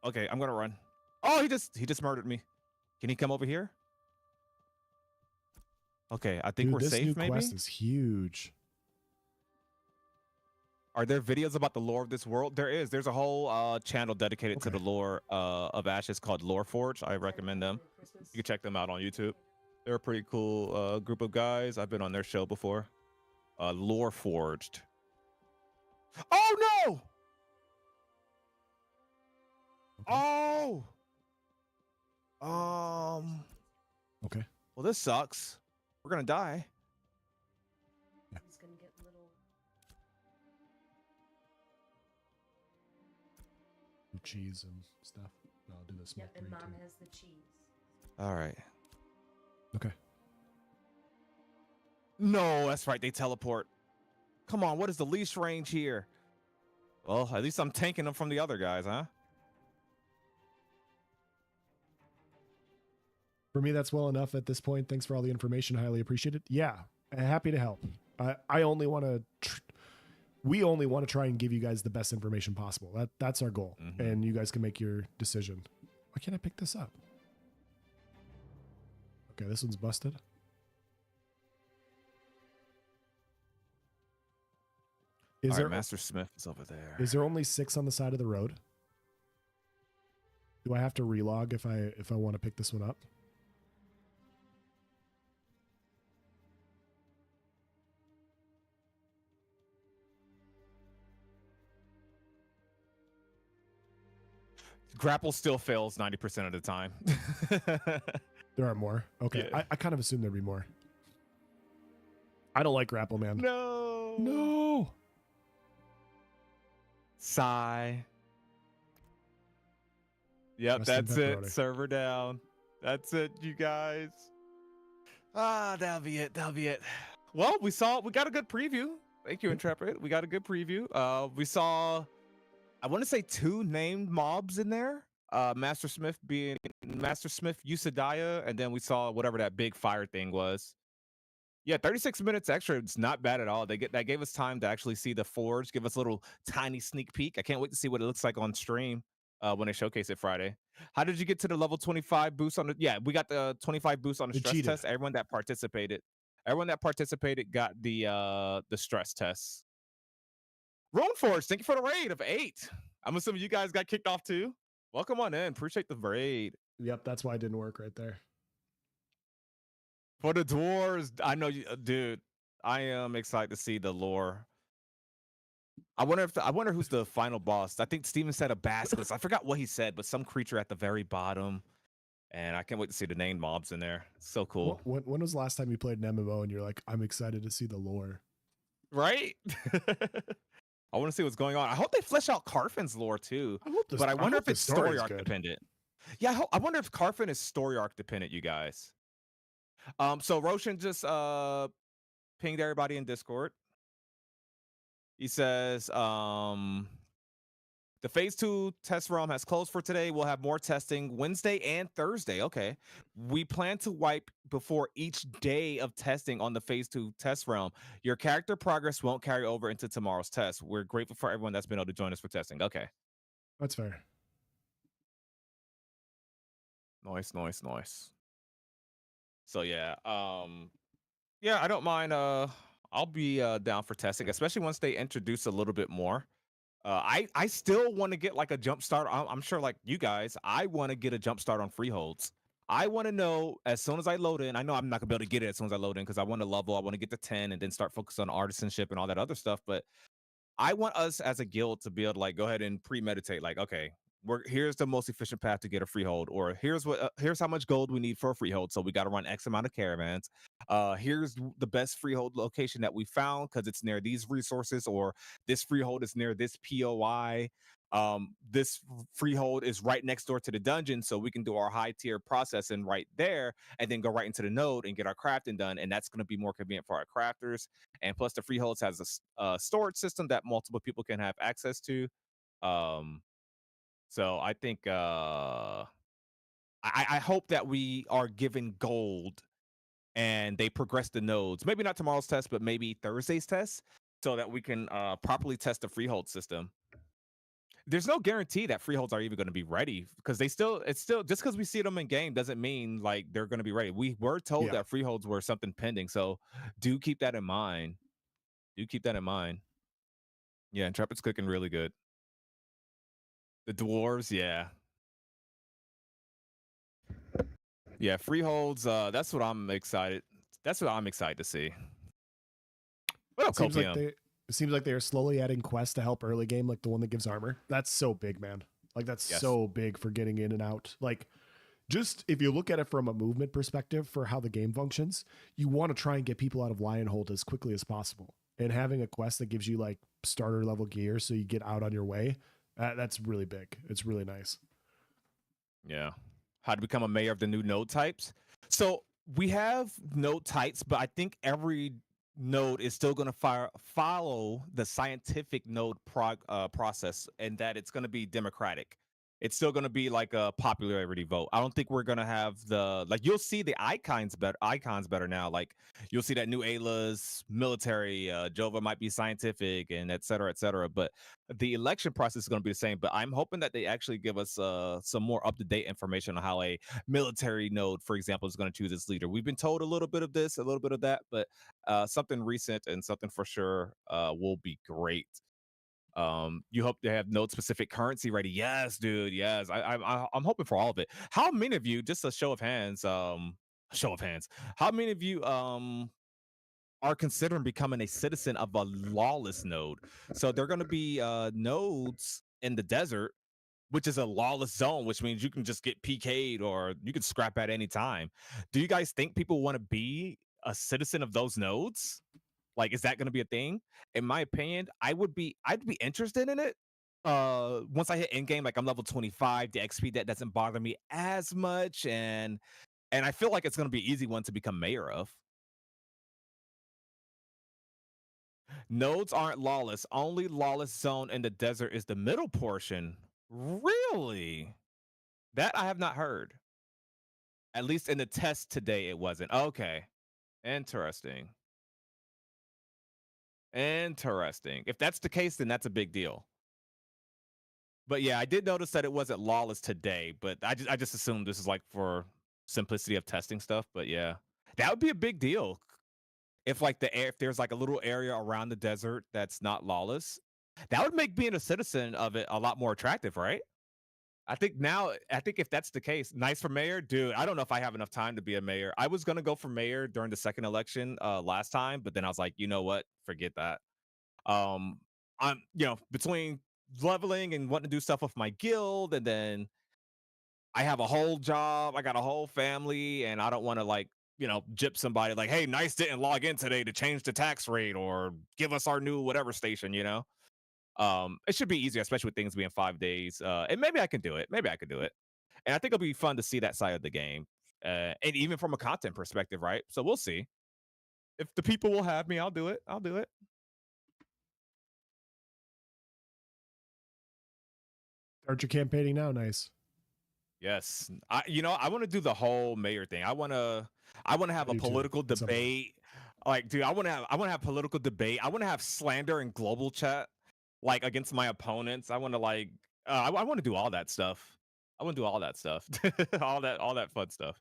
Okay. I'm gonna run. Oh, he just murdered me. Can he come over here? Okay, I think we're this safe. new Maybe. quest is huge. Are there videos about the lore of this world? There is. There's a whole channel dedicated to the lore of Ashes called Lore Forge. I recommend them. You can check them out on YouTube. They're a pretty cool group of guys. I've been on their show before. Lore Forged. Oh no! Okay. Oh. Okay. Well, this sucks. We're gonna die. He's gonna get little. Cheese and stuff. No, I'll do this. Yep, and Mom has the cheese. All right. Okay. No, that's right. They teleport. Come on. What is the leash range here? Well, at least I'm tanking them from the other guys, huh? For me, that's well enough at this point. Thanks for all the information. Highly appreciated. Yeah, happy to help. I only want to. We only want to try and give you guys the best information possible. That's our goal, and you guys can make your decision. Why can't I pick this up? Okay, this one's busted. Is there Master Smith is over there? Is there only 6 on the side of the road? Do I have to relog if I want to pick this one up? Grapple still fails 90% of the time. There are more. Okay, Yeah. I kind of assumed there'd be more. I don't like grapple, man. No. Sigh. Yep, Rest in that's it. pepperoni. Server down. That's it, you guys. That'll be it. Well, we got a good preview. Thank you, Intrepid. We got a good preview. We saw, I want to say 2 named mobs in there. Master Smith being Master Smith Usadaya, and then we saw whatever that big fire thing was. Yeah, 36 minutes extra. It's not bad at all. That gave us time to actually see the forge, give us a little tiny sneak peek. I can't wait to see what it looks like on stream when they showcase it Friday. How did you get to the level 25 boost on the? Yeah, we got the 25 boost on the stress test. Everyone that participated got the stress test. Rune Forge, thank you for the raid of 8. I'm assuming you guys got kicked off too. Welcome on in. Appreciate the raid. Yep, that's why it didn't work right there. For the dwarves, I know you, dude. I am excited to see the lore. I wonder who's the final boss. I think Steven said a basilisk. I forgot what he said, but some creature at the very bottom. And I can't wait to see the named mobs in there. It's so cool. When was the last time you played an MMO and you're like, I'm excited to see the lore? Right? I want to see what's going on. I hope they flesh out Carfin's lore too. But I wonder if it's story arc dependent. Yeah, I wonder if Carfin is story arc dependent, you guys. So Roshan just pinged everybody in Discord. He says, The phase 2 test realm has closed for today. We'll have more testing Wednesday and Thursday. Okay. We plan to wipe before each day of testing on the phase 2 test realm. Your character progress won't carry over into tomorrow's test. We're grateful for everyone that's been able to join us for testing. Okay. That's fair. Nice. So yeah, I don't mind I'll be down for testing, especially once they introduce a little bit more. I still want to get like a jump start. I'm sure, like you guys, I want to get a jump start on freeholds. I want to know as soon as I load in. I know I'm not gonna be able to get it as soon as I load in because I want to level. I want to get to 10 and then start focusing on artisanship and all that other stuff. But I want us as a guild to be able to like go ahead and premeditate. Like, okay, here's the most efficient path to get a freehold, or here's how much gold we need for a freehold. So we got to run X amount of caravans. Here's the best freehold location that we found because it's near these resources, or this freehold is near this POI. This freehold is right next door to the dungeon, so we can do our high tier processing right there, and then go right into the node and get our crafting done. And that's going to be more convenient for our crafters. And plus, the freeholds has a storage system that multiple people can have access to. Um, so I think I hope that we are given gold and they progress the nodes. Maybe not tomorrow's test, but maybe Thursday's test, so that we can properly test the freehold system. There's no guarantee that freeholds are even going to be ready because it's still just because we see them in game doesn't mean like they're going to be ready. We were told Yeah. that freeholds were something pending, so do keep that in mind. Do keep that in mind. Yeah, Intrepid's cooking really good. The dwarves, yeah. Yeah, freeholds, that's what I'm excited. That's what I'm excited to see. What up, Seems like Copium? it seems like they are slowly adding quests to help early game, like the one that gives armor. That's so big, man. Like that's Yes. so big for getting in and out. Like just if you look at it from a movement perspective for how the game functions, you want to try and get people out of Lionhold as quickly as possible. And having a quest that gives you like starter level gear so you get out on your way, that's really big. It's really nice. Yeah. How to become a mayor of the new node types. So we have node types, but I think every node is still going to follow the scientific node process, and that it's going to be democratic. It's still going to be like a popularity vote. I don't think we're going to have you'll see the icons better now. Like you'll see that new Ayla's military, Jova might be scientific, and et cetera, et cetera. But the election process is going to be the same. But I'm hoping that they actually give us some more up to date information on how a military node, for example, is going to choose its leader. We've been told a little bit of this, a little bit of that, but something recent and something for sure will be great. You hope to have node specific currency ready. Yes, dude. Yes, I'm hoping for all of it. How many of you? Just a show of hands. Show of hands. How many of you are considering becoming a citizen of a lawless node? So they're going to be nodes in the desert, which is a lawless zone, which means you can just get PK'd or you can scrap at any time. Do you guys think people want to be a citizen of those nodes? Like, is that going to be a thing? In my opinion, I'd be interested in it. Once I hit end game, like I'm level 25, the XP that doesn't bother me as much, and I feel like it's going to be an easy one to become mayor of. Nodes aren't lawless. Only lawless zone in the desert is the middle portion. Really? That I have not heard. At least in the test today, it wasn't. Okay. Interesting. Interesting. If that's the case, then that's a big deal. But yeah, I did notice that it wasn't lawless today, but I just assumed this is like for simplicity of testing stuff. But yeah, that would be a big deal if if there's like a little area around the desert that's not lawless. That would make being a citizen of it a lot more attractive, right? I think if that's the case, nice for mayor, dude. I don't know if I have enough time to be a mayor. I was gonna go for mayor during the second election last time, but then I was like, you know what? Forget that. Um, I'm between leveling and wanting to do stuff with my guild, and then I have a whole job, I got a whole family, and I don't want to gyp somebody like, hey, nice didn't log in today to change the tax rate or give us our new whatever station. It should be easier, especially with things being 5 days. And maybe I can do it. Maybe I could do it. And I think it'll be fun to see that side of the game. And even from a content perspective, right? So we'll see. If the people will have me, I'll do it. I'll do it. Start your campaigning now. Nice. Yes. I want to do the whole mayor thing. I want to have I a do too. political At some point. debate. Like, dude, I want to have political debate. I want to have slander in global chat, like against my opponents. I want to like I want to do all that stuff. I want to do all that stuff. all that fun stuff.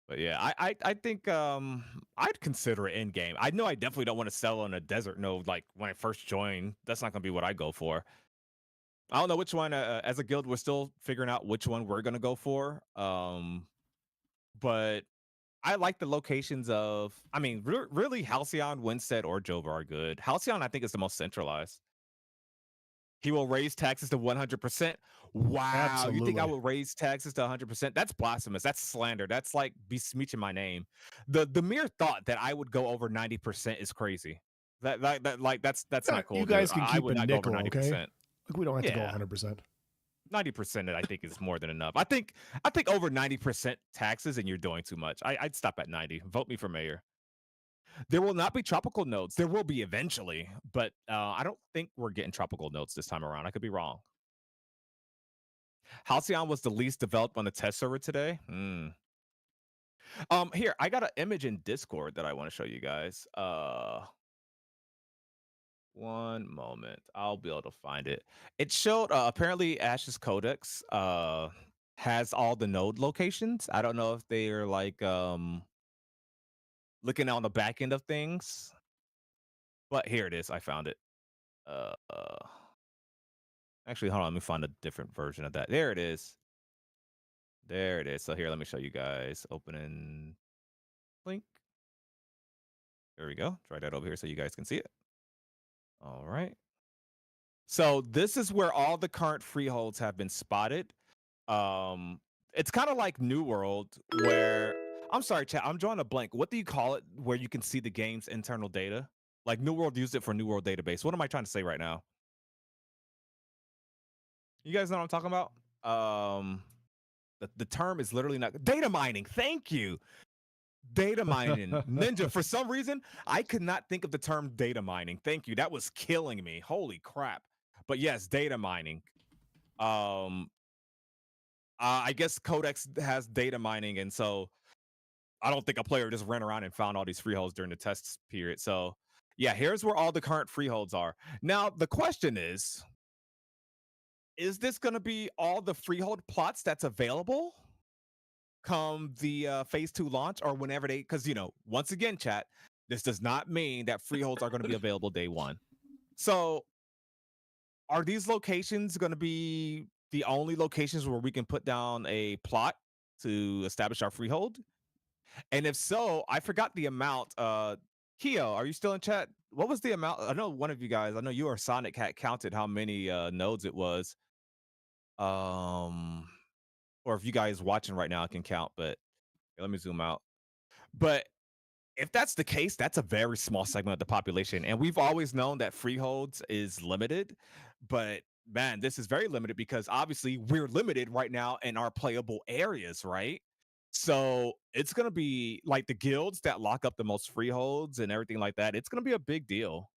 But yeah, I think I'd consider it in game. I know I definitely don't want to sell on a desert node like when I first join. That's not gonna be what I go for. I don't know which one. As a guild, we're still figuring out which one we're gonna go for. But I like the locations of. I mean, really, Halcyon, Winstead, or Jova are good. Halcyon, I think, is the most centralized. He will raise taxes to 100%. Wow, you think I Absolutely. will raise taxes to 100%? That's blasphemous. That's slander. That's like besmirching my name. The mere thought that I would go over 90% is crazy. That's not You cool, dude. guys can I keep would a not go over nickel, okay? 90%. Like we don't have to go Yeah. 100%. 90% I think is more than enough. I think over 90% taxes and you're doing too much. I'd stop at 90. Vote me for mayor. There will not be tropical nodes. There will be eventually, but I don't think we're getting tropical nodes this time around. I could be wrong. Halcyon was the least developed on the test server today. Here, I got an image in Discord that I want to show you guys. One moment. I'll be able to find it. It showed apparently Ash's Codex has all the node locations. I don't know if they are like looking on the back end of things. But here it is. I found it. Uh, uh actually, hold on, let me find a different version of that. There it is. There it is. So here, let me show you guys. Opening link. There we go. Try that over here so you guys can see it. All right. So this is where all the current freeholds have been spotted. It's kind of like New World, where I'm sorry, chat. I'm drawing a blank. What do you call it? Where you can see the game's internal data? Like New World used it for New World database. What am I trying to say right now? You guys know what I'm talking about? The term is literally not data mining. Thank you. Data mining. Ninja, for some reason, I could not think of the term data mining. Thank you. That was killing me. Holy crap. But yes, data mining. I guess Codex has data mining, and so I don't think a player just ran around and found all these freeholds during the test period. So yeah, here's where all the current freeholds are. Now the question is this going to be all the freehold plots that's available come the phase 2 launch, or whenever they, because once again, chat, this does not mean that freeholds are going to be available day one. So are these locations going to be the only locations where we can put down a plot to establish our freehold? And if so, I forgot the amount. Keo, are you still in chat? What was the amount? I know one of you guys, I know you or Sonic had counted how many nodes it was. Or if you guys watching right now can count, but let me zoom out. But if that's the case, that's a very small segment of the population. And we've always known that freeholds is limited. But man, this is very limited because obviously we're limited right now in our playable areas, right? So it's going to be like the guilds that lock up the most freeholds and everything like that. It's going to be a big deal.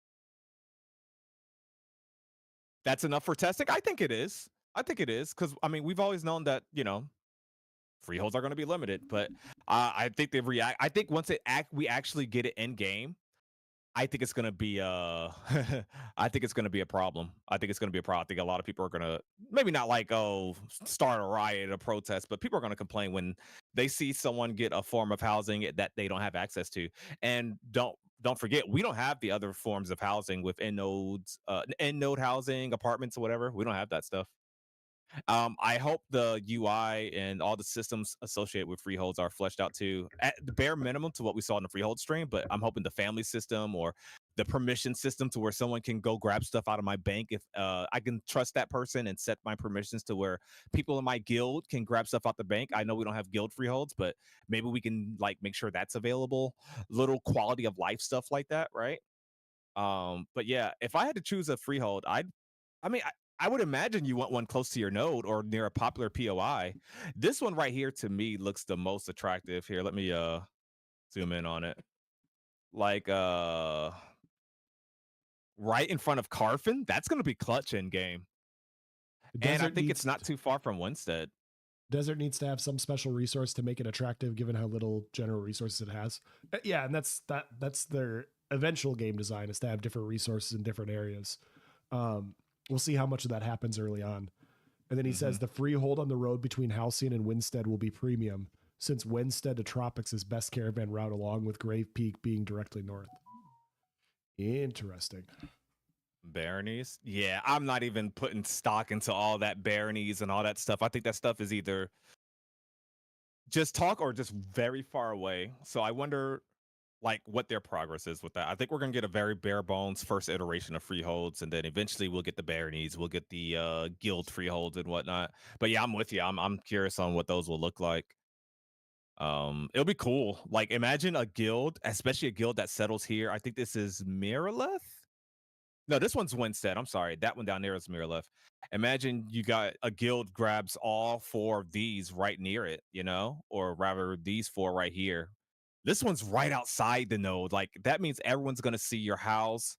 That's enough for testing? I think it is. I think it is because, I mean, we've always known that, freeholds are going to be limited, but I think they react. I think once we actually get it in game, I think it's gonna be I think it's gonna be a problem. I think it's gonna be a problem. I think a lot of people are gonna maybe not like start a riot or protest, but people are gonna complain when they see someone get a form of housing that they don't have access to. And don't forget, we don't have the other forms of housing with end nodes, end node housing, apartments, or whatever. We don't have that stuff. I hope the UI and all the systems associated with freeholds are fleshed out too, at the bare minimum to what we saw in the freehold stream. But I'm hoping the family system or the permission system to where someone can go grab stuff out of my bank if I can trust that person and set my permissions to where people in my guild can grab stuff out the bank. I know we don't have guild freeholds, but maybe we can like make sure that's available. Little quality of life stuff like that, right? But yeah, if I had to choose a freehold, I mean, I would imagine you want one close to your node or near a popular POI. This one right here to me looks the most attractive. Here, let me zoom in on it. Like right in front of Carfin, that's going to be clutch in game. And I Desert think it's needs not too far from Winstead. Desert needs to have some special resource to make it attractive, given how little general resources it has. Yeah, and that's their eventual game design, is to have different resources in different areas. We'll see how much of that happens early on. And then he says the freehold on the road between Halcyon and Winstead will be premium, since Winstead to Tropics is best caravan route, along with Grave Peak being directly north. Interesting. Baronies? Yeah, I'm not even putting stock into all that baronies and all that stuff. I think that stuff is either just talk or just very far away. So I wonder like what their progress is with that. I think we're gonna get a very bare bones first iteration of freeholds, and then eventually we'll get the baronies, we'll get the guild freeholds and whatnot. But yeah, I'm with you. I'm curious on what those will look like. It'll be cool. Like imagine a guild, especially a guild that settles here. I think this is Miraleth. No, this one's Winstead. I'm sorry. That one down there is Miraleth. Imagine you got a guild grabs all four of these right near it, you know, or rather these four right here. This one's right outside the node. Like that means everyone's gonna see your house.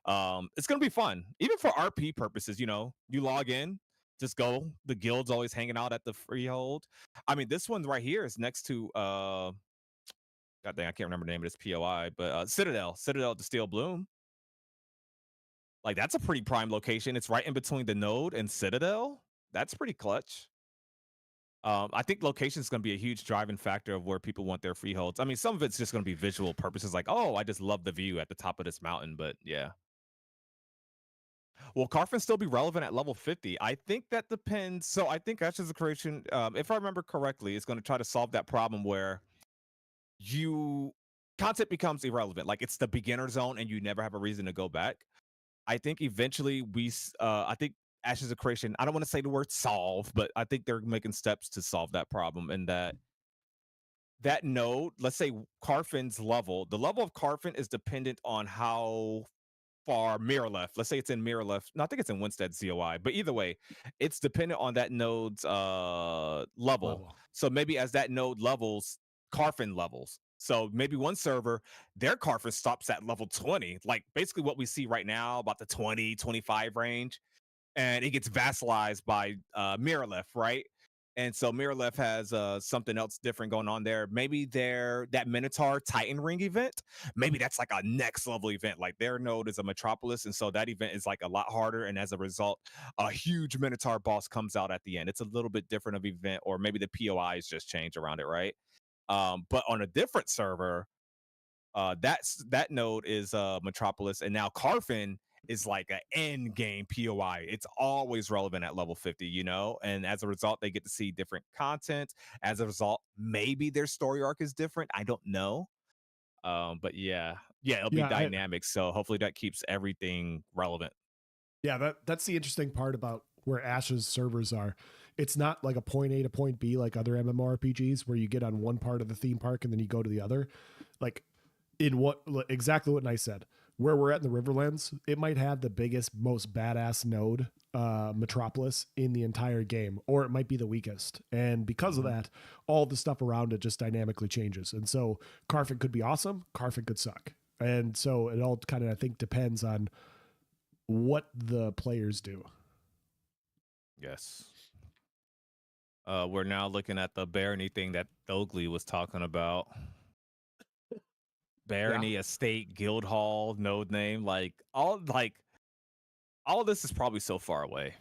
It's gonna be fun, even for RP purposes. You know, you log in, just go. The guild's always hanging out at the freehold. I mean, this one right here is next to God dang, I can't remember the name of this POI, but Citadel to Steel Bloom. Like that's a pretty prime location. It's right in between the node and Citadel. That's pretty clutch. I think location is going to be a huge driving factor of where people want their freeholds. I mean, some of it's just going to be visual purposes, like, oh, I just love the view at the top of this mountain. But yeah, will Carfin still be relevant at level 50? I think that depends. So I think Ashes of Creation, if I remember correctly, is going to try to solve that problem where you content becomes irrelevant. Like it's the beginner zone, and you never have a reason to go back. I think eventually I think Ashes of Creation, I don't want to say the word solve, but I think they're making steps to solve that problem. And that node, let's say Carfin's level, the level of Carfin is dependent on how far mirror left. Let's say it's in mirror left. No, I think it's in Winstead COI, but either way, it's dependent on that node's level. So maybe as that node levels, Carfin levels. So maybe one server, their Carfin stops at level 20, like basically what we see right now, about the 20, 25 range, and it gets vassalized by Miralef, right? And so Miralef has something else different going on there. Maybe that Minotaur Titan Ring event, maybe that's like a next level event. Like their node is a Metropolis, and so that event is like a lot harder. And as a result, a huge Minotaur boss comes out at the end. It's a little bit different of event, or maybe the POIs just change around it, right? But on a different server, that node is Metropolis, and now Carfin is like an end game POI. It's always relevant at level 50, you know, and as a result, they get to see different content. As a result, maybe their story arc is different. I don't know. But yeah, it'll be dynamic. So hopefully that keeps everything relevant. Yeah, that's the interesting part about where Ash's servers are. It's not like a point A to point B like other MMORPGs where you get on one part of the theme park and then you go to the other. Like in exactly what I said, where we're at in the Riverlands, it might have the biggest, most badass node, Metropolis in the entire game, or it might be the weakest. And because of that, all the stuff around it just dynamically changes. And so Carfin could be awesome, Carfin could suck. And so it all kind of, I think, depends on what the players do. Yes. We're now looking at the barony thing that Oakley was talking about. Barony, estate, guild hall, node name, all this is probably so far away.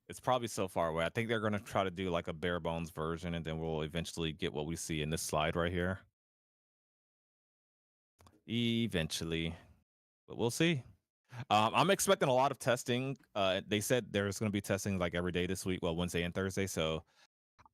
It's probably so far away. I think they're gonna try to do like a bare bones version, and then we'll eventually get what we see in this slide right here. Eventually, but we'll see. I'm expecting a lot of testing. They said there's going to be testing like every day this week, well, Wednesday and Thursday. So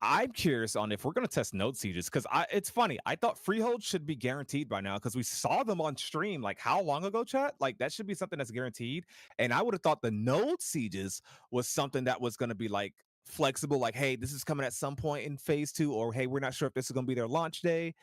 I'm curious on if we're going to test node sieges, because it's funny. I thought freehold should be guaranteed by now because we saw them on stream like how long ago, chat? Like that should be something that's guaranteed. And I would have thought the node sieges was something that was going to be like flexible, like, hey, this is coming at some point in phase 2, or hey, we're not sure if this is going to be their launch day.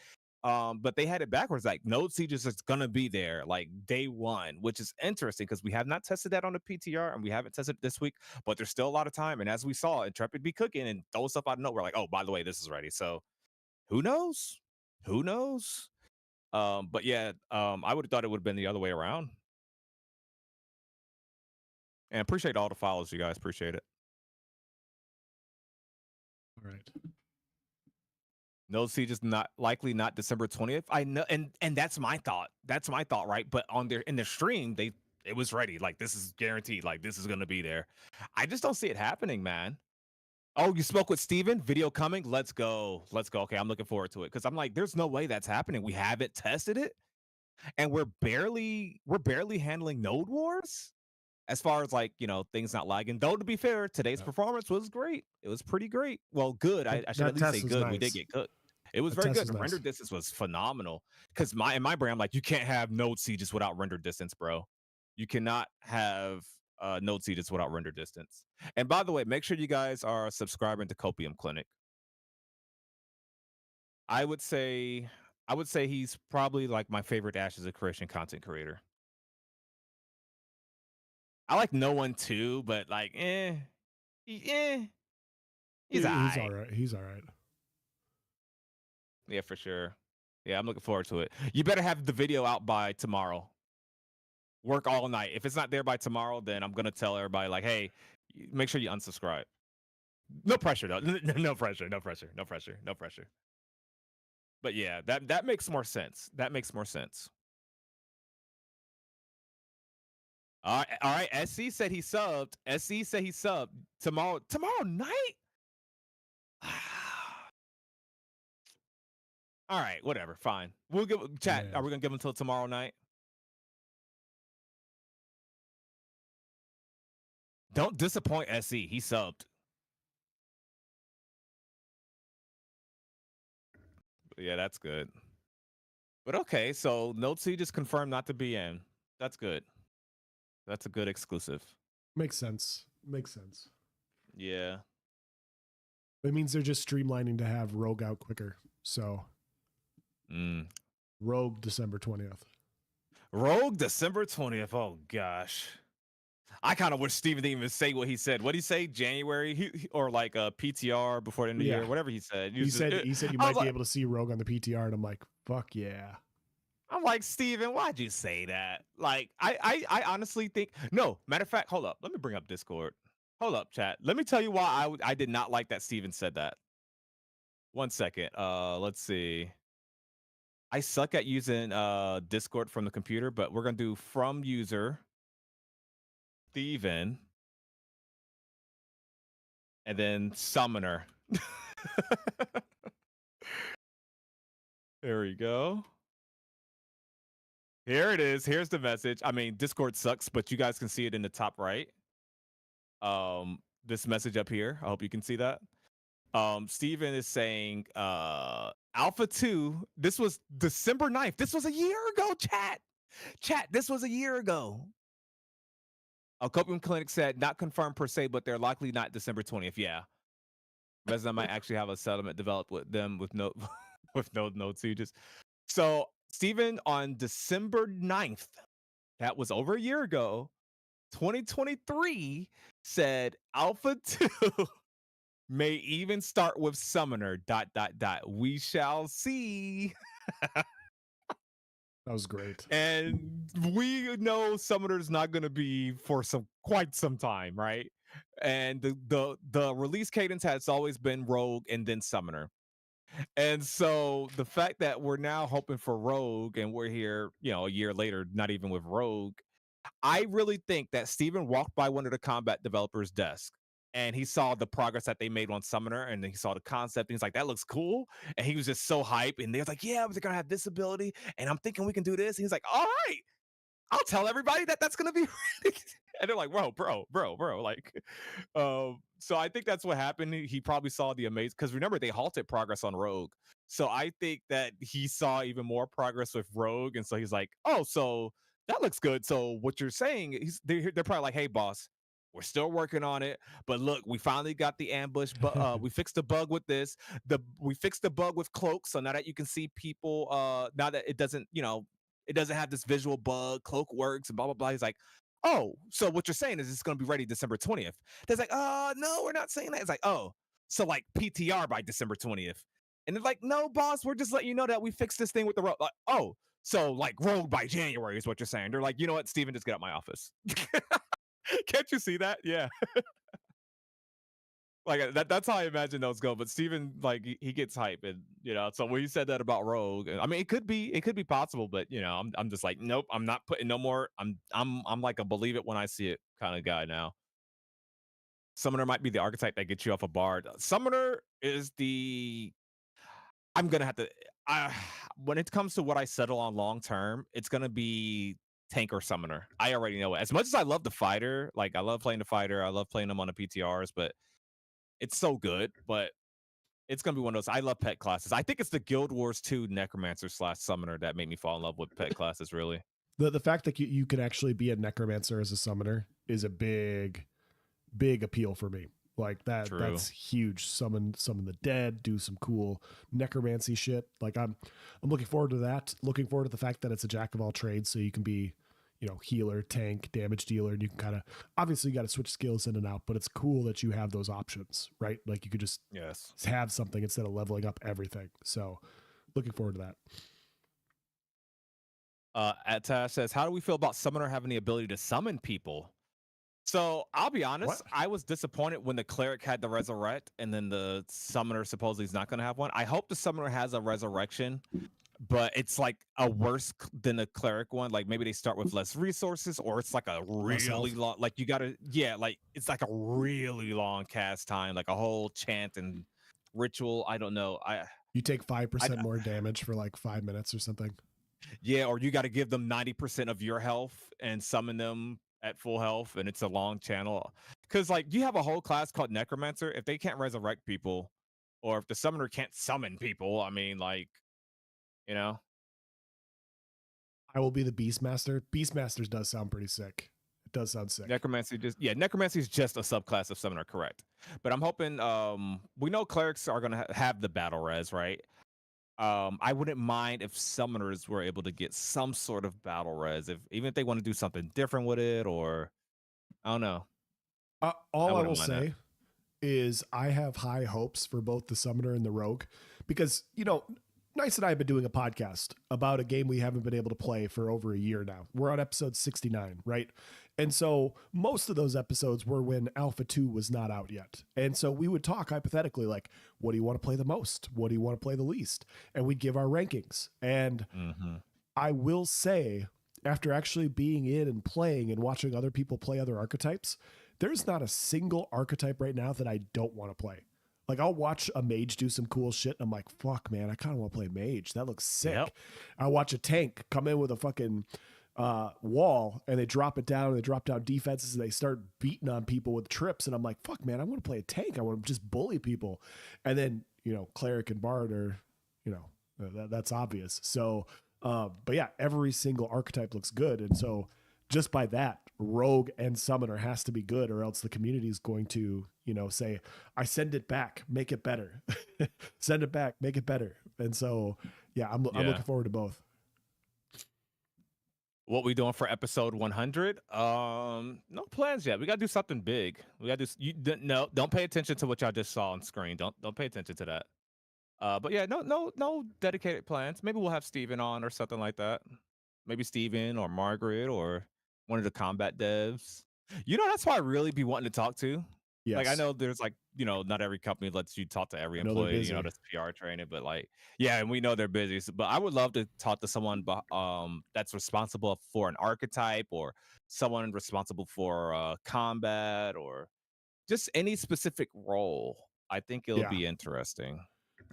But they had it backwards, like node sieges is gonna be there like day 1, which is interesting because we have not tested that on the PTR and we haven't tested it this week, but there's still a lot of time. And as we saw, Intrepid be cooking and throw stuff out of nowhere, like, oh, by the way, this is ready. So who knows? Who knows? But yeah, I would have thought it would have been the other way around. And appreciate all the follows, you guys. Appreciate it. All right. No siege is not likely not December 20th. I know, and that's my thought. That's my thought, right? But on their in the stream, it was ready. Like this is guaranteed. Like this is gonna be there. I just don't see it happening, man. Oh, you spoke with Steven? Video coming? Let's go. Let's go. Okay, I'm looking forward to it. Because I'm like, there's no way that's happening. We haven't tested it, and we're barely handling node wars as far as like things not lagging. Though to be fair, today's performance was great. It was pretty great. Well, good. I should at least say good. Nice. We did get cooked. It was very good. The render distance was phenomenal. Because in my brain, I'm like, you can't have node sieges without render distance, bro. You cannot have node sieges without render distance. And by the way, make sure you guys are subscribing to Copium Clinic. I would say he's probably like my favorite Ashes of Creation content creator. I like No One too, but like, he's all right. He's all right. Yeah, for sure. Yeah, I'm looking forward to it. You better have the video out by tomorrow. Work all night. If it's not there by tomorrow, then I'm gonna tell everybody like, hey, make sure you unsubscribe. No pressure though. No pressure. No pressure. No pressure. No pressure. But yeah, that makes more sense. That makes more sense. All right. SC said he subbed. SC said he subbed tomorrow night. All right, whatever, fine. We'll give chat. Yeah. Are we gonna give him until tomorrow night? Don't disappoint SC. He subbed. Yeah, that's good. But okay, so Node C just confirmed not to be in. That's good. That's a good exclusive. Makes sense. Makes sense. Yeah. It means they're just streamlining to have Rogue out quicker. So Rogue December 20th. Rogue December 20th. Oh gosh. I kind of wish Steven didn't even say what he said. What did he say? January or like a PTR before the end of the year, whatever he said. He said you might be able to see Rogue on the PTR, and I'm like, fuck yeah. I'm like, Steven, why'd you say that? Like, I honestly think no. Matter of fact, hold up. Let me bring up Discord. Hold up, chat. Let me tell you why I did not like that Steven said that. 1 second. Let's see. I suck at using Discord from the computer, but we're gonna do from user Steven and then summoner. There we go. Here it is. Here's the message. I mean, Discord sucks, but you guys can see it in the top right. This message up here. I hope you can see that. Steven is saying Alpha 2. This was December 9th. This was a year ago, chat. Chat, this was a year ago. Copium Clinic said not confirmed per se, but they're likely not December 20th. Yeah. Resident might actually have a settlement developed with them with no node sieges. So Steven on December 9th, that was over a year ago, 2023, said Alpha 2 may even start with Summoner, ... We shall see. That was great. And we know Summoner's not going to be for quite some time, right? And the release cadence has always been Rogue and then Summoner. And so the fact that we're now hoping for Rogue and we're here, a year later, not even with Rogue, I really think that Steven walked by one of the combat developers' desk and he saw the progress that they made on Summoner and he saw the concept and he's like, that looks cool. And he was just so hyped. And they're like, yeah, they're going to have this ability. And I'm thinking we can do this. And he's like, all right, I'll tell everybody that's going to be ready. And they're like, bro. Like, so I think that's what happened. He probably saw the amazing, because remember, they halted progress on Rogue. So I think that he saw even more progress with Rogue. And so he's like, oh, so that looks good. So what you're saying, they're probably like, hey, boss, we're still working on it. But look, we finally got the ambush. But we fixed the bug with this. We fixed the bug with Cloak. So now that you can see people, now that it doesn't, it doesn't have this visual bug, Cloak works and blah, blah, blah. He's like, oh, so what you're saying is it's going to be ready December 20th. They're like, no, we're not saying that. It's like, oh, so like PTR by December 20th. And they're like, no, boss, we're just letting you know that we fixed this thing with the Rogue. Like, oh, so like Rogue by January is what you're saying. They're like, you know what, Steven, just get out my office. Can't you see that? Yeah. Like that's how I imagine those go. But Steven, like he gets hype, and so when you said that about Rogue, I mean, it could be possible, but I'm just like, nope, I'm not putting no more. I'm like a believe it when I see it kind of guy now. Summoner might be the archetype that gets you off a bard. Summoner is the I'm gonna have to. I when it comes to what I settle on long term, it's gonna be tank or summoner. I already know it. As much as I love the fighter, like I love playing the fighter, I love playing them on the PTRs, but it's so good. But it's gonna be one of those. I love pet classes. I think it's the Guild Wars 2 Necromancer / Summoner that made me fall in love with pet classes. Really, The fact that you can actually be a necromancer as a summoner is a big appeal for me. Like true. that's huge. Summon the dead, do some cool necromancy shit. Like I'm looking forward to that. Looking forward to the fact that it's a jack of all trades, so you can be, healer, tank, damage dealer, and you can kind of obviously you got to switch skills in and out, but it's cool that you have those options, right? Like you could just have something instead of leveling up everything. So looking forward to that. Atash says, how do we feel about Summoner having the ability to summon people? So I'll be honest, I was disappointed when the cleric had the resurrect, and then the summoner supposedly is not going to have one. I hope the summoner has a resurrection, but it's like a worse than the cleric one. Like maybe they start with less resources, or it's like a really long. Like you gotta, like it's like a really long cast time, like a whole chant and ritual. I don't know. You take 5% more damage for like 5 minutes or something. Yeah, or you got to give them 90% of your health and summon them at full health, and it's a long channel. Because like you have a whole class called Necromancer. If they can't resurrect people, or if the summoner can't summon people, I mean, like, I will be the Beastmaster. Beastmasters does sound pretty sick. It does sound sick. Necromancy is just a subclass of summoner, correct? But I'm hoping we know clerics are gonna have the battle res, right? I wouldn't mind if summoners were able to get some sort of battle res, even if they want to do something different with it, or I don't know. All I will say is I have high hopes for both the summoner and the rogue, because Nice and I have been doing a podcast about a game we haven't been able to play for over a year now. We're on episode 69, right? And so most of those episodes were when Alpha 2 was not out yet. And so we would talk hypothetically, like, what do you want to play the most? What do you want to play the least? And we'd give our rankings. And I will say, after actually being in and playing and watching other people play other archetypes, there's not a single archetype right now that I don't want to play. Like I'll watch a mage do some cool shit, and I'm like, fuck, man, I kind of want to play mage. That looks sick. Yep. I watch a tank come in with a fucking wall, and they drop it down, and they drop down defenses, and they start beating on people with trips, and I'm like, fuck, man, I want to play a tank. I want to just bully people. And then cleric and bard are, that's obvious. So, but yeah, every single archetype looks good, and so just by that, rogue and summoner has to be good, or else the community is going to say, I send it back, make it better. Send it back, make it better. And so I'm looking forward to both. What we doing for episode 100? No plans yet. We gotta do something big. We gotta do. No, don't pay attention to what y'all just saw on screen. Don't pay attention to that. But yeah, no dedicated plans. Maybe we'll have Steven on or something like that. Maybe Steven or Margaret or one of the combat devs. That's who I really be wanting to talk to. Yes. Like I know there's like, not every company lets you talk to every employee, that's PR training, but like, yeah, and we know they're busy. But I would love to talk to someone that's responsible for an archetype, or someone responsible for combat, or just any specific role. I think it'll be interesting.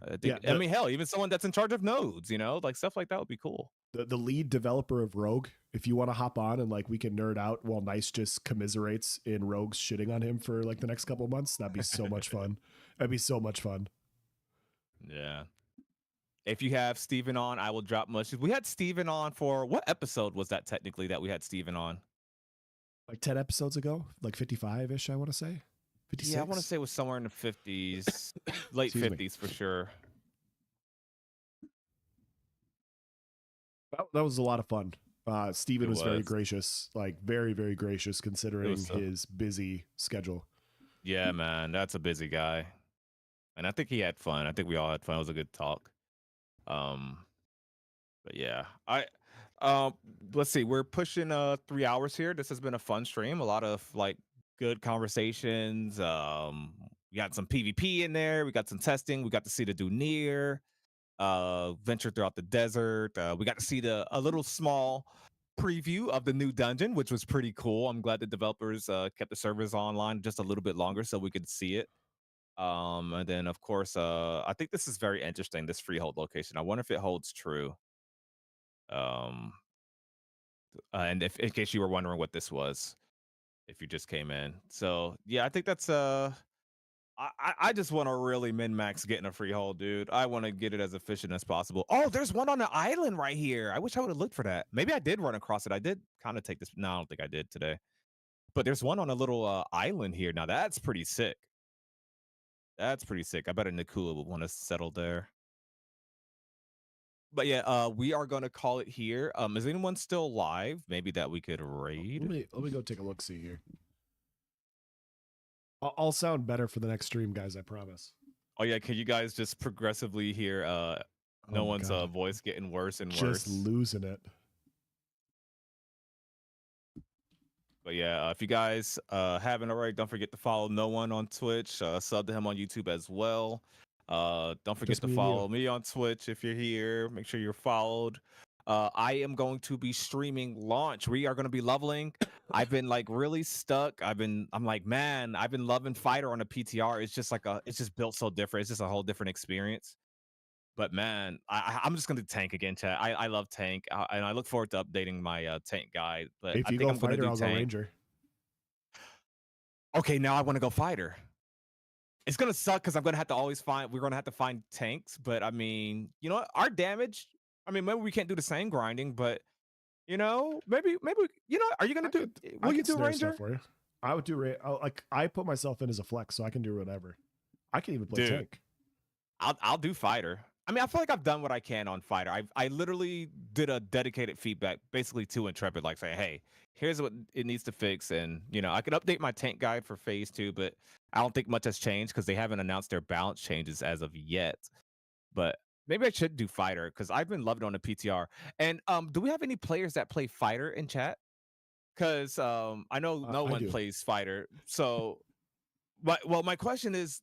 I mean, hell, even someone that's in charge of nodes, like stuff like that would be cool. The lead developer of Rogue, if you want to hop on and like we can nerd out while Nice just commiserates in Rogue's shitting on him for like the next couple of months, that'd be so much fun. That'd be so much fun. Yeah. If you have Steven on, I will drop much. We had Steven on for what episode was that technically that we had Steven on? Like 10 episodes ago, like 55-ish, I want to say. 56? Yeah, I want to say it was somewhere in the 50s, late 50s for sure. That was a lot of fun. Steven was very gracious, like very, very gracious considering his busy schedule. Yeah, man, that's a busy guy. And I think he had fun. I think we all had fun. It was a good talk. But yeah, Um, let's see. We're pushing 3 hours here. This has been a fun stream. A lot of like good conversations. We got some PvP in there. We got some testing. We got to see the Dunir venture throughout the desert. We got to see a little small preview of the new dungeon, which was pretty cool. I'm glad the developers kept the servers online just a little bit longer so we could see it. And then of course, I think this is very interesting. This freehold location. I wonder if it holds true. Um, and if in case you were wondering what this was, if you just came in. So yeah, I think that's I just want to really min max getting a freehold, dude. I want to get it as efficient as possible. Oh, there's one on the island right here. I wish I would have looked for that. Maybe I did run across it. I did kind of take this. No, I don't think I did today. But there's one on a little island here. Now that's pretty sick. That's pretty sick. I bet a Nakula would want to settle there. But yeah, we are gonna call it here. Is anyone still live? Maybe that we could raid. Let me go take a look. See here. I'll sound better for the next stream, guys. I promise. Oh yeah, can you guys just progressively hear no one's voice getting worse and worse? Just losing it. But yeah, if you guys haven't already, don't forget to follow No One on Twitch. Sub to him on YouTube as well. Don't forget to follow me on Twitch if you're here. Make sure you're followed. I am going to be streaming launch. We are going to be leveling. I've been like really stuck. I'm like, man, I've been loving fighter on a PTR. It's just like it's just built so different. It's just a whole different experience. But man, I'm just gonna tank again, chat. I love tank, and I look forward to updating my tank guide. But if I you think go I'm gonna fighter, do I'll tank. go ranger. Okay, now I want to go fighter. It's gonna suck because I'm gonna have to always find. We're gonna have to find tanks, but I mean, you know what? Our damage. I mean, maybe we can't do the same grinding, but you know, maybe you know, are you gonna do? Will you do ranger for you? I would do like I put myself in as a flex, so I can do whatever. I can even play tank. I'll do fighter. I mean, I feel like I've done what I can on fighter. I literally did a dedicated feedback, basically to Intrepid, like saying, hey, here's what it needs to fix, and you know, I could update my tank guide for phase 2, but I don't think much has changed because they haven't announced their balance changes as of yet. But maybe I should do fighter because I've been loving on the PTR. And do we have any players that play fighter in chat? Because I know no one plays fighter. So, my question is,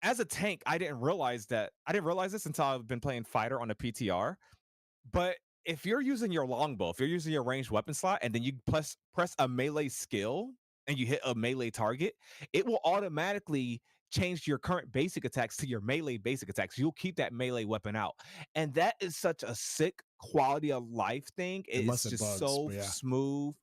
as a tank, I didn't realize this until I've been playing fighter on the PTR. But if you're using your longbow, if you're using your ranged weapon slot, and then you press a melee skill and you hit a melee target, it will automatically change your current basic attacks to your melee basic attacks. You'll keep that melee weapon out. And that is such a sick quality of life thing. It's just so smooth,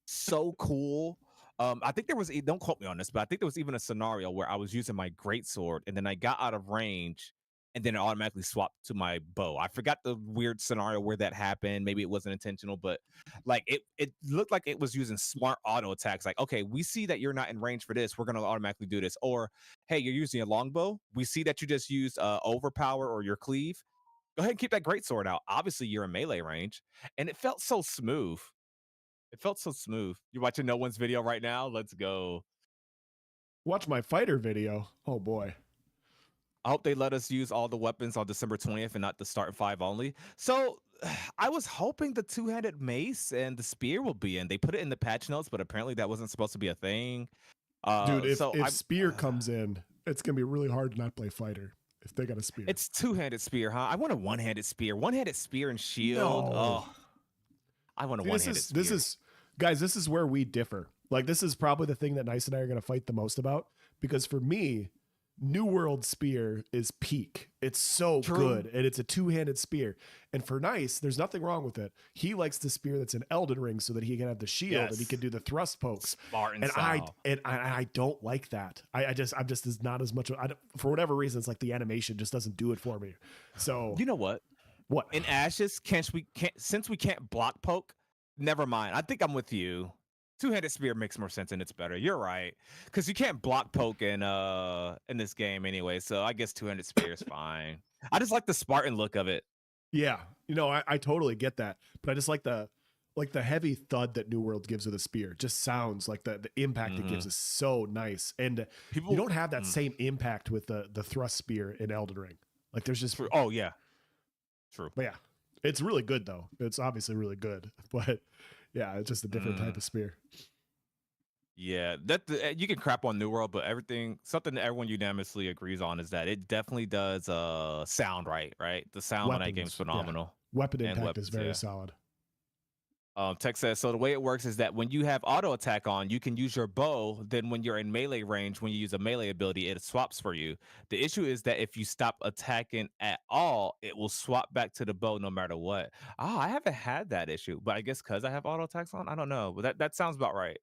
so cool. I think there was, don't quote me on this, but I think there was even a scenario where I was using my greatsword and then I got out of range and then it automatically swapped to my bow. I forgot the weird scenario where that happened. Maybe it wasn't intentional, but like it looked like it was using smart auto attacks. Like, okay, we see that you're not in range for this. We're going to automatically do this. Or, hey, you're using a longbow. We see that you just used overpower or your cleave. Go ahead and keep that greatsword out. Obviously, you're in melee range. And it felt so smooth. It felt so smooth. You're watching No One's video right now? Let's go. Watch my fighter video. Oh, boy. I hope they let us use all the weapons on December 20th and not the start 5 only. So I was hoping the two-handed mace and the spear will be in. They put it in the patch notes, but apparently that wasn't supposed to be a thing. Dude, if spear comes in, it's going to be really hard to not play fighter if they got a spear. It's two-handed spear, huh? I want a one-handed spear. One-handed spear and shield. No. Oh, I want a one-handed spear. Guys, this is where we differ. Like, this is probably the thing that Nice and I are going to fight the most about. Because for me, New World spear is peak. It's so good, and it's a two-handed spear. And for Nice, there's nothing wrong with it. He likes the spear that's in Elden Ring so that he can have the shield and he can do the thrust pokes. Spartan style. I don't like that. I'm just is not as much. For whatever reason, it's like the animation just doesn't do it for me. So you know what? What in Ashes? Since we can't block poke. Never mind. I think I'm with you. Two-handed spear makes more sense and it's better. You're right, because you can't block poke in this game anyway. So I guess two-handed spear is fine. I just like the Spartan look of it. Yeah, you know, I totally get that, but I just like the heavy thud that New World gives with a spear. Just sounds like the impact it gives is so nice, and you don't have that same impact with the thrust spear in Elden Ring. Like there's just oh yeah, true. But yeah, It's really good though. It's obviously really good, but yeah, it's just a different type Mm, of spear. yeah, you can crap on New World, but something that everyone unanimously agrees on is that it definitely does sound right, right? The sound on that game's Weapons, yeah. phenomenal. Weapon And impact is weapons, very yeah. solid. Tech says so. The way it works is that when you have auto attack on, you can use your bow. Then, when you're in melee range, when you use a melee ability, it swaps for you. The issue is that if you stop attacking at all, it will swap back to the bow no matter what. Ah, I haven't had that issue, but I guess because I have auto attacks on, I don't know. But that sounds about right.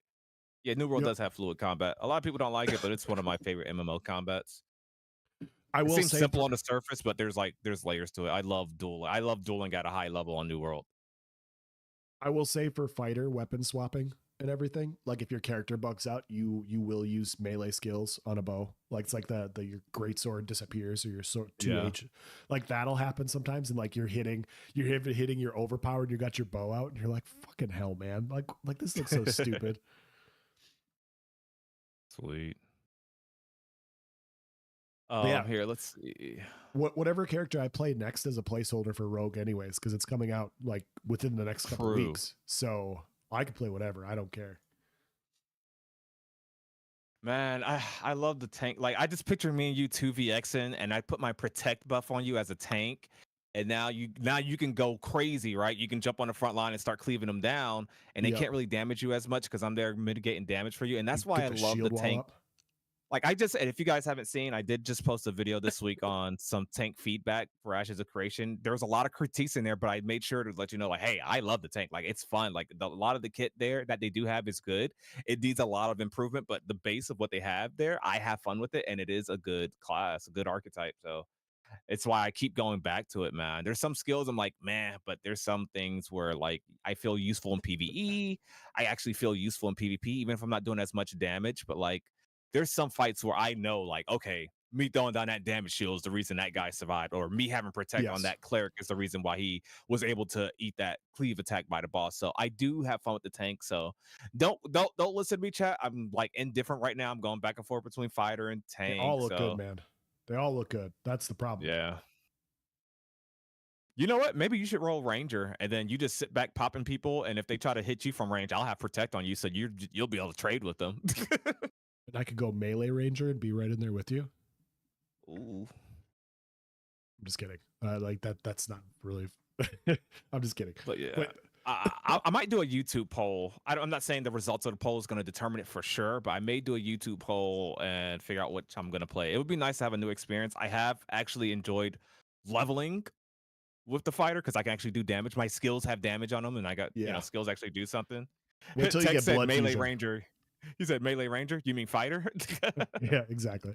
Yeah, New World Yep. does have fluid combat. A lot of people don't like it, but it's one of my favorite MMO combats. I It will seems say simple for on the surface, but there's layers to it. I love dueling. I love dueling at a high level on New World. fighter weapon swapping and everything. Like if your character bugs out, you will use melee skills on a bow. Like it's like the your great sword disappears or your sword 2H. Like that'll happen sometimes, and like you're hitting you're overpowered. You got your bow out, and you're like, fucking hell, man! Like this looks so stupid. Sweet. But yeah, Here, let's see. whatever character I play next is a placeholder for Rogue, anyways, because it's coming out like within the next couple True. weeks. So I can play whatever. I don't care. Man, I love the tank. Like I just picture me and you 2vxing and I put my protect buff on you as a tank. And now you can go crazy, right? You can jump on the front line and start cleaving them down, and they Yep. can't really damage you as much because I'm there mitigating damage for you. And that's You why get I the love the shield wall tank. up. Like and if you guys haven't seen, I did just post a video this week on some tank feedback for Ashes of Creation. There was a lot of critiques in there, but I made sure to let you know, like, hey, I love the tank. Like, it's fun. Like, a lot of the kit there that they do have is good. It needs a lot of improvement, but the base of what they have there, I have fun with it, and it is a good class, a good archetype. So it's why I keep going back to it, man. There's some skills I'm like, man, but there's some things where like I feel useful in PvE. I actually feel useful in PvP, even if I'm not doing as much damage. But like, there's some fights where I know, like, okay, me throwing down that damage shield is the reason that guy survived, or me having protect on Yes. that cleric is the reason why he was able to eat that cleave attack by the boss. So I do have fun with the tank. So don't listen to me, chat. I'm like indifferent right now. I'm going back and forth between fighter and They all tank. look good, So man. They all look good. That's the problem. yeah. You know what? Maybe you should roll Ranger, and then you just sit back popping people. And if they try to hit you from range, I'll have protect on you, so you'll be able to trade with them. And I could go melee ranger and be right in there with you. Ooh. I'm just kidding. Like that. That's not really. I'm just kidding. But yeah, But I might do a YouTube poll. I'm not saying the results of the poll is going to determine it for sure, but I may do a YouTube poll and figure out which I'm going to play. It would be nice to have a new experience. I have actually enjoyed leveling with the fighter because I can actually do damage. My skills have damage on them, and I got skills actually do something. wait till you Tech get said blood melee fusion. ranger. He said melee ranger. You mean fighter? Yeah, exactly.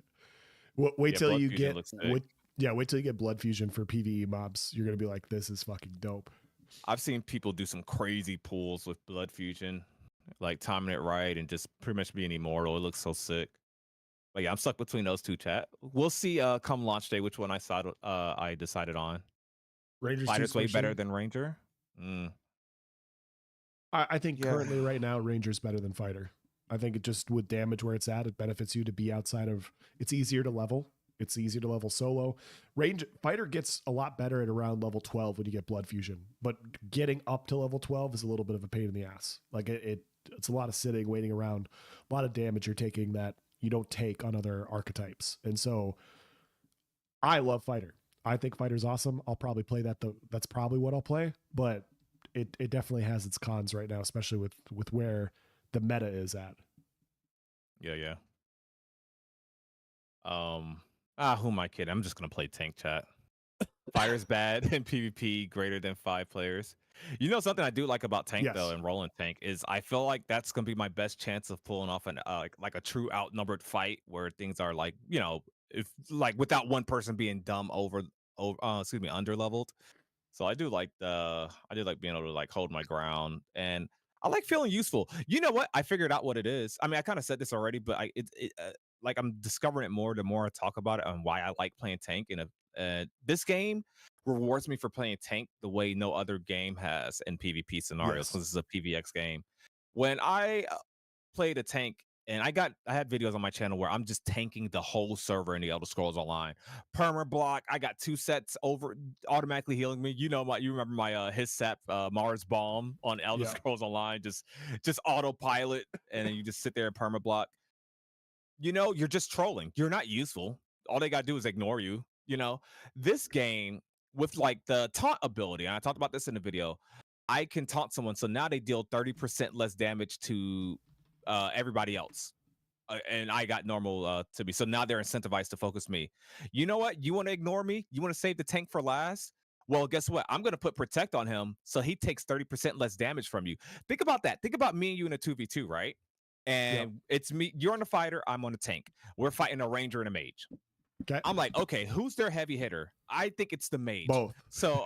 Wait Yeah, till blood you fusion get looks sick. wait till you get blood fusion for PvE mobs. You're gonna be like, this is fucking dope. I've seen people do some crazy pulls with blood fusion, like timing it right and just pretty much being immortal. It looks so sick. But yeah, I'm stuck between those two, chat. We'll see come launch day which one I decided on. Ranger's Fighter's too way squishy. better than Ranger. Mm. I think currently right now Ranger's better than fighter. I think it just with damage where it's at, it benefits you to be outside of. It's easier to level. It's easier to level solo. Fighter gets a lot better at around level 12 when you get blood fusion, but getting up to level 12 is a little bit of a pain in the ass. Like it's a lot of sitting, waiting around, a lot of damage you're taking that you don't take on other archetypes. And so I love fighter. I think fighter's awesome. I'll probably play that though. That's probably what I'll play, but it definitely has its cons right now, especially with where the meta is at. Yeah. Who am I kidding? I'm just gonna play tank, chat. Fighter's bad in PvP greater than 5 players. You know something I do like about tank though, and rolling tank is I feel like that's gonna be my best chance of pulling off an like a true outnumbered fight where things are like if like without one person being dumb under leveled. So I do like being able to like hold my ground, and I like feeling useful. You know what? I figured out what it is. I mean, I kind of said this already, but like I'm discovering it more the more I talk about it and why I like playing tank. And this game rewards me for playing tank the way no other game has in PvP scenarios. Yes. Because this is a PvX game. When I played a tank And I had videos on my channel where I'm just tanking the whole server in the Elder Scrolls Online. Perma block. I got 2 sets over automatically healing me. You remember my his set Mars bomb on Elder Yeah. Scrolls Online, just autopilot, and then you just sit there and perma block. You're just trolling. You're not useful. All they got to do is ignore you. This game with like the taunt ability, and I talked about this in the video, I can taunt someone. So now they deal 30% less damage to everybody else. And I got normal to me. So now they're incentivized to focus me. You know what? You want to ignore me? You want to save the tank for last? Well, guess what? I'm going to put protect on him so he takes 30% less damage from you. Think about that. Think about me and you in a 2v2, right? Yep. And it's me. You're on a fighter. I'm on a tank. We're fighting a ranger and a mage. Okay. I'm like, okay, who's their heavy hitter? I think it's the mage. Both. So,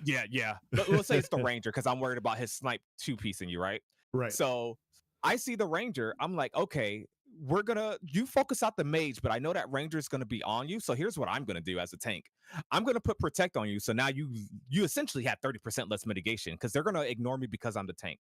yeah. But we'll say it's the ranger because I'm worried about his snipe two-piecing you, right? Right. So I see the ranger. I'm like, okay, you focus out the mage, but I know that ranger is gonna be on you. So here's what I'm gonna do as a tank. I'm gonna put protect on you. So now you essentially have 30% less mitigation because they're gonna ignore me because I'm the tank.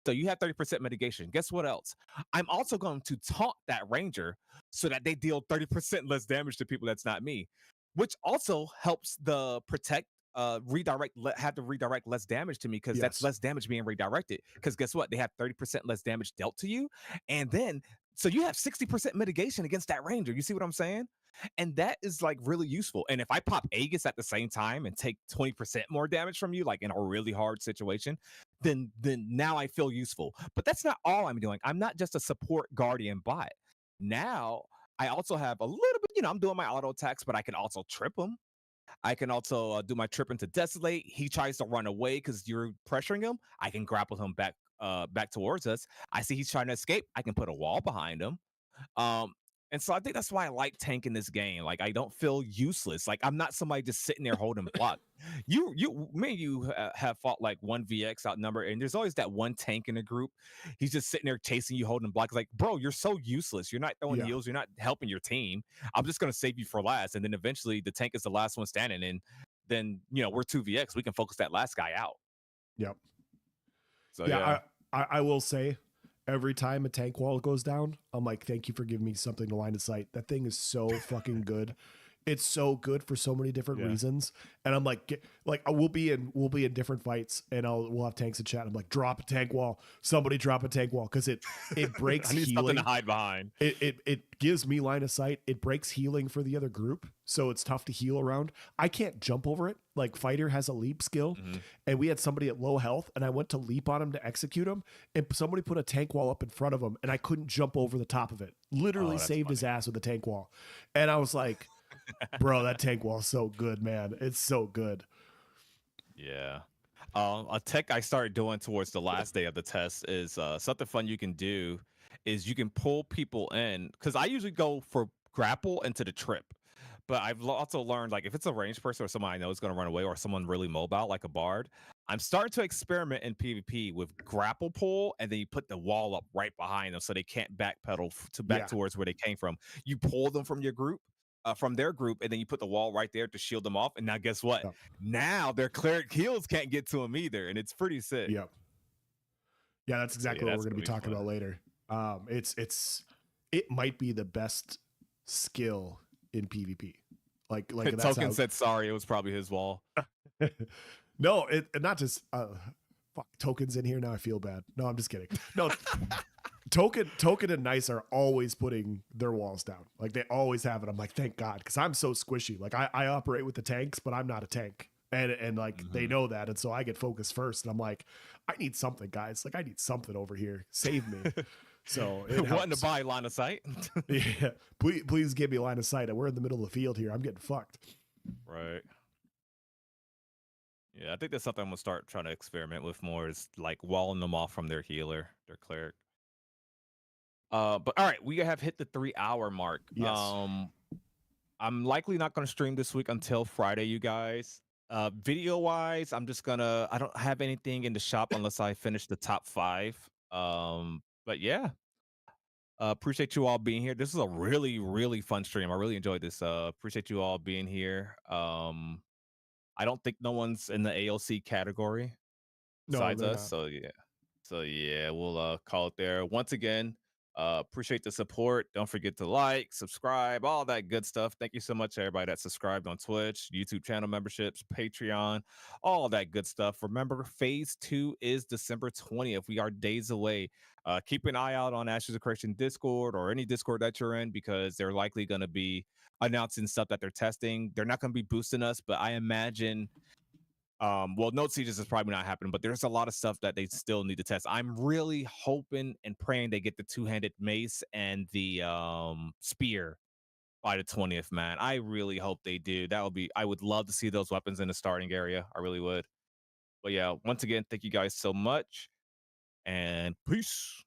So you have 30% mitigation. Guess what else? I'm also going to taunt that ranger so that they deal 30% less damage to people that's not me, which also helps the protect have to redirect less damage to me because that's Yes. less damage being redirected. Because guess what? They have 30% less damage dealt to you. And then so you have 60% mitigation against that ranger. You see what I'm saying? And that is like really useful. And if I pop Aegis at the same time and take 20% more damage from you, like in a really hard situation, then now I feel useful. But that's not all I'm doing. I'm not just a support guardian bot. Now I also have a little bit, I'm doing my auto attacks, but I can also trip him. I can also do my trip into Desolate. He tries to run away because you're pressuring him. I can grapple him back towards us. I see he's trying to escape. I can put a wall behind him. Um, and so I think that's why I like tanking this game. Like I don't feel useless. Like I'm not somebody just sitting there holding block. Me and you have fought like 1vx outnumbered, and there's always that one tank in a group. He's just sitting there chasing you, holding block. It's like, bro, you're so useless. You're not throwing Yeah. heals. You're not helping your team. I'm just gonna save you for last, and then eventually the tank is the last one standing, and then we're 2vx. We can focus that last guy out. Yep. So Yeah. I will say, every time a tank wall goes down, I'm like, thank you for giving me something to line of sight. That thing is so fucking good. It's so good for so many different reasons. And I'm like, we'll be in different fights, and we'll have tanks in chat. I'm like, drop a tank wall. Somebody drop a tank wall because it breaks I need healing. something to hide behind. It gives me line of sight. It breaks healing for the other group, so it's tough to heal around. I can't jump over it. Like fighter has a leap skill, and we had somebody at low health, and I went to leap on him to execute him, and somebody put a tank wall up in front of him, and I couldn't jump over the top of it. Literally saved his ass with a tank wall, and I was like, bro, that tank wall is so good, man. It's so good. Yeah. A tech I started doing towards the last day of the test is something fun you can do is you can pull people in because I usually go for grapple into the trip. But I've also learned like if it's a ranged person or someone I know is going to run away or someone really mobile like a bard, I'm starting to experiment in PvP with grapple pull and then you put the wall up right behind them so they can't backpedal back towards where they came from. You pull them from your group. From their group, and then you put the wall right there to shield them off. And now, guess what? Yep. Now their cleric heals can't get to them either, and it's pretty sick. Yep. Yeah, that's exactly what we're going to be talking about later. It might be the best skill in PvP. Like Token said sorry, it was probably his wall. No, not just fuck tokens in here. Now I feel bad. No, I'm just kidding. No. Token and Nice are always putting their walls down. Like they always have it. I'm like, thank God, because I'm so squishy. Like I operate with the tanks, but I'm not a tank. And like they know that. And so I get focused first. And I'm like, I need something, guys. Like I need something over here. Save me. So wanting to buy line of sight. Yeah. Please give me line of sight. We're in the middle of the field here. I'm getting fucked. Right. Yeah, I think that's something I'm gonna start trying to experiment with more is like walling them off from their healer, their cleric. But all right, we have hit the 3-hour mark. Yes. I'm likely not going to stream this week until Friday, you guys. Video wise, I don't have anything in the shop unless I finish the top 5. But yeah, appreciate you all being here. This is a really, really fun stream. I really enjoyed this. Appreciate you all being here. I don't think no one's in the AOC category besides us. Not. So yeah, we'll call it there. Once again, Appreciate the support. Don't forget to like, subscribe, all that good stuff. Thank you so much, everybody that subscribed on Twitch, YouTube channel memberships, Patreon, all that good stuff. Remember, phase 2 is December 20th. We are days away. Keep an eye out on Ashes of Creation Discord or any Discord that you're in because they're likely going to be announcing stuff that they're testing. They're not going to be boosting us, but I imagine well, Note Sieges is probably not happening, but there's a lot of stuff that they still need to test. I'm really hoping and praying they get the two-handed mace and the spear by the 20th, man. I really hope they do. That would be I would love to see those weapons in the starting area. I really would. But yeah, once again, thank you guys so much and peace.